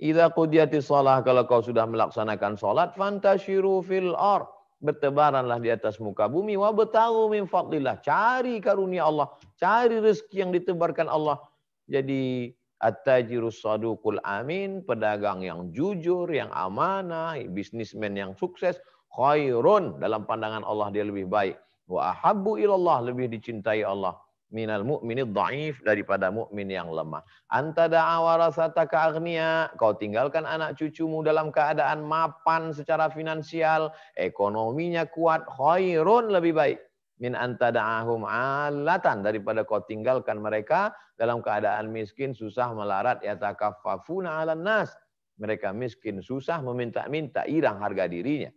Idza qudiyatis shalah, kalau kau sudah melaksanakan salat, fantashiru fil ardh. Bertebaranlah di atas muka bumi, wabtaghu min fadlillah, cari karunia Allah, cari rezeki yang ditebarkan Allah. Jadi at-tajirus saduqul amin, pedagang yang jujur, yang amanah, bisnismen yang sukses, khairun, dalam pandangan Allah dia lebih baik. Wa ahabbu ilallah, lebih dicintai Allah. Minal mu'minid dhaif, daripada mukmin yang lemah. Anta da'a warasataka aghnia, kau tinggalkan anak cucumu dalam keadaan mapan secara finansial, ekonominya kuat, khairun, lebih baik. Min anta da'ahum alatan, daripada kau tinggalkan mereka dalam keadaan miskin, susah, melarat, yatakaffafuna 'alan nas. Mereka miskin, susah, meminta-minta, irang harga dirinya.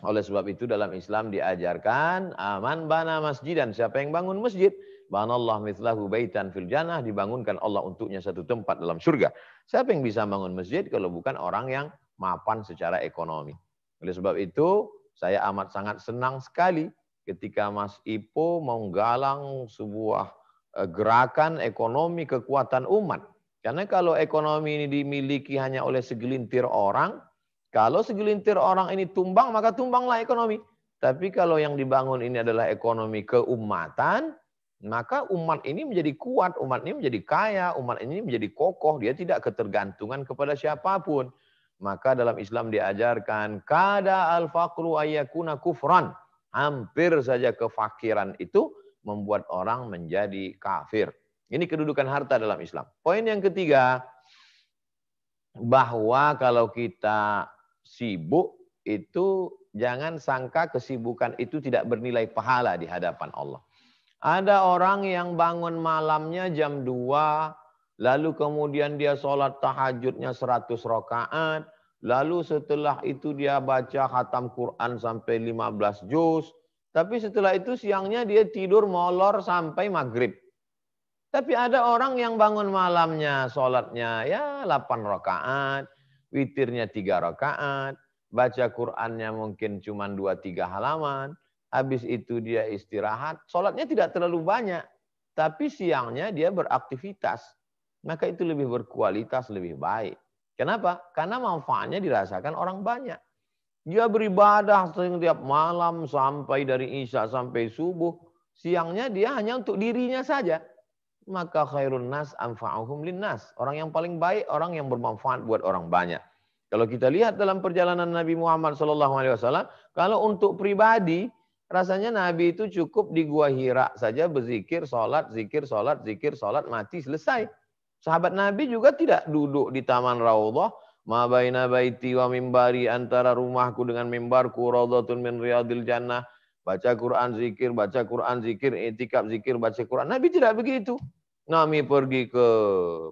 Oleh sebab itu dalam Islam diajarkan aman bana masjidan, siapa yang bangun masjid, banallahu mithlahu baitan fil jannah, dibangunkan Allah untuknya satu tempat dalam surga. Siapa yang bisa bangun masjid kalau bukan orang yang mapan secara ekonomi. Oleh sebab itu saya amat sangat senang sekali ketika Mas Ipo menggalang sebuah gerakan ekonomi kekuatan umat. Karena kalau ekonomi ini dimiliki hanya oleh segelintir orang, kalau segelintir orang ini tumbang, maka tumbanglah ekonomi. Tapi kalau yang dibangun ini adalah ekonomi keumatan, maka umat ini menjadi kuat, umat ini menjadi kaya, umat ini menjadi kokoh, dia tidak ketergantungan kepada siapapun. Maka dalam Islam diajarkan, kada al-faqru ayyakuna kufran. Hampir saja kefakiran itu membuat orang menjadi kafir. Ini kedudukan harta dalam Islam. Poin yang ketiga, bahwa kalau kita sibuk itu jangan sangka kesibukan itu tidak bernilai pahala di hadapan Allah. Ada orang yang bangun malamnya jam 2, lalu kemudian dia sholat tahajudnya 100 rakaat, lalu setelah itu dia baca khatam Quran sampai 15 juz, tapi setelah itu siangnya dia tidur molor sampai maghrib. Tapi ada orang yang bangun malamnya sholatnya ya 8 rakaat, witirnya 3 rakaat, baca Qur'annya mungkin cuma 2-3 halaman, habis itu dia istirahat, sholatnya tidak terlalu banyak, tapi siangnya dia beraktivitas. Maka itu lebih berkualitas, lebih baik. Kenapa? Karena manfaatnya dirasakan orang banyak. Dia beribadah setiap malam sampai dari Isya sampai subuh, siangnya dia hanya untuk dirinya saja. Maka khairun nas anfa'uhum linnas. Orang yang paling baik, orang yang bermanfaat buat orang banyak. Kalau kita lihat dalam perjalanan Nabi Muhammad SAW, kalau untuk pribadi, rasanya Nabi itu cukup di Gua Hira saja berzikir, sholat, zikir, sholat, zikir, sholat, mati, selesai. Sahabat Nabi juga tidak duduk di Taman Raudhah, ma baina baiti wa mimbari, antara rumahku dengan mimbarku, raudhatun min riyadil jannah. Baca Quran, zikir, itikaf, zikir, baca Quran. Nabi tidak begitu. Nabi pergi ke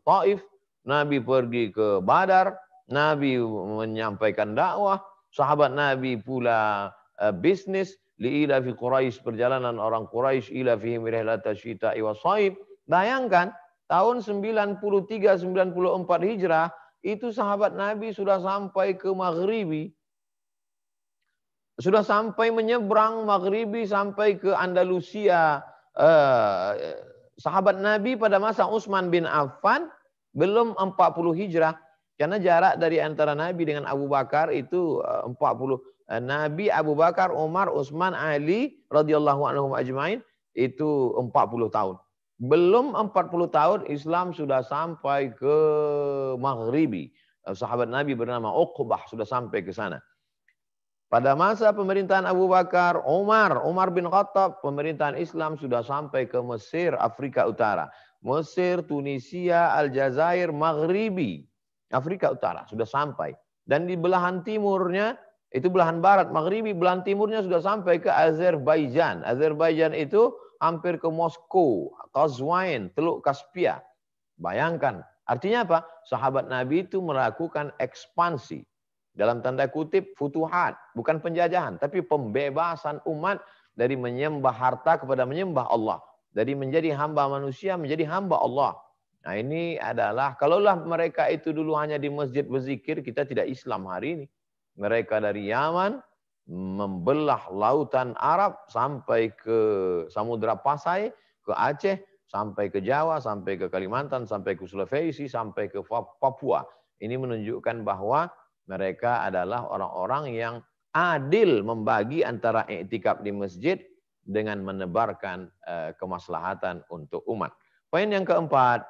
Taif, Nabi pergi ke Badar, Nabi menyampaikan dakwah, sahabat Nabi pula bisnis, li'ila fi Quraisy, perjalanan orang Quraisy, ila fihim rihlata syita'i wa shaib. Bayangkan, tahun 93-94 Hijrah, itu sahabat Nabi sudah sampai ke Maghribi. sudah sampai menyeberang Maghribi sampai ke Andalusia. Sahabat Nabi pada masa Utsman bin Affan belum 40 Hijrah. Karena jarak dari antara Nabi dengan Abu Bakar itu 40. Nabi, Abu Bakar, Umar, Utsman, Ali radhiyallahu anhum ajmain itu 40 tahun. Belum 40 tahun Islam sudah sampai ke Maghribi. Sahabat Nabi bernama Uqbah sudah sampai ke sana. Pada masa pemerintahan Abu Bakar, Umar bin Khattab, pemerintahan Islam sudah sampai ke Mesir, Afrika Utara. Mesir, Tunisia, Aljazair, Maghribi, Afrika Utara sudah sampai. Dan di belahan timurnya, itu belahan barat, Maghribi, belahan timurnya sudah sampai ke Azerbaijan. Azerbaijan itu hampir ke Moskow, Qazwain, Teluk Kaspia. Bayangkan, artinya apa? Sahabat Nabi itu melakukan ekspansi. Dalam tanda kutip futuhat, bukan penjajahan, tapi pembebasan umat dari menyembah harta kepada menyembah Allah. Dari menjadi hamba manusia menjadi hamba Allah. Nah ini adalah, kalaulah mereka itu dulu hanya di masjid berzikir, kita tidak Islam hari ini. Mereka dari Yaman membelah lautan Arab sampai ke Samudra Pasai, ke Aceh, sampai ke Jawa, sampai ke Kalimantan, sampai ke Sulawesi, sampai ke Papua. Ini menunjukkan bahwa mereka adalah orang-orang yang adil membagi antara iktikaf di masjid dengan menebarkan kemaslahatan untuk umat. Poin yang keempat,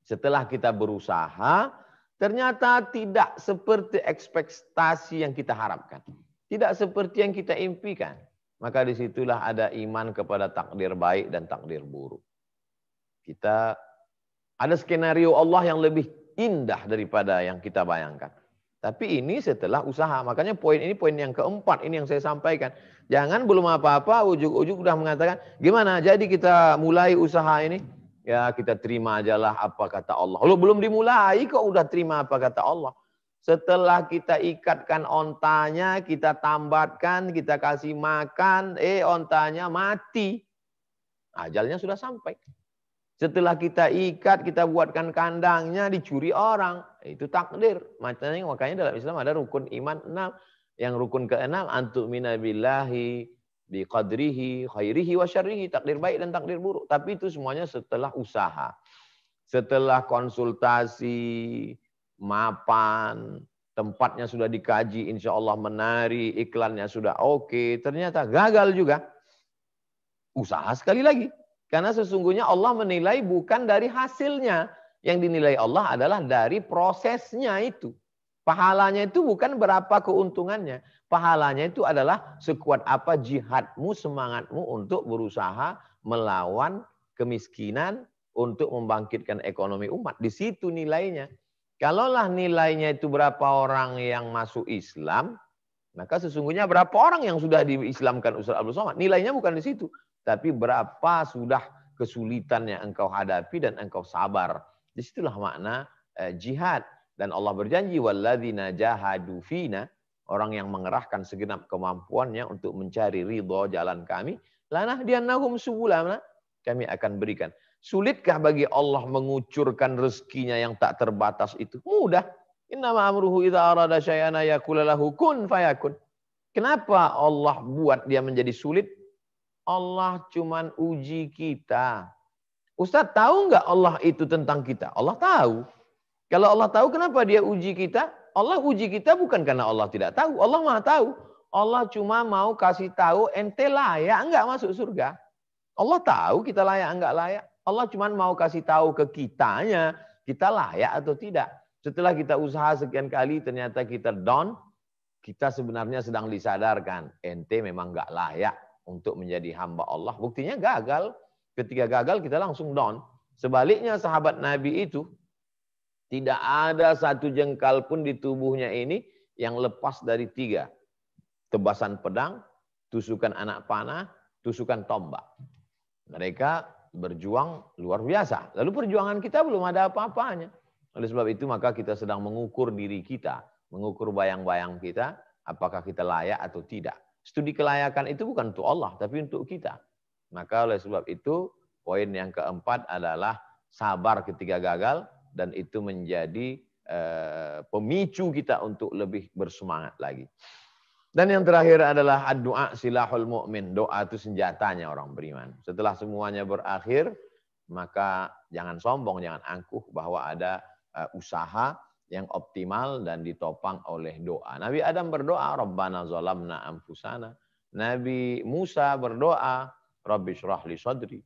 setelah kita berusaha, ternyata tidak seperti ekspektasi yang kita harapkan. Tidak seperti yang kita impikan. Maka disitulah ada iman kepada takdir baik dan takdir buruk. Kita ada skenario Allah yang lebih indah daripada yang kita bayangkan. Tapi ini setelah usaha. Makanya poin ini poin yang keempat. Ini yang saya sampaikan. Jangan belum apa-apa, ujuk-ujuk udah mengatakan, gimana? Jadi kita mulai usaha ini. Ya kita terima ajalah apa kata Allah. Kalau belum dimulai kok udah terima apa kata Allah. Setelah kita ikatkan ontanya, kita tambatkan, kita kasih makan, ontanya mati. Ajalnya sudah sampai. Setelah kita ikat, kita buatkan kandangnya, dicuri orang. Itu takdir. Makanya dalam Islam ada rukun iman 6. Yang rukun ke-6, antu'mina billahi, biqadrihi, khairihi wa syarrihi. Takdir baik dan takdir buruk. Tapi itu semuanya setelah usaha. Setelah konsultasi, mapan, tempatnya sudah dikaji, insya Allah menari, iklannya sudah oke. Ternyata gagal juga. Usaha sekali lagi. Karena sesungguhnya Allah menilai bukan dari hasilnya. Yang dinilai Allah adalah dari prosesnya itu. Pahalanya itu bukan berapa keuntungannya. Pahalanya itu adalah sekuat apa jihadmu, semangatmu untuk berusaha melawan kemiskinan untuk membangkitkan ekonomi umat. Di situ nilainya. Kalaulah nilainya itu berapa orang yang masuk Islam, maka sesungguhnya berapa orang yang sudah diislamkan Ustaz Abdul Somad. Nilainya bukan di situ. Tapi berapa sudah kesulitan yang engkau hadapi dan engkau sabar. Disitulah makna jihad. Dan Allah berjanji, walladzina jahadu fina, orang yang mengerahkan segenap kemampuannya untuk mencari ridho jalan kami, lanahdiyannahum subulana, kami akan berikan. Sulitkah bagi Allah mengucurkan rezekinya yang tak terbatas itu? Mudah. Innama amruhu idza arada syai'an yaqulu lahu kun fayakun. Kenapa Allah buat dia menjadi sulit? Allah cuman uji kita. Ustaz tahu nggak Allah itu tentang kita? Allah tahu. Kalau Allah tahu kenapa dia uji kita? Allah uji kita bukan karena Allah tidak tahu. Allah Maha tahu. Allah cuma mau kasih tahu ente layak nggak masuk surga. Allah tahu kita layak nggak layak. Allah cuma mau kasih tahu ke kitanya kita layak atau tidak. Setelah kita usaha sekian kali ternyata kita down. Kita sebenarnya sedang disadarkan ente memang nggak layak untuk menjadi hamba Allah. Buktinya gagal. Ketika gagal kita langsung down. Sebaliknya sahabat Nabi itu tidak ada satu jengkal pun di tubuhnya ini yang lepas dari 3. Tebasan pedang, tusukan anak panah, tusukan tombak. Mereka berjuang luar biasa. Lalu perjuangan kita belum ada apa-apanya. Oleh sebab itu maka kita sedang mengukur diri kita. Mengukur bayang-bayang kita. Apakah kita layak atau tidak. Studi kelayakan itu bukan untuk Allah, tapi untuk kita. Maka oleh sebab itu, poin yang keempat adalah sabar ketika gagal, dan itu menjadi pemicu kita untuk lebih bersemangat lagi. Dan yang terakhir adalah doa silahul mu'min. Doa itu senjatanya orang beriman. Setelah semuanya berakhir, maka jangan sombong, jangan angkuh bahwa ada usaha yang optimal dan ditopang oleh doa. Nabi Adam berdoa, Rabbana zalamna anfusana. Nabi Musa berdoa, Rabbi syrah li sadri.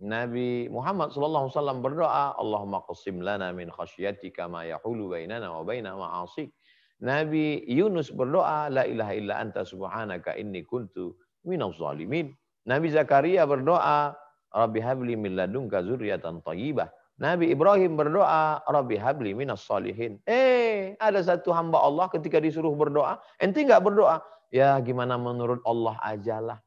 Nabi Muhammad SAW berdoa, Allahumma qasim lana min khasyatika ma yahulu bainana wa baina ma'asik. Nabi Yunus berdoa, la ilaha illa anta subhanaka inni kuntu minaz zalimin. Nabi Zakaria berdoa, Rabbi habli min ladunka zurriyatan thayyibah. Nabi Ibrahim berdoa, Rabbi habli minas salihin. Ada satu hamba Allah ketika disuruh berdoa, ente enggak berdoa. Ya gimana menurut Allah ajalah.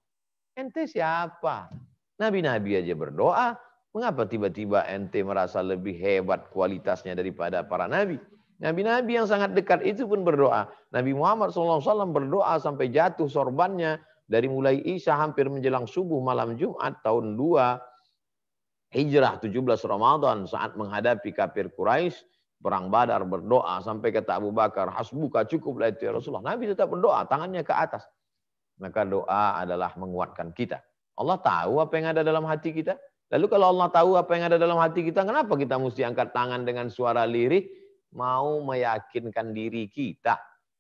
Ente siapa? Nabi-nabi aja berdoa. Mengapa tiba-tiba ente merasa lebih hebat kualitasnya daripada para nabi? Nabi-nabi yang sangat dekat itu pun berdoa. Nabi Muhammad SAW berdoa sampai jatuh sorbannya. Dari mulai Isya hampir menjelang subuh malam Jumat tahun 2 Hijrah 17 Ramadan saat menghadapi kafir Quraisy, perang Badar berdoa sampai kata Abu Bakar, hasbuka cukuplah itu ya Rasulullah. Nabi tetap berdoa, tangannya ke atas. Maka doa adalah menguatkan kita. Allah tahu apa yang ada dalam hati kita. Lalu kalau Allah tahu apa yang ada dalam hati kita, kenapa kita mesti angkat tangan dengan suara lirih? Mau meyakinkan diri kita,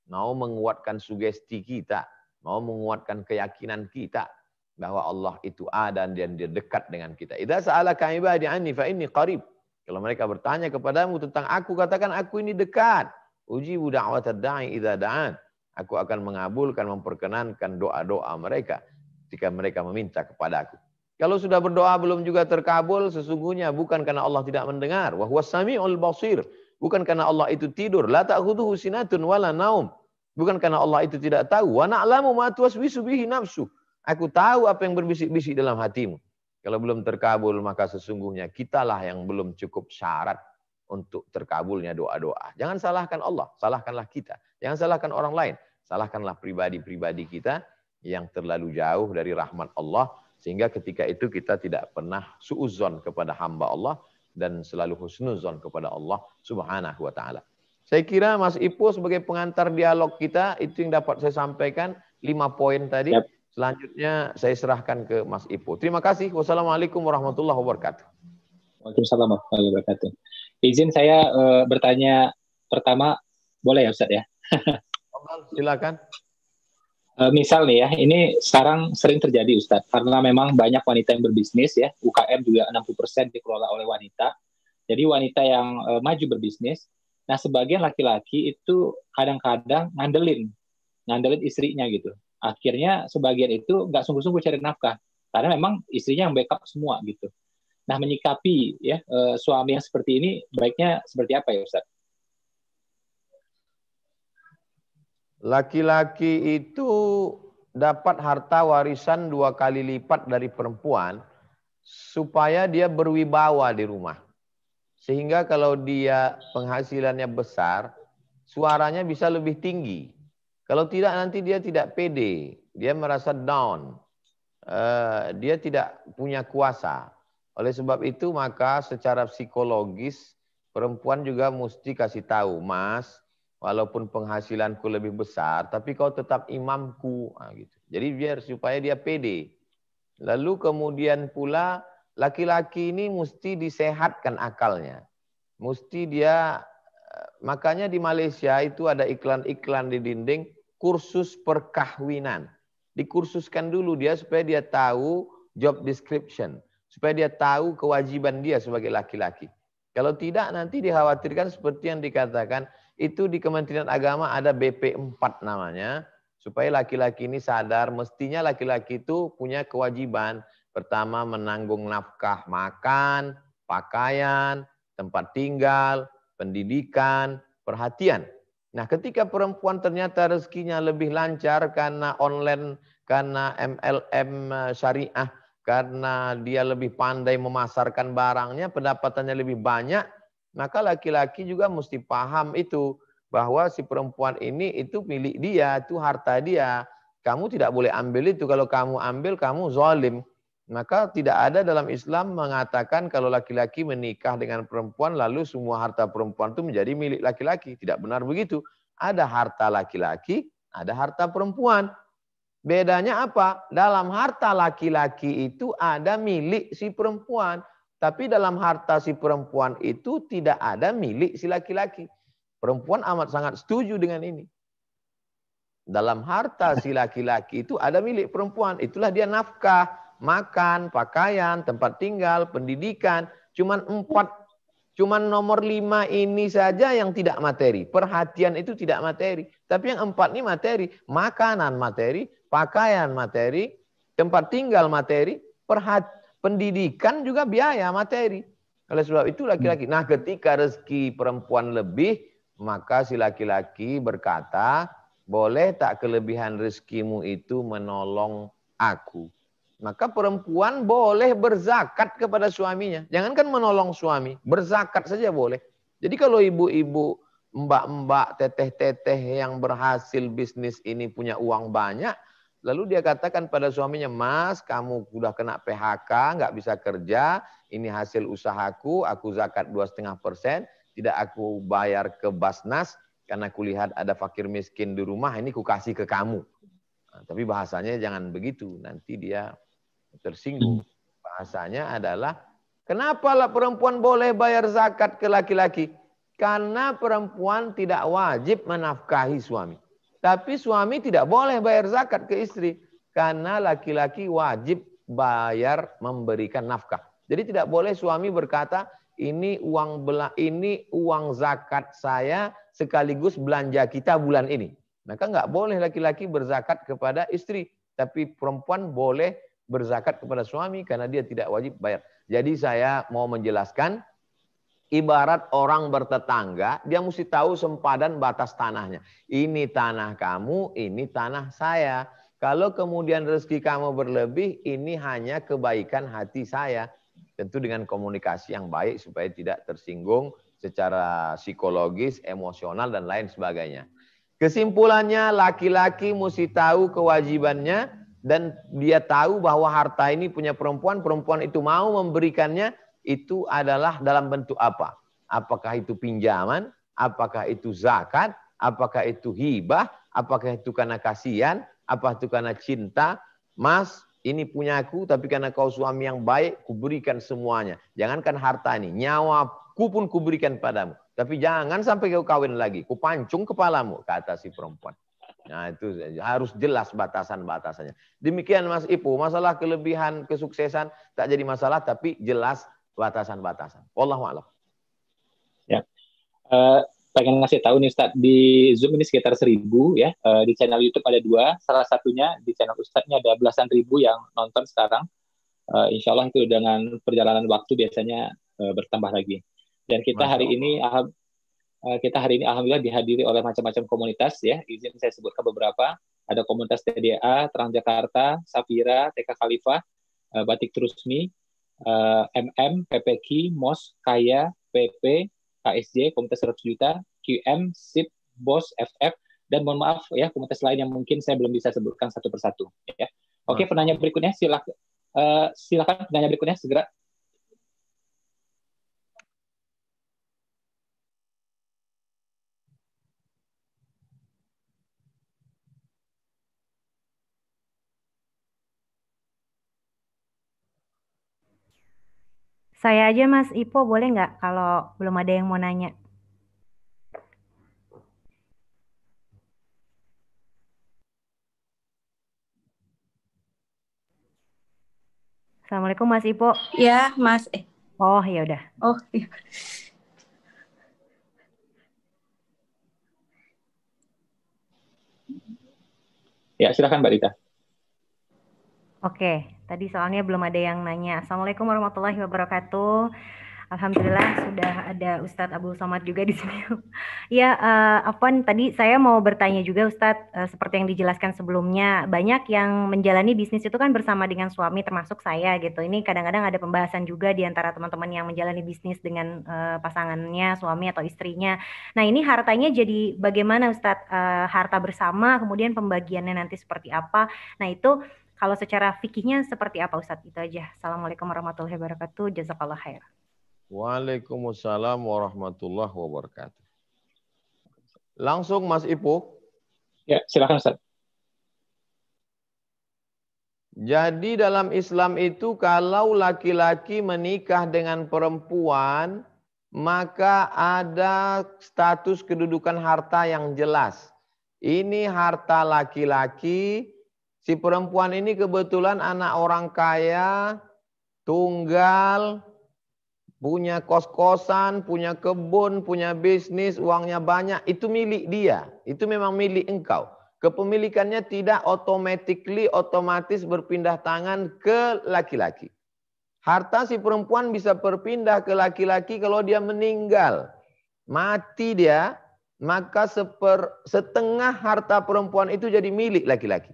mau menguatkan sugesti kita, mau menguatkan keyakinan kita bahwa Allah itu ada dan dia dekat dengan kita. Idza sa'alaka ibadi anni fa inni qarib. Kalau mereka bertanya kepadamu tentang aku, katakan aku ini dekat. Ujibu da'watad da'i idza da'an. Aku akan mengabulkan, memperkenankan doa-doa mereka ketika mereka meminta kepadaku. Kalau sudah berdoa belum juga terkabul, sesungguhnya bukan karena Allah tidak mendengar. Wa huwas sami'ul basir. Bukan karena Allah itu tidur. La ta'khudhuhu sinatun wala naum. Bukan karena Allah itu tidak tahu. Wa na'lamu ma tuwaswisu bihi nafsu. Aku tahu apa yang berbisik-bisik dalam hatimu. Kalau belum terkabul, maka sesungguhnya kitalah yang belum cukup syarat untuk terkabulnya doa-doa. Jangan salahkan Allah, salahkanlah kita. Jangan salahkan orang lain. Salahkanlah pribadi-pribadi kita yang terlalu jauh dari rahmat Allah. Sehingga ketika itu kita tidak pernah suudzon kepada hamba Allah. Dan selalu husnuzon kepada Allah subhanahu wa ta'ala. Saya kira Mas Ipo sebagai pengantar dialog kita, itu yang dapat saya sampaikan. 5 poin tadi. Yep. Selanjutnya saya serahkan ke Mas Ipo. Terima kasih. Wassalamualaikum warahmatullahi wabarakatuh. Waalaikumsalam warahmatullahi wabarakatuh. Izin saya bertanya pertama, boleh ya Ustaz ya? Silakan. Misal nih ya, ini sekarang sering terjadi Ustaz, karena memang banyak wanita yang berbisnis ya, UKM juga 60% dikelola oleh wanita. Jadi wanita yang maju berbisnis, nah sebagian laki-laki itu kadang-kadang ngandelin istrinya gitu. Akhirnya sebagian itu nggak sungguh-sungguh cari nafkah, karena memang istrinya yang backup semua gitu. Nah menyikapi ya suami yang seperti ini baiknya seperti apa ya Ustaz? Laki-laki itu dapat harta warisan 2 kali lipat dari perempuan supaya dia berwibawa di rumah. Sehingga kalau dia penghasilannya besar, suaranya bisa lebih tinggi. Kalau tidak nanti dia tidak pede, dia merasa down, dia tidak punya kuasa. Oleh sebab itu maka secara psikologis perempuan juga mesti kasih tahu, Mas, walaupun penghasilanku lebih besar, tapi kau tetap imamku. Nah, gitu. Jadi biar supaya dia pede. Lalu kemudian pula laki-laki ini mesti disehatkan akalnya. Mesti dia, makanya di Malaysia itu ada iklan-iklan di dinding, kursus perkahwinan. Dikursuskan dulu dia supaya dia tahu job description. Supaya dia tahu kewajiban dia sebagai laki-laki. Kalau tidak nanti dikhawatirkan seperti yang dikatakan, itu di Kementerian Agama ada BP4 namanya. Supaya laki-laki ini sadar, mestinya laki-laki itu punya kewajiban. Pertama menanggung nafkah makan, pakaian, tempat tinggal, pendidikan, perhatian. Nah ketika perempuan ternyata rezekinya lebih lancar karena online, karena MLM syariah, karena dia lebih pandai memasarkan barangnya, pendapatannya lebih banyak, maka laki-laki juga mesti paham itu, bahwa si perempuan ini itu milik dia, itu harta dia. Kamu tidak boleh ambil itu, kalau kamu ambil kamu zalim. Maka tidak ada dalam Islam mengatakan kalau laki-laki menikah dengan perempuan lalu semua harta perempuan itu menjadi milik laki-laki. Tidak benar begitu. Ada harta laki-laki, ada harta perempuan. Bedanya apa? Dalam harta laki-laki itu ada milik si perempuan. Tapi dalam harta si perempuan itu tidak ada milik si laki-laki. Perempuan amat sangat setuju dengan ini. Dalam harta si laki-laki itu ada milik perempuan. Itulah dia nafkah, makan, pakaian, tempat tinggal, pendidikan. Cuman nomor 5 ini saja yang tidak materi. Perhatian itu tidak materi. Tapi yang 4 ini materi. Makanan materi, pakaian materi, tempat tinggal materi, pendidikan juga biaya materi. Oleh sebab itu laki-laki. Nah, ketika rezeki perempuan lebih, maka si laki-laki berkata, boleh tak kelebihan rezekimu itu menolong aku? Maka perempuan boleh berzakat kepada suaminya. Jangankan menolong suami, berzakat saja boleh. Jadi kalau ibu-ibu, mbak-mbak, teteh-teteh yang berhasil bisnis ini punya uang banyak, lalu dia katakan pada suaminya, Mas, kamu udah kena PHK, nggak bisa kerja, ini hasil usahaku, aku zakat 2,5%, tidak aku bayar ke Basnas, karena kulihat ada fakir miskin di rumah, ini kukasih ke kamu. Nah, tapi bahasanya jangan begitu, nanti dia tersinggung. Bahasanya adalah, kenapa lah perempuan boleh bayar zakat ke laki-laki? Karena perempuan tidak wajib menafkahi suami. Tapi suami tidak boleh bayar zakat ke istri. Karena laki-laki wajib bayar memberikan nafkah. Jadi tidak boleh suami berkata, ini uang zakat saya sekaligus belanja kita bulan ini. Maka nggak boleh laki-laki berzakat kepada istri. Tapi perempuan boleh berzakat kepada suami karena dia tidak wajib bayar. Jadi saya mau menjelaskan, ibarat orang bertetangga, dia mesti tahu sempadan batas tanahnya. Ini tanah kamu, ini tanah saya. Kalau kemudian rezeki kamu berlebih, ini hanya kebaikan hati saya. Tentu dengan komunikasi yang baik supaya tidak tersinggung secara psikologis, emosional, dan lain sebagainya. Kesimpulannya, laki-laki mesti tahu kewajibannya, dan dia tahu bahwa harta ini punya perempuan, perempuan itu mau memberikannya, itu adalah dalam bentuk apa? Apakah itu pinjaman, apakah itu zakat, apakah itu hibah, apakah itu karena kasihan, apakah itu karena cinta. Mas, ini punyaku, tapi karena kau suami yang baik, kuberikan semuanya. Jangankan harta ini, nyawaku pun kuberikan padamu. Tapi jangan sampai kau kawin lagi, kupancung kepalamu, kata si perempuan. Nah, itu harus jelas batasan-batasannya. Demikian Mas Ipo, masalah kelebihan kesuksesan tak jadi masalah, tapi jelas batasan-batasan. Wallahu a'lam. Ya, pengen ngasih tahu nih Ustadz, di Zoom ini sekitar 1.000 ya, di channel YouTube ada 2, salah satunya di channel Ustadznya ada belasan ribu yang nonton sekarang. Insya Allah itu dengan perjalanan waktu biasanya bertambah lagi. Dan kita hari ini alhamdulillah dihadiri oleh macam-macam komunitas ya. Izin saya sebutkan beberapa. Ada komunitas TDA, Transjakarta, Safira, TK Khalifah, Batik Trusmi, MM, PPQ, MOS, Kaya, PP, KSJ, Komunitas 100 Juta, QM, SIP, BOS, FF, dan mohon maaf ya komunitas lain yang mungkin saya belum bisa sebutkan satu persatu. Ya. Oke, penanya berikutnya silakan penanya berikutnya segera. Saya aja Mas Ipo, boleh nggak kalau belum ada yang mau nanya? Assalamualaikum Mas Ipo. Ya, Mas. Oh, ya udah. Oh, iya. Ya, silakan Mbak Rita. Oke, tadi soalnya belum ada yang nanya. Assalamualaikum warahmatullahi wabarakatuh. Alhamdulillah sudah ada Ustadz Abdul Somad juga di sini. Ya, Afwan, tadi saya mau bertanya juga Ustadz, seperti yang dijelaskan sebelumnya, banyak yang menjalani bisnis itu kan bersama dengan suami, termasuk saya gitu. Ini kadang-kadang ada pembahasan juga di antara teman-teman yang menjalani bisnis dengan pasangannya, suami atau istrinya. Nah, ini hartanya jadi bagaimana Ustadz? Harta bersama, kemudian pembagiannya nanti seperti apa? Nah, itu kalau secara fikihnya seperti apa Ustadz? Itu aja. Assalamualaikum warahmatullahi wabarakatuh. Jazakallah khair. Waalaikumsalam warahmatullahi wabarakatuh. Langsung Mas Ipo, Ya, silakan Ustaz. Jadi dalam Islam itu kalau laki-laki menikah dengan perempuan, maka ada status kedudukan harta yang jelas. Ini harta laki-laki, si perempuan ini kebetulan anak orang kaya, tunggal, punya kos-kosan, punya kebun, punya bisnis, uangnya banyak, itu milik dia. Itu memang milik engkau. Kepemilikannya tidak otomatis berpindah tangan ke laki-laki. Harta si perempuan bisa berpindah ke laki-laki kalau dia meninggal. Mati dia, maka setengah harta perempuan itu jadi milik laki-laki.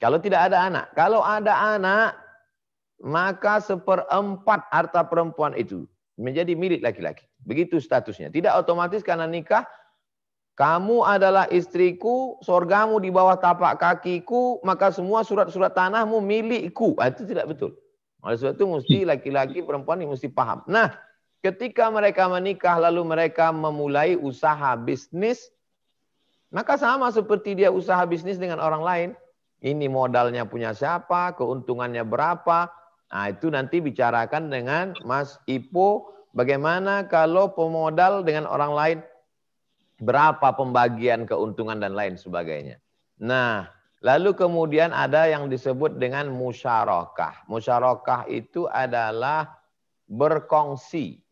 Kalau tidak ada anak. Kalau ada anak, maka 1/4 harta perempuan itu menjadi milik laki-laki. Begitu statusnya. Tidak otomatis karena nikah, kamu adalah istriku, sorgamu di bawah tapak kakiku, maka semua surat-surat tanahmu milikku. Itu tidak betul. Oleh sebab itu mesti laki-laki, perempuan ini mesti paham. Nah, ketika mereka menikah lalu mereka memulai usaha bisnis, maka sama seperti dia usaha bisnis dengan orang lain. Ini modalnya punya siapa, keuntungannya berapa. Nah, itu nanti bicarakan dengan Mas Ipo, bagaimana kalau pemodal dengan orang lain, berapa pembagian keuntungan dan lain sebagainya. Nah, lalu kemudian ada yang disebut dengan musyarakah. Musyarakah itu adalah berkongsi.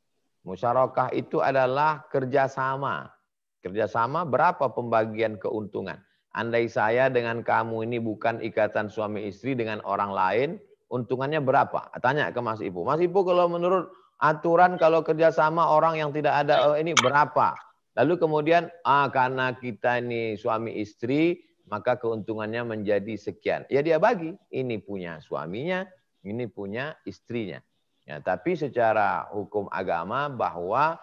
Musyarakah itu adalah kerjasama. Kerjasama berapa pembagian keuntungan. Andai saya dengan kamu ini bukan ikatan suami istri dengan orang lain, untungannya berapa? Tanya ke Mas Ibu. Mas Ibu kalau menurut aturan kalau kerjasama orang yang tidak ada ini berapa? Lalu kemudian, karena kita ini suami istri, maka keuntungannya menjadi sekian. Ya dia bagi, ini punya suaminya, ini punya istrinya. Ya, tapi secara hukum agama bahwa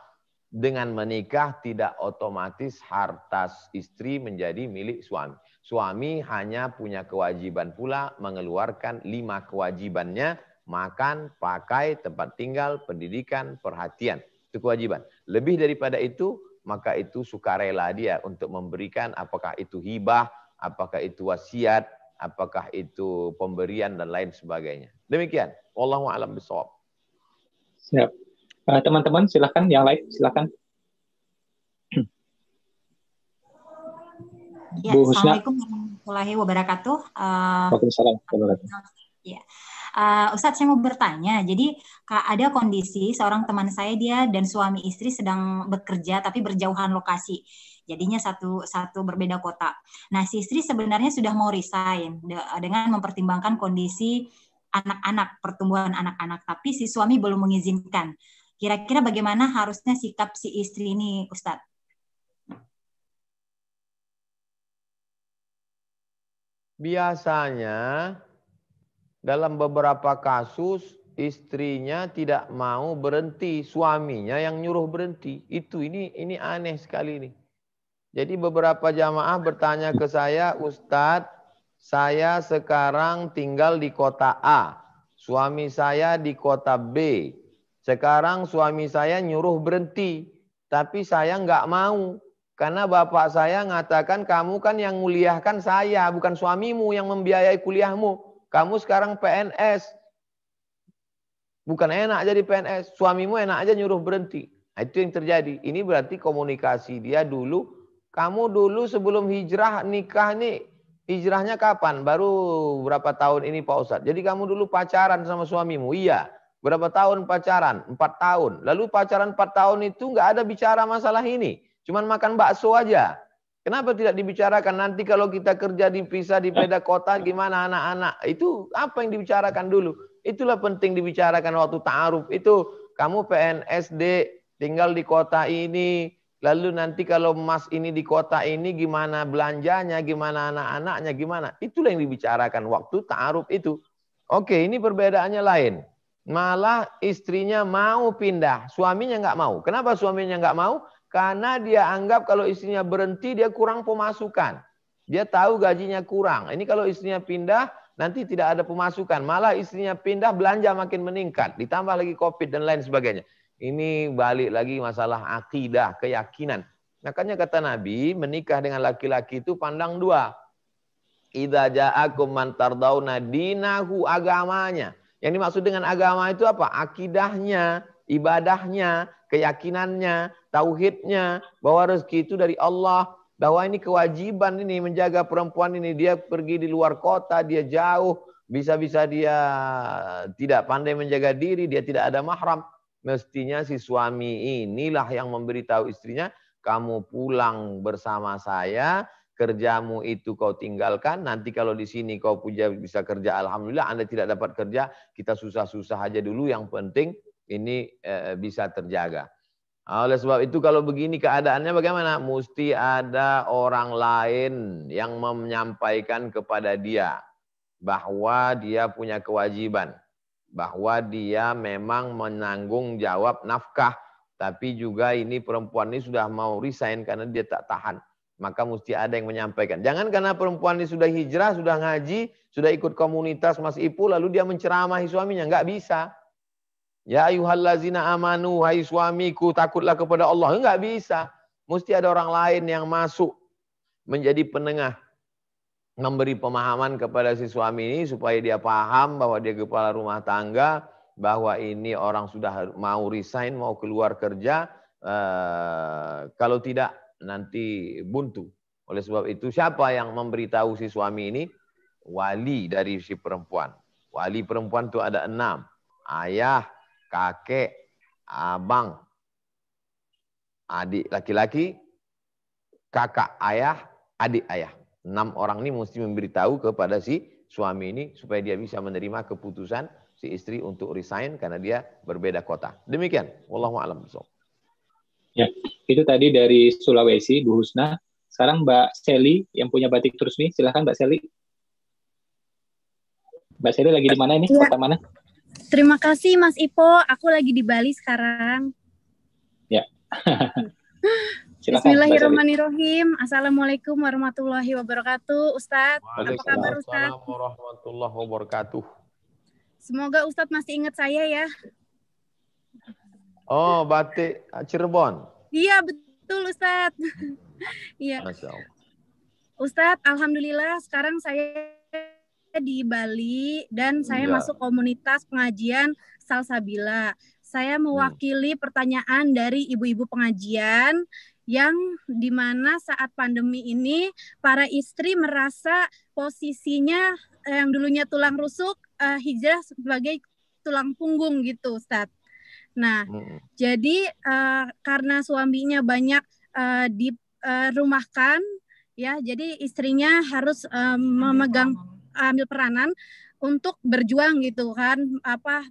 dengan menikah tidak otomatis harta istri menjadi milik suami. Suami hanya punya kewajiban pula mengeluarkan 5 kewajibannya, makan, pakai, tempat tinggal, pendidikan, perhatian. Itu kewajiban. Lebih daripada itu, maka itu sukarela dia untuk memberikan, apakah itu hibah, apakah itu wasiat, apakah itu pemberian dan lain sebagainya. Demikian. Wallahu a'lam bishawab. Siap. Teman-teman silakan yang lain silakan. Ya, Assalamualaikum warahmatullahi wabarakatuh. Waalaikumsalam warahmatullahi wabarakatuh. Ya. Ustadz, saya mau bertanya. Jadi ada kondisi seorang teman saya, dia dan suami istri sedang bekerja tapi berjauhan lokasi. Jadinya satu berbeda kota. Nah, si istri sebenarnya sudah mau resign dengan mempertimbangkan kondisi anak-anak, pertumbuhan anak-anak, tapi si suami belum mengizinkan. Kira-kira bagaimana harusnya sikap si istri ini, Ustadz? Biasanya dalam beberapa kasus istrinya tidak mau berhenti, suaminya yang nyuruh berhenti. Ini aneh sekali nih. Jadi beberapa jamaah bertanya ke saya, Ustadz, saya sekarang tinggal di kota A, suami saya di kota B. Sekarang suami saya nyuruh berhenti, tapi saya nggak mau. Karena bapak saya mengatakan, kamu kan yang muliahkan saya, bukan suamimu yang membiayai kuliahmu. Kamu sekarang PNS. Bukan enak jadi PNS. Suamimu enak aja nyuruh berhenti. Nah, itu yang terjadi. Ini berarti komunikasi dia dulu. Kamu dulu sebelum hijrah nikah nih. Hijrahnya kapan? Baru berapa tahun ini Pak Ustadz. Jadi kamu dulu pacaran sama suamimu. Iya. Berapa tahun pacaran? 4 tahun. Lalu pacaran 4 tahun itu nggak ada bicara masalah ini. Cuman makan bakso aja. Kenapa tidak dibicarakan nanti kalau kita kerja dipisah di beda kota gimana anak-anak? Itu apa yang dibicarakan dulu? Itulah penting dibicarakan waktu ta'aruf. Itu kamu PNSD tinggal di kota ini. Lalu nanti kalau mas ini di kota ini gimana belanjanya, gimana anak-anaknya, gimana? Itulah yang dibicarakan waktu ta'aruf itu. Oke, ini perbedaannya lain. Malah istrinya mau pindah, suaminya nggak mau. Kenapa suaminya nggak mau? Karena dia anggap kalau istrinya berhenti dia kurang pemasukan. Dia tahu gajinya kurang. Ini kalau istrinya pindah nanti tidak ada pemasukan. Malah istrinya pindah belanja makin meningkat. Ditambah lagi COVID dan lain sebagainya. Ini balik lagi masalah akidah, keyakinan. Makanya kata Nabi, menikah dengan laki-laki itu pandang dua. Idza ja'akum man tardawna dinahu, agamanya. Yang dimaksud dengan agama itu apa? Akidahnya, ibadahnya, keyakinannya, tauhidnya, bahwa rezeki itu dari Allah, bahwa ini kewajiban ini menjaga perempuan ini. Dia pergi di luar kota, dia jauh, bisa-bisa dia tidak pandai menjaga diri, dia tidak ada mahram. Mestinya si suami inilah yang memberitahu istrinya, kamu pulang bersama saya, kerjamu itu kau tinggalkan, nanti kalau di sini kau bisa kerja, alhamdulillah. Anda tidak dapat kerja, kita susah-susah aja dulu, yang penting ini bisa terjaga. Oleh sebab itu kalau begini keadaannya bagaimana? Mesti ada orang lain yang menyampaikan kepada dia bahwa dia punya kewajiban, bahwa dia memang menanggung jawab nafkah, tapi juga ini perempuan ini sudah mau resign karena dia tak tahan. Maka mesti ada yang menyampaikan. Jangan karena perempuan ini sudah hijrah, sudah ngaji, sudah ikut komunitas Mas Ipu, lalu dia menceramahi suaminya. Enggak bisa. Ya ayyuhallazina amanu, hai suamiku, takutlah kepada Allah. Enggak bisa. Mesti ada orang lain yang masuk menjadi penengah, memberi pemahaman kepada si suami ini supaya dia paham bahwa dia kepala rumah tangga, bahwa ini orang sudah mau resign, mau keluar kerja. Kalau tidak nanti buntu. Oleh sebab itu siapa yang memberitahu si suami ini? Wali dari si perempuan. Wali perempuan itu ada 6. Ayah, kakek, abang, adik laki-laki, kakak ayah, adik ayah. 6 orang ini mesti memberitahu kepada si suami ini supaya dia bisa menerima keputusan si istri untuk resign karena dia berbeda kota. Demikian. Wallahu a'lam bishawab. Ya, itu tadi dari Sulawesi, Bu Husna. Sekarang Mbak Seli yang punya Batik Trusmi. Silakan Mbak Seli. Mbak Seli lagi di mana ini? Ya. Kota mana? Terima kasih Mas Ipo. Aku lagi di Bali sekarang. Ya. Silakan, Bismillahirrahmanirrahim. Assalamualaikum warahmatullahi wabarakatuh. Ustadz, apa kabar Ustadz? Waalaikumsalam warahmatullahi wabarakatuh. Semoga Ustadz masih ingat saya ya. Oh, batik Cirebon. Iya, betul Ustadz. Iya. Ustadz, alhamdulillah sekarang saya di Bali dan saya masuk komunitas pengajian Salsabila. Saya mewakili pertanyaan dari ibu-ibu pengajian yang dimana saat pandemi ini para istri merasa posisinya yang dulunya tulang rusuk hijrah sebagai tulang punggung gitu, Ustadz. Nah, jadi karena suaminya banyak dirumahkan, ya, jadi istrinya harus memegang ambil peranan untuk berjuang gitu kan,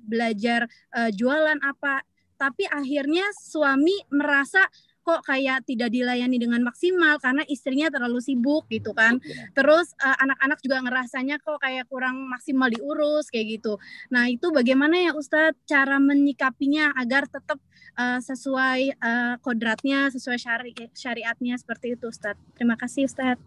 belajar jualan apa. Tapi akhirnya suami merasa kok kayak tidak dilayani dengan maksimal karena istrinya terlalu sibuk gitu kan. Terus anak-anak juga ngerasanya kok kayak kurang maksimal diurus kayak gitu. Nah itu bagaimana ya Ustadz cara menyikapinya agar tetap sesuai kodratnya, sesuai syariatnya seperti itu Ustadz. Terima kasih Ustadz.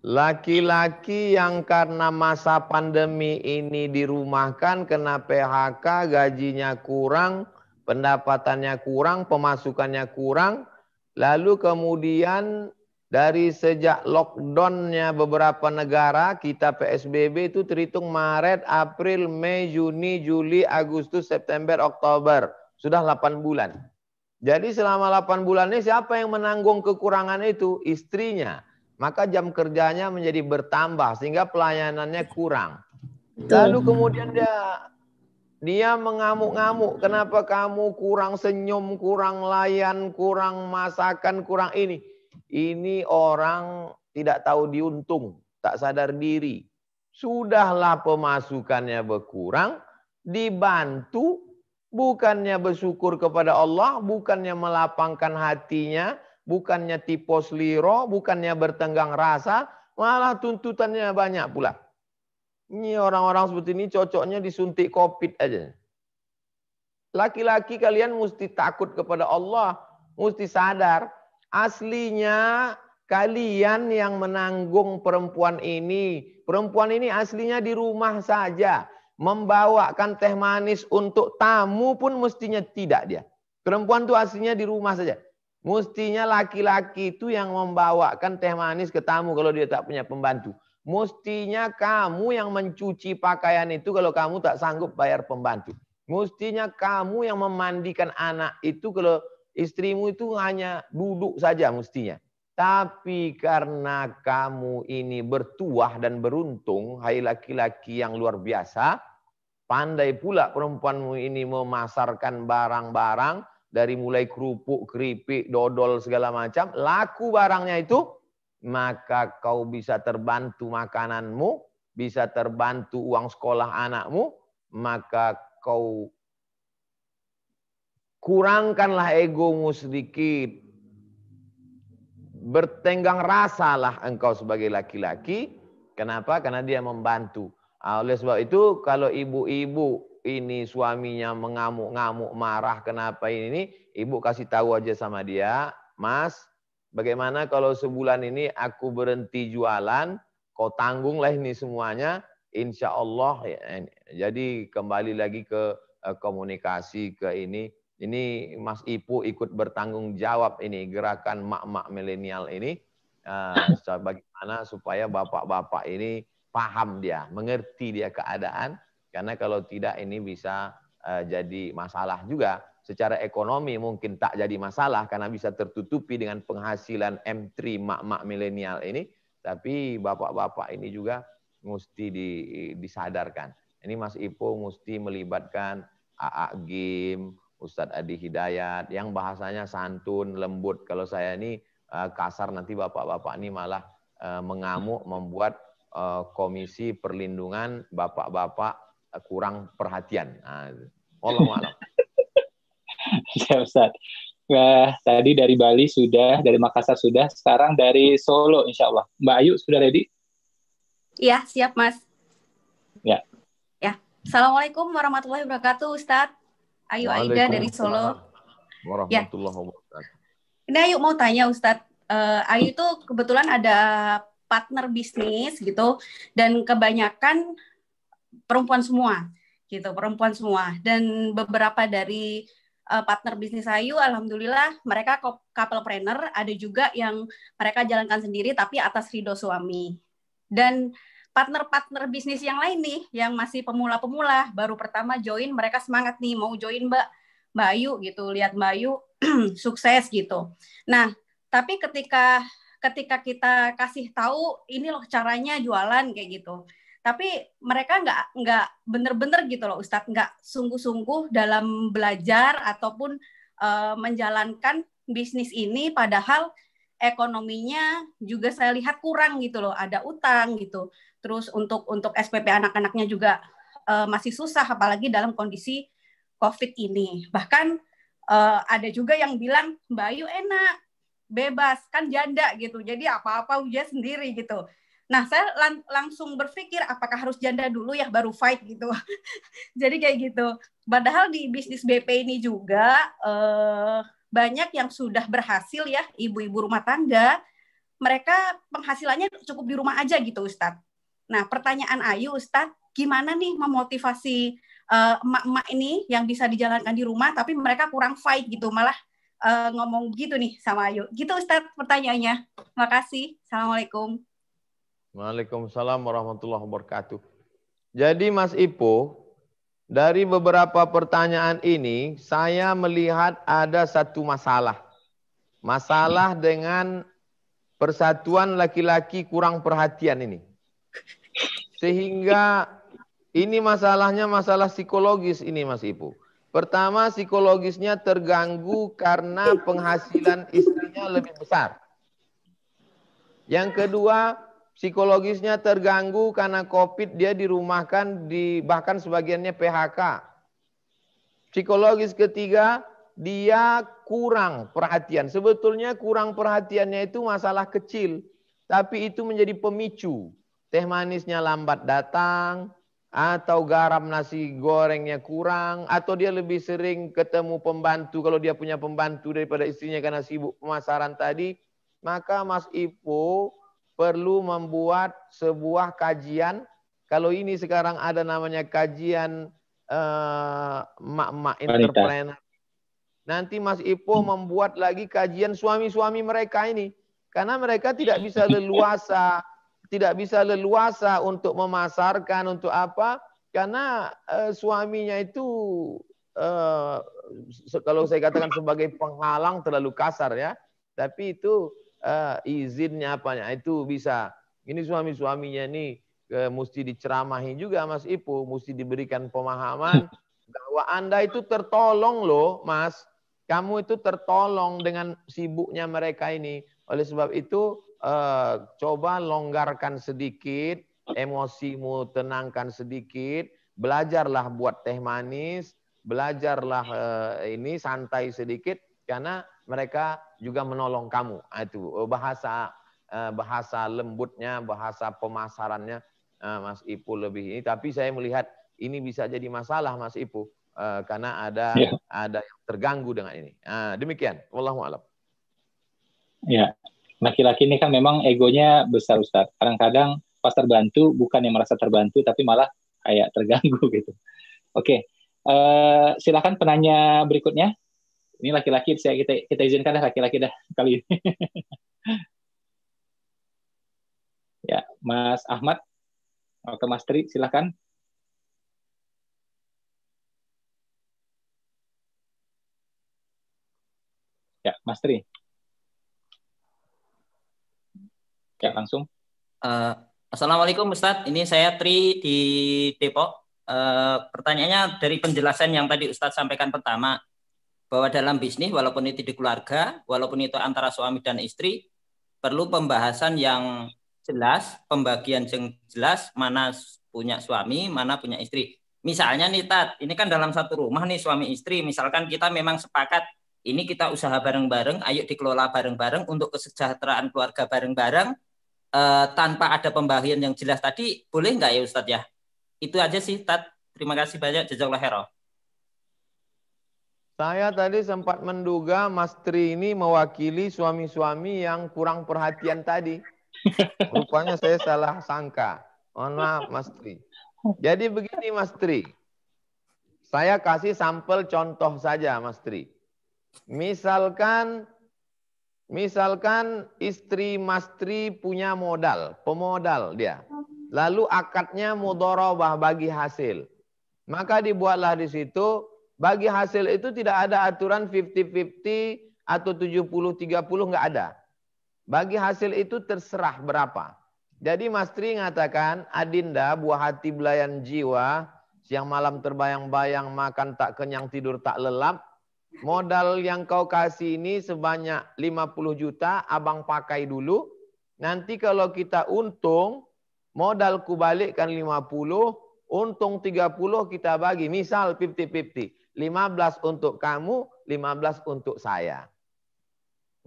Laki-laki yang karena masa pandemi ini dirumahkan, kena PHK, gajinya kurang, pendapatannya kurang, pemasukannya kurang, lalu kemudian dari sejak lockdownnya beberapa negara, kita PSBB itu terhitung Maret, April, Mei, Juni, Juli, Agustus, September, Oktober. Sudah 8 bulan. Jadi selama 8 bulan ini siapa yang menanggung kekurangan itu? Istrinya. Maka jam kerjanya menjadi bertambah sehingga pelayanannya kurang. Lalu kemudian dia mengamuk-ngamuk, kenapa kamu kurang senyum, kurang layan, kurang masakan, kurang ini. Ini orang tidak tahu diuntung, tak sadar diri. Sudahlah pemasukannya berkurang, dibantu, bukannya bersyukur kepada Allah, bukannya melapangkan hatinya, bukannya tipos liro, bukannya bertenggang rasa, malah tuntutannya banyak pula. Ini orang-orang seperti ini cocoknya disuntik COVID aja. Laki-laki kalian mesti takut kepada Allah, mesti sadar. Aslinya kalian yang menanggung perempuan ini. Perempuan ini aslinya di rumah saja. Membawakan teh manis untuk tamu pun mestinya tidak dia. Perempuan itu aslinya di rumah saja. Mestinya laki-laki itu yang membawakan teh manis ke tamu kalau dia tak punya pembantu. Mestinya kamu yang mencuci pakaian itu kalau kamu tak sanggup bayar pembantu. Mestinya kamu yang memandikan anak itu kalau istrimu itu hanya duduk saja mestinya. Tapi karena kamu ini bertuah dan beruntung, hai laki-laki yang luar biasa, pandai pula perempuanmu ini memasarkan barang-barang, dari mulai kerupuk, keripik, dodol, segala macam, laku barangnya itu, maka kau bisa terbantu makananmu, bisa terbantu uang sekolah anakmu, maka kau kurangkanlah egomu sedikit. Bertenggang rasalah engkau sebagai laki-laki. Kenapa? Karena dia membantu. Oleh sebab itu, kalau ibu-ibu ini suaminya mengamuk-ngamuk, marah, kenapa ini, ibu kasih tahu aja sama dia, Mas, bagaimana kalau sebulan ini aku berhenti jualan, kau tanggunglah ini semuanya, insya Allah. Jadi kembali lagi ke komunikasi ke ini Mas Ipu ikut bertanggung jawab ini, gerakan mak-mak milenial ini, bagaimana supaya bapak-bapak ini paham dia, mengerti dia keadaan. Karena kalau tidak ini bisa jadi masalah juga. Secara ekonomi mungkin tak jadi masalah karena bisa tertutupi dengan penghasilan M3 mak-mak milenial ini. Tapi bapak-bapak ini juga mesti disadarkan. Ini Mas Ipo mesti melibatkan AA Gim, Ustadz Adi Hidayat, yang bahasanya santun, lembut. Kalau saya ini kasar nanti bapak-bapak ini malah mengamuk, membuat komisi perlindungan bapak-bapak kurang perhatian. Wallahu a'lam. Ya Ustaz. Tadi dari Bali sudah, dari Makassar sudah, sekarang dari Solo insya Allah. Mbak Ayu sudah ready? Iya, siap Mas. Ya. Ya. Assalamualaikum warahmatullahi wabarakatuh, Ustadz. Ayu Aida dari Solo. Warahmatullahi wabarakatuh. Ini Ayu mau tanya Ustadz. Ayu itu kebetulan ada partner bisnis gitu, dan kebanyakan perempuan semua gitu, perempuan semua, dan beberapa dari partner bisnis Ayu alhamdulillah mereka couplepreneur, ada juga yang mereka jalankan sendiri tapi atas ridho suami. Dan partner-partner bisnis yang lain nih yang masih pemula-pemula baru pertama join, mereka semangat nih mau join Mbak Ayu gitu, lihat Mbak Ayu sukses gitu. Nah, tapi ketika kita kasih tahu ini loh caranya jualan kayak gitu, tapi mereka nggak bener-bener gitu loh Ustadz, nggak sungguh-sungguh dalam belajar ataupun menjalankan bisnis ini, padahal ekonominya juga saya lihat kurang gitu loh, ada utang gitu. Terus untuk SPP anak-anaknya juga masih susah, apalagi dalam kondisi COVID ini. Bahkan ada juga yang bilang Mbak Ayu enak, bebas, kan janda gitu, jadi apa-apa dia sendiri gitu. Nah, saya langsung berpikir apakah harus janda dulu ya baru fight gitu. Jadi kayak gitu. Padahal di bisnis BP ini juga banyak yang sudah berhasil ya, ibu-ibu rumah tangga. Mereka penghasilannya cukup di rumah aja gitu, Ustadz. Nah, pertanyaan Ayu, Ustadz, gimana nih memotivasi emak-emak ini yang bisa dijalankan di rumah tapi mereka kurang fight gitu, malah ngomong gitu nih sama Ayu. Gitu Ustadz pertanyaannya. Makasih. Assalamualaikum. Waalaikumsalam warahmatullahi wabarakatuh. Jadi Mas Ipo, dari beberapa pertanyaan ini, saya melihat ada satu masalah. Masalah dengan persatuan laki-laki kurang perhatian ini. Sehingga ini masalahnya masalah psikologis ini Mas Ipo. Pertama, psikologisnya terganggu karena penghasilan istrinya lebih besar. Yang kedua, psikologisnya terganggu karena COVID, dia dirumahkan, bahkan sebagiannya PHK. Psikologis ketiga, dia kurang perhatian. Sebetulnya kurang perhatiannya itu masalah kecil, tapi itu menjadi pemicu. Teh manisnya lambat datang, atau garam nasi gorengnya kurang, atau dia lebih sering ketemu pembantu kalau dia punya pembantu daripada istrinya karena sibuk pemasaran tadi. Maka Mas Ipo perlu membuat sebuah kajian. Kalau ini sekarang ada namanya kajian mak-mak entrepreneur. nanti Mas Ipo membuat lagi kajian suami-suami mereka ini. Karena mereka tidak bisa leluasa untuk memasarkan, untuk apa? Karena suaminya itu kalau saya katakan sebagai penghalang terlalu kasar ya. Tapi itu izinnya apanya itu bisa. Ini suami-suaminya ini mesti diceramahi juga Mas Ipo, mesti diberikan pemahaman bahwa Anda itu tertolong loh, Mas. Kamu itu tertolong dengan sibuknya mereka ini. Oleh sebab itu, coba longgarkan sedikit, emosimu tenangkan sedikit, belajarlah buat teh manis, belajarlah ini santai sedikit, karena mereka juga menolong kamu. Itu bahasa lembutnya, bahasa pemasarannya Mas Ipu lebih ini. Tapi saya melihat ini bisa jadi masalah Mas Ipu. Karena ada yang terganggu dengan ini. Demikian, wallahu a'lam. Ya, laki-laki ini kan memang egonya besar Ustaz. Kadang-kadang pas terbantu bukan yang merasa terbantu, tapi malah kayak terganggu gitu. Oke, silakan penanya berikutnya. Ini laki-laki, kita izinkan dah laki-laki dah kali ini. Ya, Mas Ahmad atau Mas Tri, silakan. Ya, Mas Tri. Ya, langsung. Assalamualaikum Ustadz, ini saya Tri di Depok. Pertanyaannya dari penjelasan yang tadi Ustadz sampaikan pertama, bahwa dalam bisnis, walaupun itu di keluarga, walaupun itu antara suami dan istri, perlu pembahasan yang jelas, pembagian yang jelas, mana punya suami, mana punya istri. Misalnya nih Tat, ini kan dalam satu rumah nih suami istri, misalkan kita memang sepakat, ini kita usaha bareng-bareng, ayo dikelola bareng-bareng untuk kesejahteraan keluarga bareng-bareng, tanpa ada pembagian yang jelas tadi, boleh nggak ya Ustadz ya? Itu aja sih Tat, terima kasih banyak, jazakallahu khairan. Saya tadi sempat menduga Mas Tri ini mewakili suami-suami yang kurang perhatian tadi. Rupanya saya salah sangka. Mohon maaf Mas Tri. Jadi begini Mas Tri. Saya kasih sampel contoh saja Mas Tri. Misalkan istri Mas Tri punya modal, pemodal dia. Lalu akadnya mudharabah bagi hasil. Maka dibuatlah di situ bagi hasil itu tidak ada aturan 50-50 atau 70-30, nggak ada. Bagi hasil itu terserah berapa. Jadi Mas Tri mengatakan, Adinda buah hati belayan jiwa, siang malam terbayang-bayang, makan tak kenyang, tidur tak lelap. Modal yang kau kasih ini sebanyak 50 juta, abang pakai dulu. Nanti kalau kita untung, modal ku balikkan 50, untung 30 kita bagi. Misal 50-50. 15 untuk kamu, 15 untuk saya.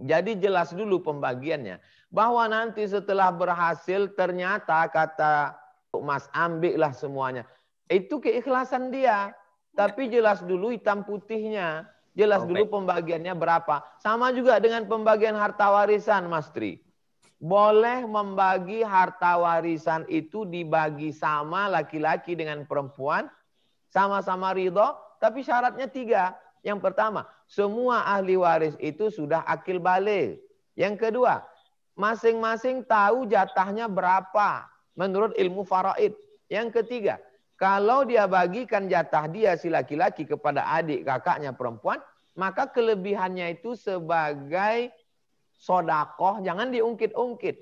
Jadi jelas dulu pembagiannya. Bahwa nanti setelah berhasil ternyata kata Mas ambillah semuanya. Itu keikhlasan dia. Tapi jelas dulu hitam putihnya. Jelas dulu pembagiannya berapa. Sama juga dengan pembagian harta warisan, Mas Tri. Boleh membagi harta warisan itu dibagi sama laki-laki dengan perempuan. Sama-sama ridho, tapi syaratnya 3. Yang pertama, semua ahli waris itu sudah akil baligh. Yang kedua, masing-masing tahu jatahnya berapa menurut ilmu faraid. Yang ketiga, kalau dia bagikan jatah dia si laki-laki kepada adik kakaknya perempuan, maka kelebihannya itu sebagai sodakoh, jangan diungkit-ungkit.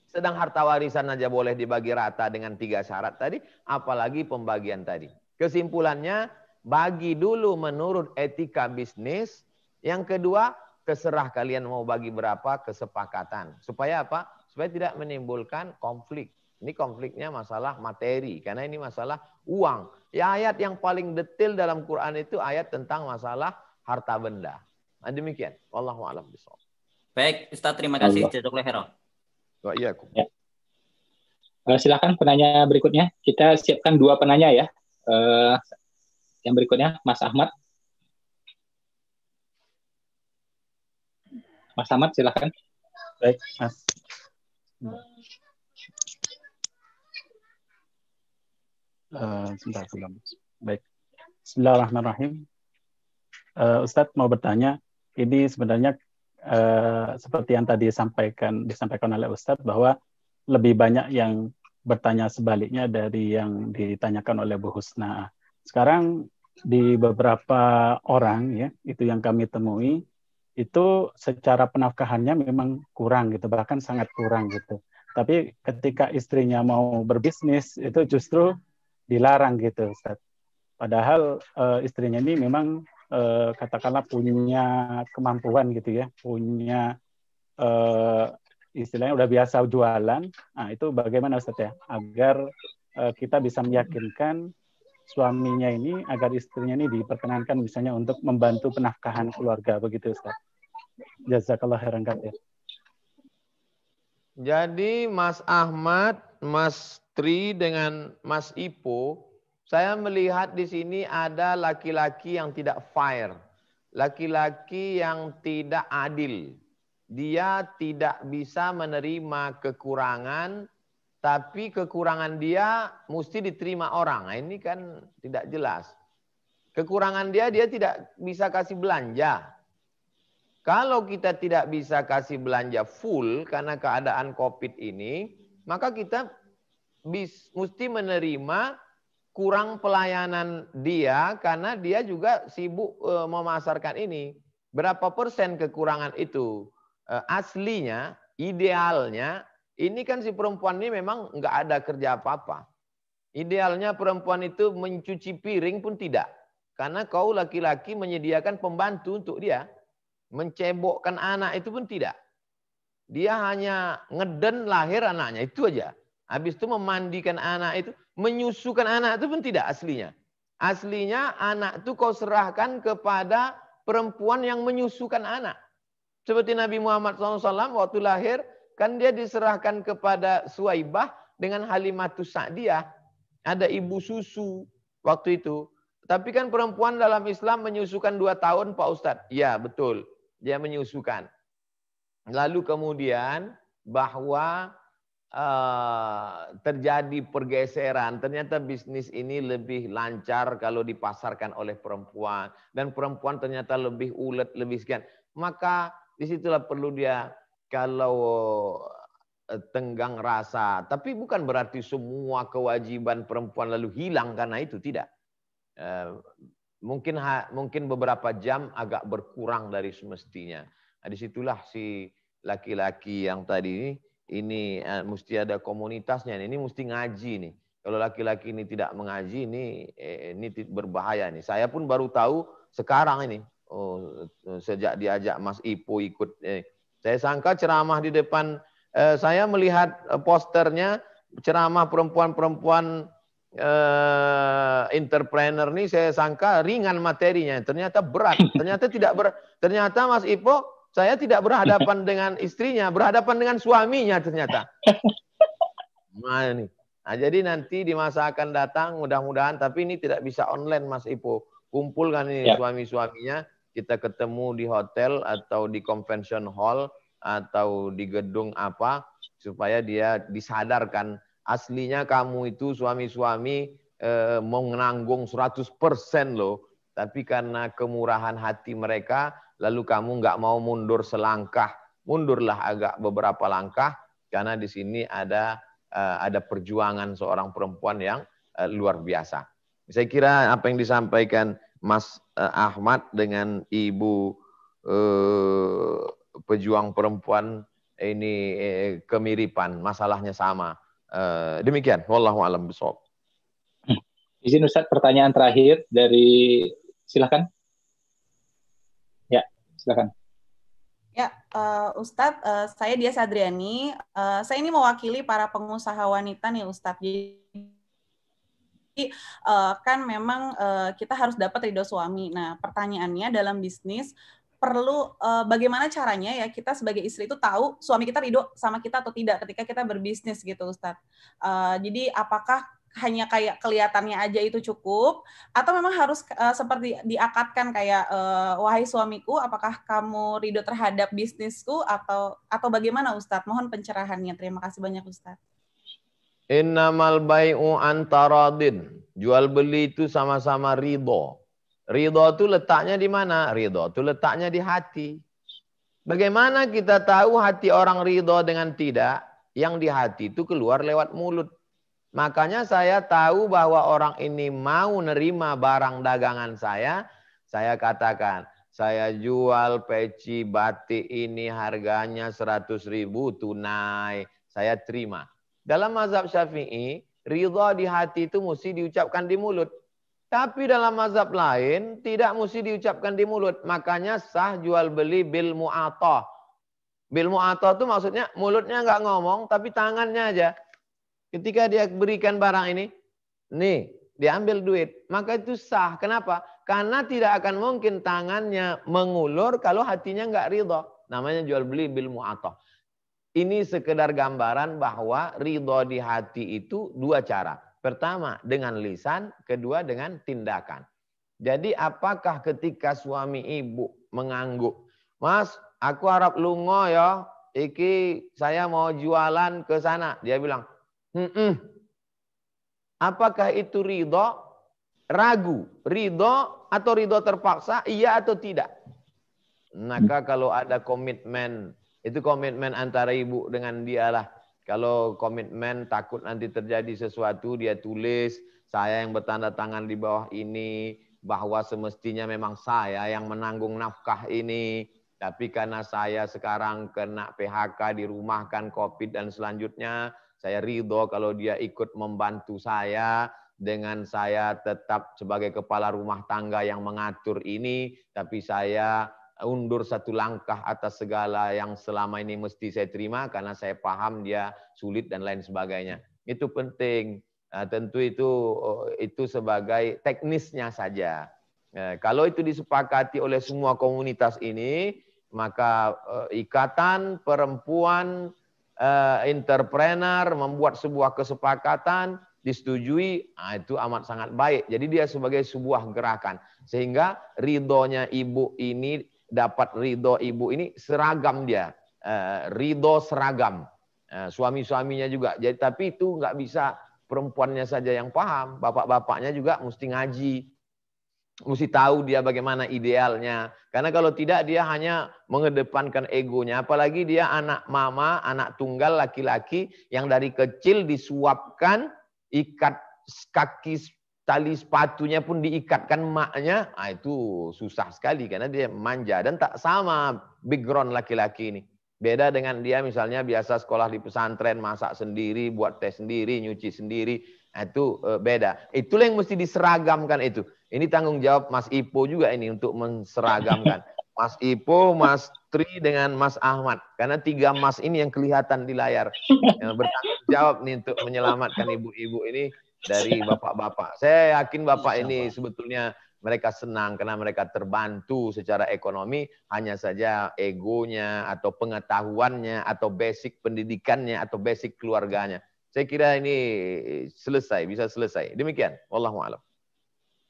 Sedang harta warisan aja boleh dibagi rata dengan 3 syarat tadi, apalagi pembagian tadi. Kesimpulannya, bagi dulu menurut etika bisnis. Yang kedua, terserah kalian mau bagi berapa, kesepakatan. Supaya apa? Supaya tidak menimbulkan konflik. Ini konfliknya masalah materi, karena ini masalah uang. Ya, ayat yang paling detail dalam Quran itu ayat tentang masalah harta benda. Nah, demikian. Wallahu a'lam bishawab. Baik, Ustaz, terima kasih. Jazakallahu khairan. Wa iyyakum. Ya. Silakan penanya berikutnya. Kita siapkan 2 penanya ya. Yang berikutnya Mas Ahmad. Mas Ahmad silakan. Baik, Mas. Sebentar. Baik. Bismillahirrahmanirrahim. Ustadz mau bertanya, ini sebenarnya seperti yang tadi disampaikan oleh Ustadz bahwa lebih banyak yang bertanya sebaliknya dari yang ditanyakan oleh Bu Husna. Sekarang di beberapa orang ya, itu yang kami temui, itu secara penafkahannya memang kurang gitu, bahkan sangat kurang gitu. Tapi ketika istrinya mau berbisnis, itu justru dilarang gitu, Ustaz. Padahal istrinya ini memang katakanlah punya kemampuan gitu ya, punya istilahnya udah biasa jualan. Nah, itu bagaimana Ustaz ya, agar kita bisa meyakinkan suaminya ini agar istrinya ini diperkenankan misalnya untuk membantu penafkahan keluarga, begitu Ustaz. Jazakallah khairan katsir. Jadi Mas Ahmad, Mas Tri dengan Mas Ipo, saya melihat di sini ada laki-laki yang tidak fair, laki-laki yang tidak adil. Dia tidak bisa menerima kekurangan, tapi kekurangan dia mesti diterima orang. Nah, ini kan tidak jelas. Kekurangan dia tidak bisa kasih belanja. Kalau kita tidak bisa kasih belanja full karena keadaan COVID ini, maka kita mesti menerima kurang pelayanan dia karena dia juga sibuk memasarkan ini. Berapa persen kekurangan itu? Aslinya, idealnya, ini kan si perempuan ini memang nggak ada kerja apa-apa. Idealnya perempuan itu mencuci piring pun tidak. Karena kau laki-laki menyediakan pembantu untuk dia. Mencebokkan anak itu pun tidak. Dia hanya ngeden lahir anaknya, itu aja. Habis itu memandikan anak itu, menyusukan anak itu pun tidak aslinya. Aslinya anak itu kau serahkan kepada perempuan yang menyusukan anak. Seperti Nabi Muhammad SAW waktu lahir, kan dia diserahkan kepada Suwaibah dengan Halimatus Sa'diyah. Ada ibu susu waktu itu. Tapi kan perempuan dalam Islam menyusukan 2 tahun Pak Ustadz. Ya betul, dia menyusukan. Lalu kemudian bahwa terjadi pergeseran. Ternyata bisnis ini lebih lancar kalau dipasarkan oleh perempuan. Dan perempuan ternyata lebih ulet, lebih sekian. Maka disitulah perlu dia kalau tenggang rasa. Tapi bukan berarti semua kewajiban perempuan lalu hilang karena itu, tidak. Mungkin beberapa jam agak berkurang dari semestinya. Nah, disitulah si laki-laki yang tadi ini mesti ada komunitasnya. Ini mesti ngaji nih. Kalau laki-laki ini tidak mengaji ini berbahaya nih. Saya pun baru tahu sekarang ini. Sejak diajak Mas Ipo ikut. Saya sangka ceramah di depan. Saya melihat posternya ceramah perempuan-perempuan entrepreneur nih, saya sangka ringan materinya, ternyata berat, ternyata tidak berat. Ternyata Mas Ipo, saya tidak berhadapan dengan istrinya, berhadapan dengan suaminya ternyata. Nah, ini. Nah, jadi nanti di masa akan datang mudah-mudahan, tapi ini tidak bisa online Mas Ipo. Kumpulkan ini suami-suaminya, kita ketemu di hotel atau di convention hall atau di gedung apa supaya dia disadarkan. Aslinya kamu itu suami-suami mau menanggung 100% loh. Tapi karena kemurahan hati mereka, lalu kamu nggak mau mundur selangkah. Mundurlah agak beberapa langkah, karena di sini ada perjuangan seorang perempuan yang luar biasa. Saya kira apa yang disampaikan Mas Ahmad dengan Ibu pejuang perempuan ini kemiripan, masalahnya sama. Demikian, wallahu a'lam bishawab. Izin Ustaz, pertanyaan terakhir dari, silakan. Ya, silakan. Ya, Ustadz, saya Dias Adriani. Saya ini mewakili para pengusaha wanita nih, Ustadz. Jadi kan memang kita harus dapat ridho suami. Nah, pertanyaannya dalam bisnis perlu bagaimana caranya ya kita sebagai istri itu tahu suami kita ridho sama kita atau tidak ketika kita berbisnis gitu, Ustadz. Jadi apakah hanya kayak kelihatannya aja itu cukup atau memang harus seperti diakatkan kayak wahai suamiku, apakah kamu ridho terhadap bisnisku atau bagaimana, Ustadz? Mohon pencerahannya. Terima kasih banyak, Ustadz. Innamal bai'u antaradin. Jual beli itu sama-sama ridho. Ridho itu letaknya di mana? Ridho itu letaknya di hati. Bagaimana kita tahu hati orang ridho dengan tidak? Yang di hati itu keluar lewat mulut. Makanya saya tahu bahwa orang ini mau nerima barang dagangan saya katakan, saya jual peci batik ini harganya 100.000 tunai, saya terima. Dalam mazhab Syafi'i, ridha di hati itu mesti diucapkan di mulut. Tapi dalam mazhab lain tidak mesti diucapkan di mulut. Makanya sah jual beli bil mu'atah. Bil mu'atah itu maksudnya mulutnya nggak ngomong tapi tangannya aja. Ketika dia berikan barang ini, nih diambil duit, maka itu sah. Kenapa? Karena tidak akan mungkin tangannya mengulur kalau hatinya nggak ridha. Namanya jual beli bil mu'atah. Ini sekedar gambaran bahwa ridha di hati itu dua cara. Pertama dengan lisan, kedua dengan tindakan. Jadi apakah ketika suami ibu mengangguk, Mas, aku harap lungo ya, iki saya mau jualan ke sana. Dia bilang, apakah itu ridho? Ragu, ridho atau ridho terpaksa, iya atau tidak? Maka kalau ada komitmen, itu komitmen antara ibu dengan dia lah. Kalau komitmen takut nanti terjadi sesuatu, dia tulis, saya yang bertanda tangan di bawah ini, bahwa semestinya memang saya yang menanggung nafkah ini. Tapi karena saya sekarang kena PHK, dirumahkan, COVID dan selanjutnya, saya ridho kalau dia ikut membantu saya, dengan saya tetap sebagai kepala rumah tangga yang mengatur ini, tapi saya undur satu langkah atas segala yang selama ini mesti saya terima karena saya paham dia sulit dan lain sebagainya. Itu penting. Tentu itu sebagai teknisnya saja. Kalau itu disepakati oleh semua komunitas ini, maka ikatan perempuan entrepreneur membuat sebuah kesepakatan disetujui, itu amat sangat baik. Jadi dia sebagai sebuah gerakan. Sehingga ridhonya ibu ini, dapat ridho ibu ini seragam dia, ridho seragam, suami-suaminya juga. Jadi tapi itu nggak bisa perempuannya saja yang paham, bapak-bapaknya juga mesti ngaji, mesti tahu dia bagaimana idealnya. Karena kalau tidak dia hanya mengedepankan egonya. Apalagi dia anak mama, anak tunggal laki-laki yang dari kecil disuapkan, ikat kaki tali sepatunya pun diikatkan maknya, itu susah sekali karena dia manja dan tak sama background laki-laki ini. Beda dengan dia misalnya biasa sekolah di pesantren, masak sendiri, buat teh sendiri, nyuci sendiri, itu beda. Itulah yang mesti diseragamkan itu. Ini tanggung jawab Mas Ipo juga ini untuk menseragamkan. Mas Ipo, Mas Tri dengan Mas Ahmad. Karena 3 Mas ini yang kelihatan di layar. Yang bertanggung jawab nih untuk menyelamatkan ibu-ibu ini dari bapak-bapak. Saya yakin bapak ini sebetulnya mereka senang karena mereka terbantu secara ekonomi, hanya saja egonya atau pengetahuannya atau basic pendidikannya atau basic keluarganya. Saya kira ini selesai, bisa selesai. Demikian, wallahu a'lam.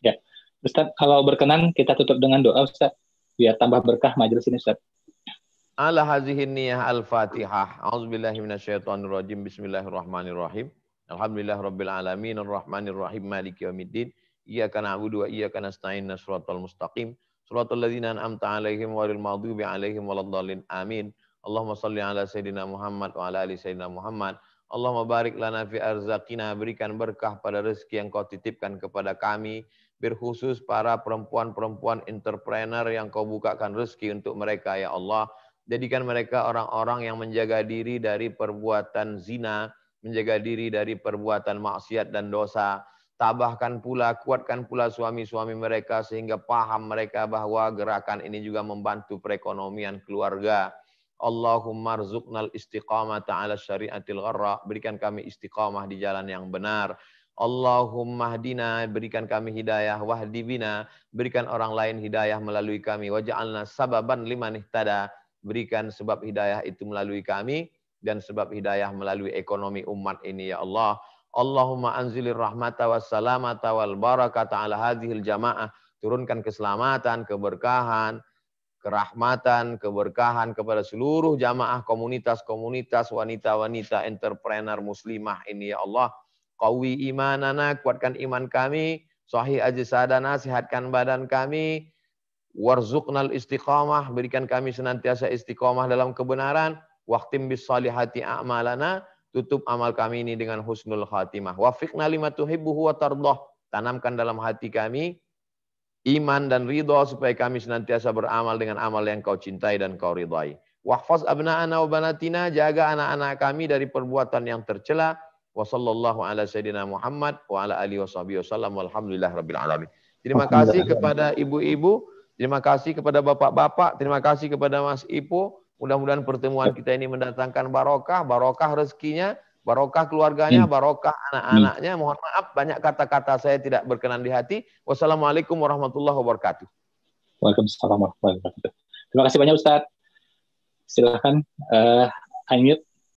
Ya, Ustaz, kalau berkenan kita tutup dengan doa, Ustaz, biar tambah berkah majelis ini, Ustaz. Ala hazihin niyah al-Fatihah. A'udzubillahi minasyaitonirrajim. Bismillahirrahmanirrahim. Alhamdulillah rabbil alamin arrahmanir rahim maliki yaumiddin iyyaka na'budu wa iyyaka nasta'in shiratal mustaqim shiratal ladzina an'amta 'alaihim ghairil maghdubi 'alaihim waladdallin amin. Allahumma shalli ala sayidina Muhammad wa ala ali sayidina Muhammad. Allahumma barik lana fi arzaqina, berikan berkah pada rezeki yang kau titipkan kepada kami, berkhusus para perempuan-perempuan entrepreneur yang kau bukakan rezeki untuk mereka ya Allah. Jadikan mereka orang-orang yang menjaga diri dari perbuatan zina, menjaga diri dari perbuatan maksiat dan dosa. Tabahkan pula, kuatkan pula suami-suami mereka sehingga paham mereka bahwa gerakan ini juga membantu perekonomian keluarga. Allahumma rzuqnal istiqamata ala syariatil gharra, berikan kami istiqamah di jalan yang benar. Allahumma hdina, berikan kami hidayah, wahdi bina, berikan orang lain hidayah melalui kami. Waj'alna sababan liman ihtada, berikan sebab hidayah itu melalui kami dan sebab hidayah melalui ekonomi umat ini ya Allah. Allahumma anzilir rahmata wassalamata wal barakata ala hadhil jamaah, turunkan keselamatan, keberkahan, kerahmatan, keberkahan kepada seluruh jamaah komunitas-komunitas wanita-wanita entrepreneur muslimah ini ya Allah. Qawi imanana, kuatkan iman kami, Sahih ajsadana, sehatkan badan kami. Warzuqnal istiqamah, berikan kami senantiasa istiqamah dalam kebenaran. Waqtim bis salihati a'malana, tutup amal kami ini dengan husnul khatimah. Wafiqna lima tuhibbuhu wa tardah, tanamkan dalam hati kami iman dan ridha supaya kami senantiasa beramal dengan amal yang kau cintai dan kau ridhai. Wahfaz abna'ana wa banatina, jaga anak-anak kami dari perbuatan yang tercela. Wa sallallahu ala sayyidina Muhammad wa ala alihi washabihi wasallam walhamdulillah rabbil alamin. Terima kasih kepada ibu-ibu, terima kasih kepada bapak-bapak, terima kasih kepada Mas Ipo. Mudah-mudahan pertemuan kita ini mendatangkan barokah, barokah rezekinya, barokah keluarganya, barokah anak-anaknya. Mohon maaf banyak kata-kata saya tidak berkenan di hati. Wassalamualaikum warahmatullahi wabarakatuh. Waalaikumsalam warahmatullahi wabarakatuh. Terima kasih banyak Ustadz. Silakan unmute.